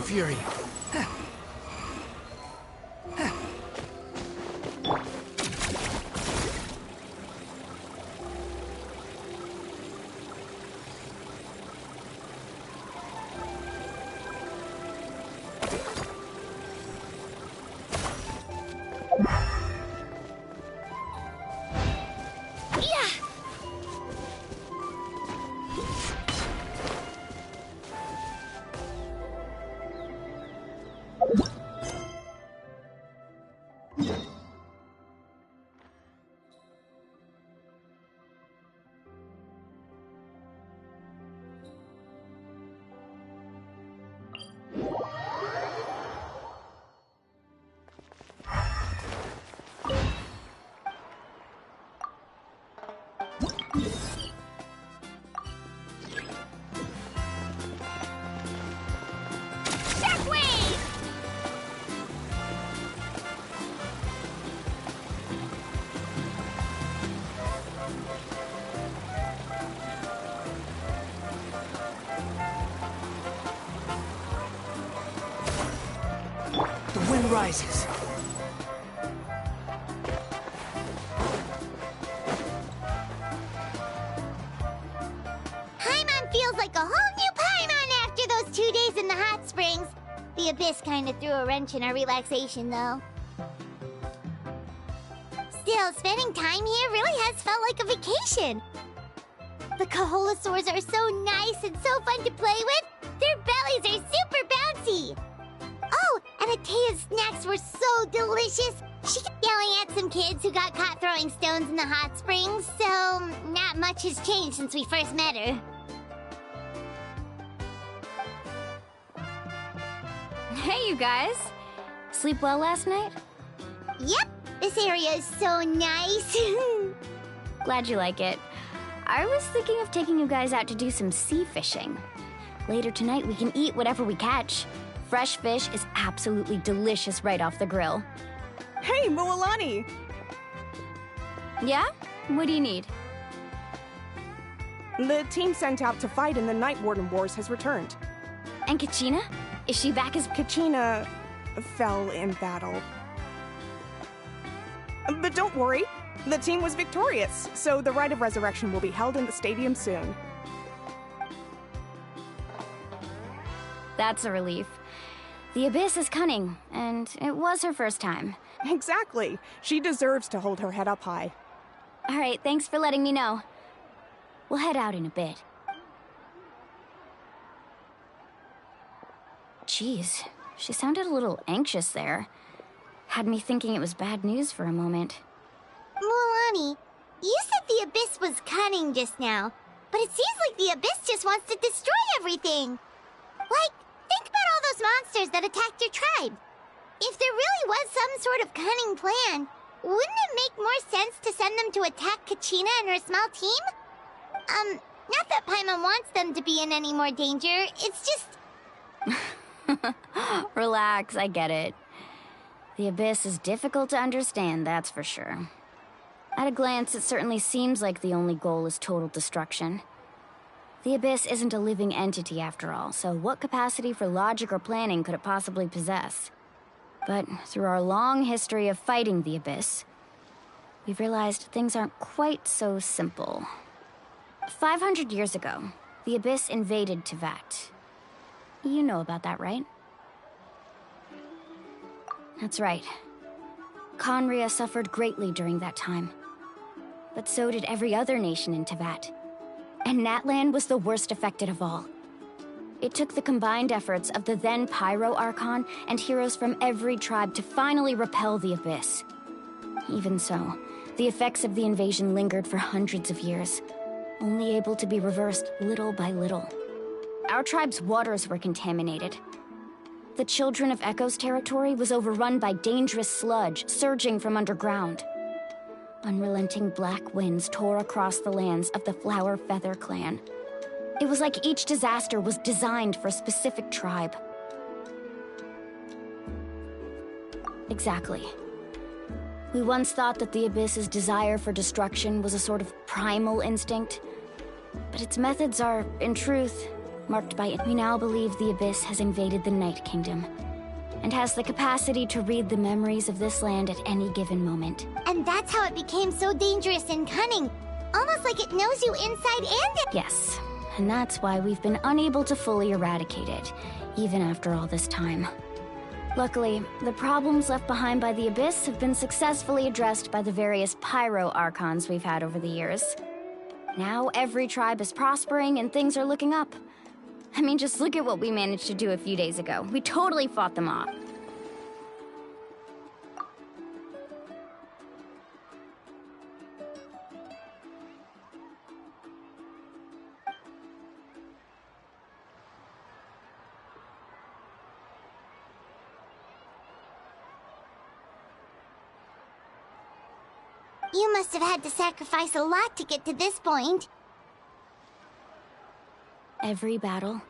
Stone Fury. The wind rises.
Paimon feels like a whole new Paimon after those 2 days in the hot springs. The Abyss kind of threw a wrench in our relaxation, though. Still, spending time here really has felt like a vacation. The Kaholosaurs are so nice and so fun to play with. Their bellies are super bouncy. Oh, and Atea's snacks were so delicious. She kept yelling at some kids who got caught throwing stones in the hot springs, so not much has changed since we first met her.
Hey, you guys. Sleep well last night?
Yep, this area is so nice.
Glad you like it. I was thinking of taking you guys out to do some sea fishing. Later tonight, we can eat whatever we catch. Fresh fish is absolutely delicious right off the grill.
Hey, Mualani!
Yeah? What do you need?
The team sent out to fight in the Night Warden Wars has returned.
And Kachina? Is she back as...
Kachina fell in battle. But don't worry, the team was victorious, so the Rite of Resurrection will be held in the stadium soon.
That's a relief. The Abyss is cunning, and it was her first time.
Exactly. She deserves to hold her head up high.
All right, thanks for letting me know. We'll head out in a bit. Jeez, she sounded a little anxious there. Had me thinking it was bad news for a moment.
Mualani, you said the Abyss was cunning just now, but it seems like the Abyss just wants to destroy everything. Like, think about all those monsters that attacked your tribe. If there really was some sort of cunning plan, wouldn't it make more sense to send them to attack Kachina and her small team? Not that Paimon wants them to be in any more danger, it's just...
Relax, I get it. The Abyss is difficult to understand, that's for sure. At a glance, it certainly seems like the only goal is total destruction. The Abyss isn't a living entity after all, so what capacity for logic or planning could it possibly possess? But through our long history of fighting the Abyss, we've realized things aren't quite so simple. 500 years ago, the Abyss invaded Teyvat. You know about that, right? That's right. Khaenri'ah suffered greatly during that time. But so did every other nation in Teyvat. And Natlan was the worst affected of all. It took the combined efforts of the then Pyro Archon and heroes from every tribe to finally repel the Abyss. Even so, the effects of the invasion lingered for hundreds of years, only able to be reversed little by little. Our tribe's waters were contaminated. The Children of Echo's territory was overrun by dangerous sludge surging from underground. Unrelenting black winds tore across the lands of the Flower Feather clan. It was like each disaster was designed for a specific tribe. Exactly. We once thought that the Abyss's desire for destruction was a sort of primal instinct, but its methods are, in truth, marked by it. We now believe the Abyss has invaded the Night Kingdom, and has the capacity to read the memories of this land at any given moment.
And that's how it became so dangerous and cunning. Almost like it knows you inside and out.
Yes, and that's why we've been unable to fully eradicate it, even after all this time. Luckily, the problems left behind by the Abyss have been successfully addressed by the various pyro Archons we've had over the years. Now every tribe is prospering and things are looking up. I mean, just look at what we managed to do a few days ago. We totally fought them off.
You must have had to sacrifice a lot to get to this point.
Every battle,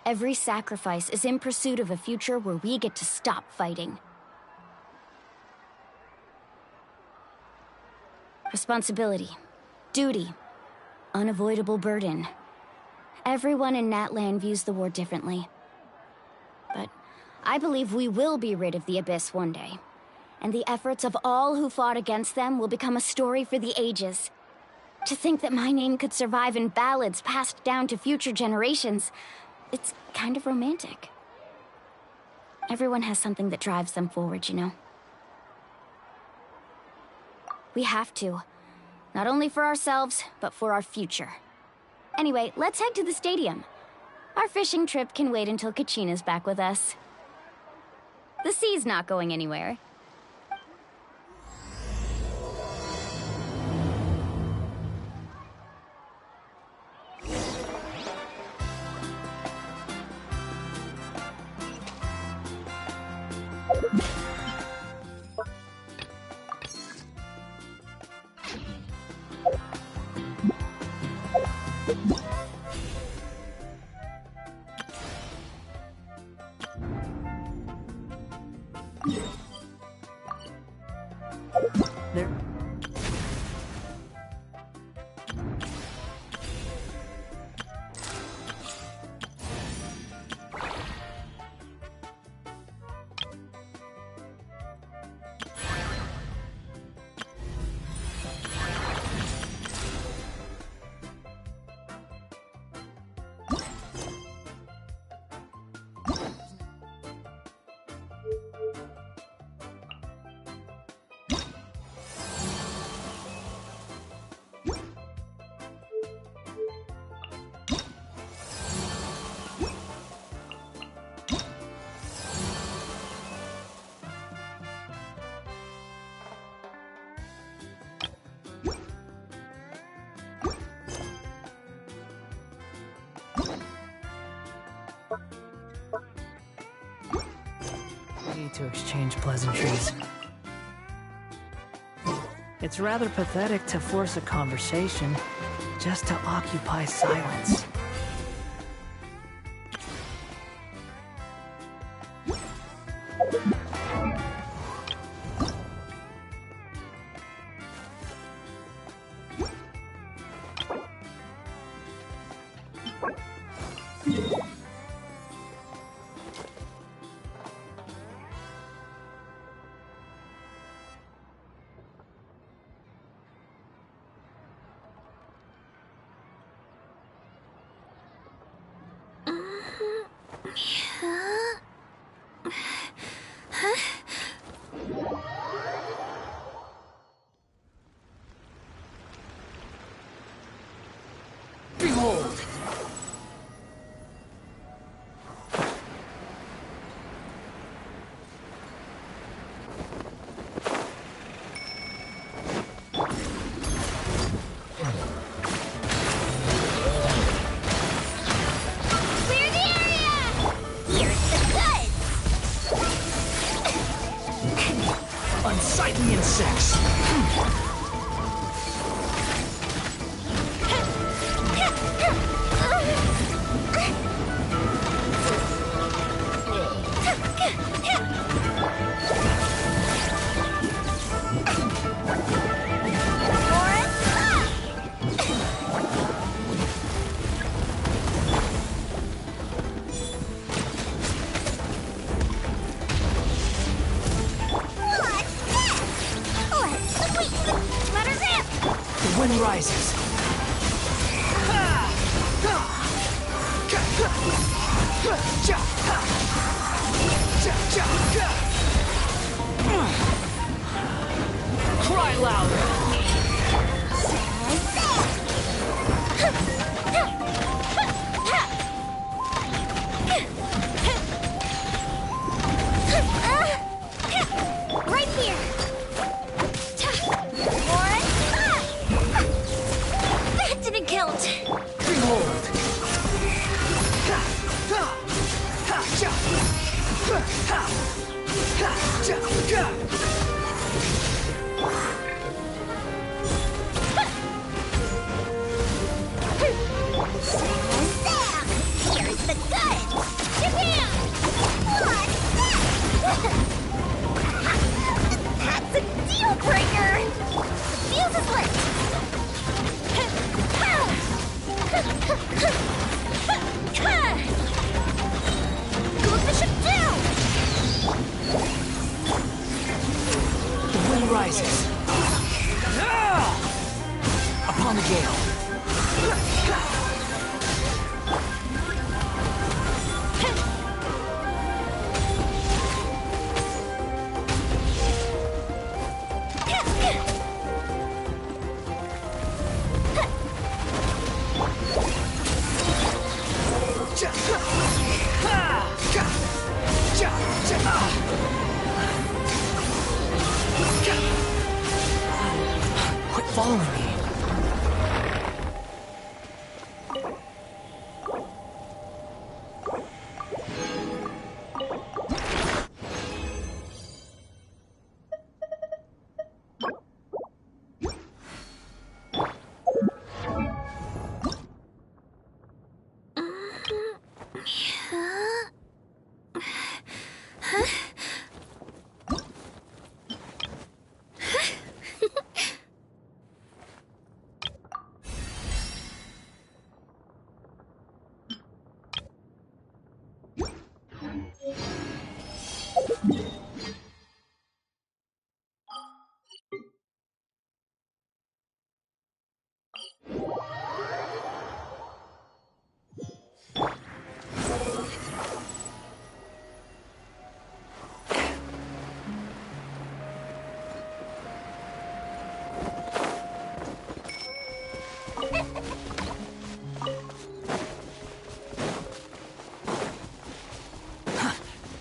every sacrifice is in pursuit of a future where we get to stop fighting. Responsibility, duty, unavoidable burden. Everyone in Natlan views the war differently. But I believe we will be rid of the Abyss one day, and the efforts of all who fought against them will become a story for the ages. To think that my name could survive in ballads passed down to future generations, it's kind of romantic. Everyone has something that drives them forward, you know? We have to. Not only for ourselves, but for our future. Anyway, let's head to the stadium. Our fishing trip can wait until Kachina's back with us. The sea's not going anywhere.
Need to exchange pleasantries. It's rather pathetic to force a conversation just to occupy silence.
Behold!
Clear the area! Here's the goods!
Unsightly insects!
rises. Cry louder.
Right here. One. That didn't count.
Behold.
Here's the goods. Shabam! What's that? That's a deal breaker. The fuse is lit. Goes the ship down.
The wind rises. Upon the gale. Quit following me.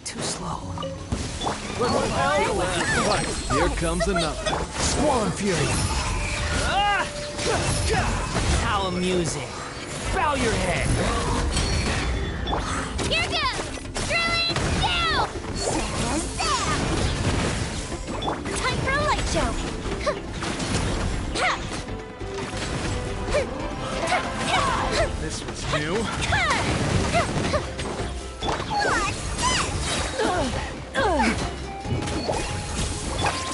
Too slow.
Here comes another.
Squall and Fury. How amusing. Bow your head.
Here goes. Drilling down. Time for a light show.
This was new.
What's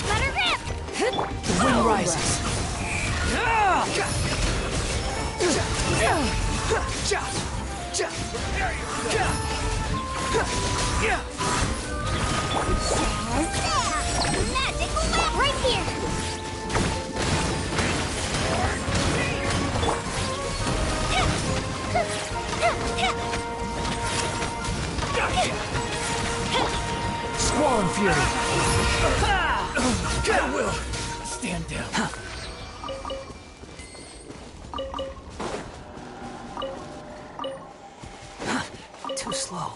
Let her rip.
The wind rises.
Magic lamp right here.
Squall and Fury.
I will. Stand down.
Too slow.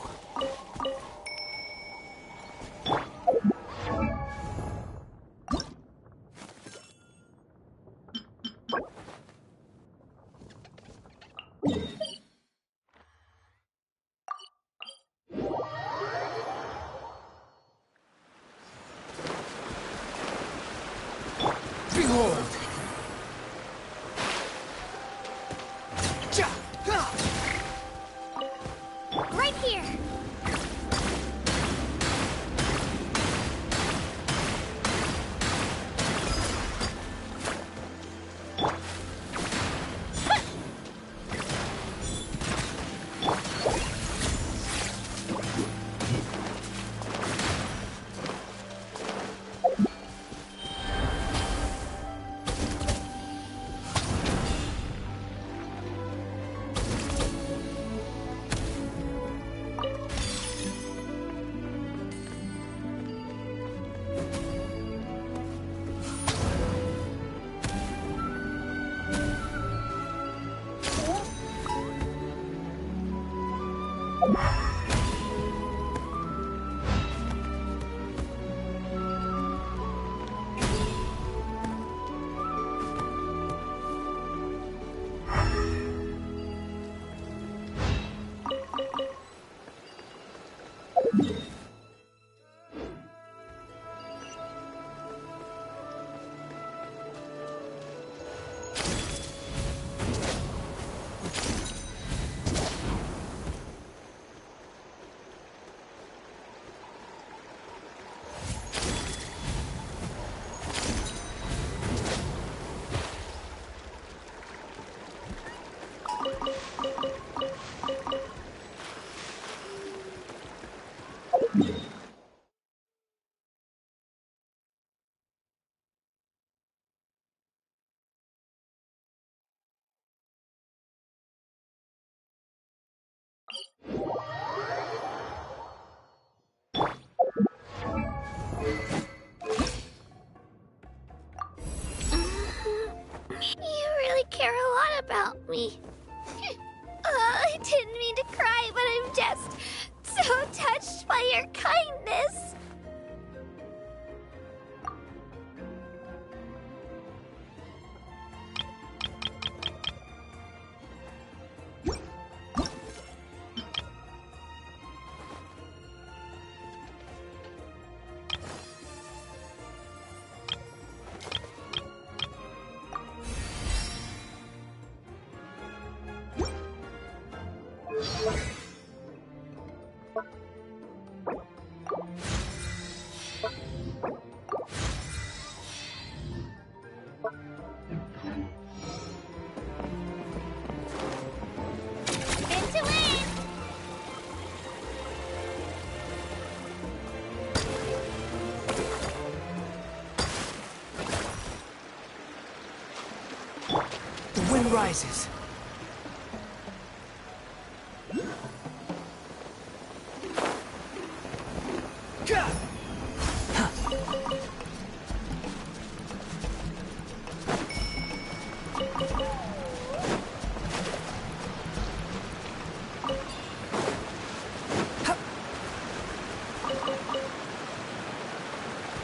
Behold!
Right here.
me. I didn't mean to cry, but I'm just so touched by your kindness.
The wind rises.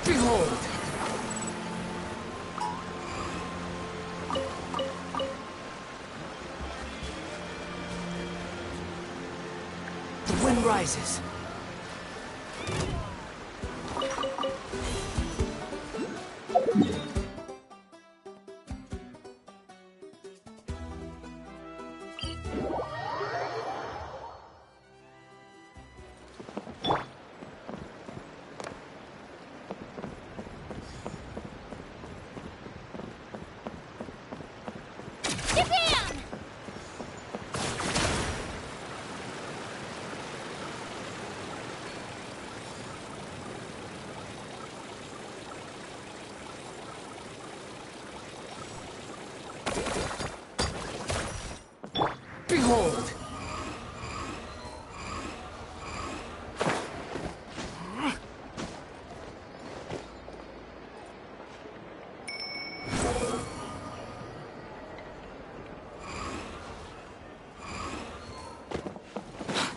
Behold! The wind rises. Behold!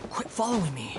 Quit following me.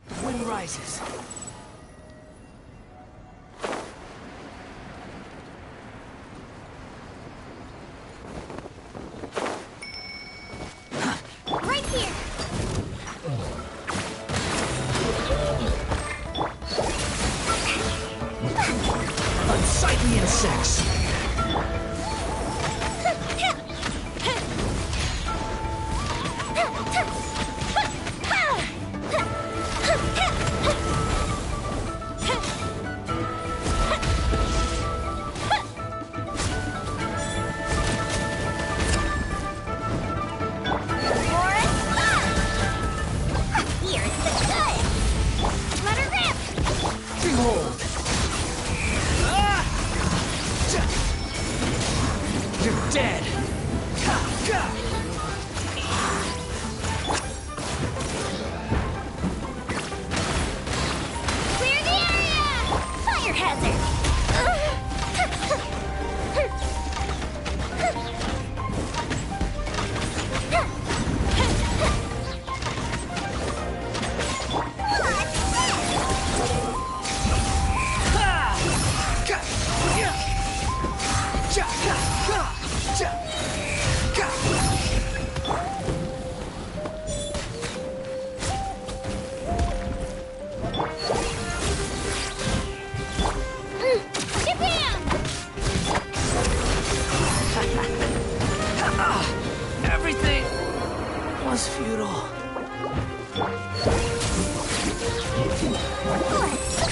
The wind rises.
Right here.
Unsightly insects!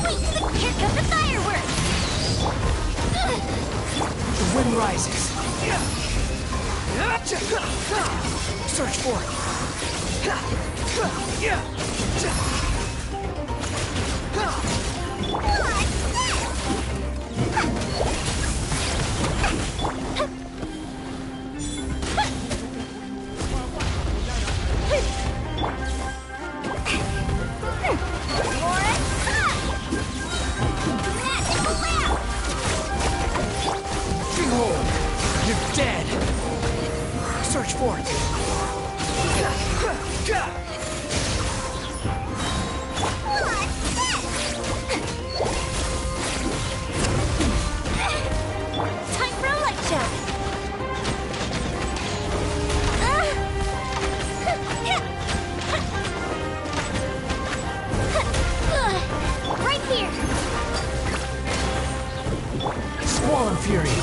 Wait till here come the fireworks!
The wind rises. Search for it. Behold, you're dead. Search for it.
Time for a light show! Right here!
Swollen Fury.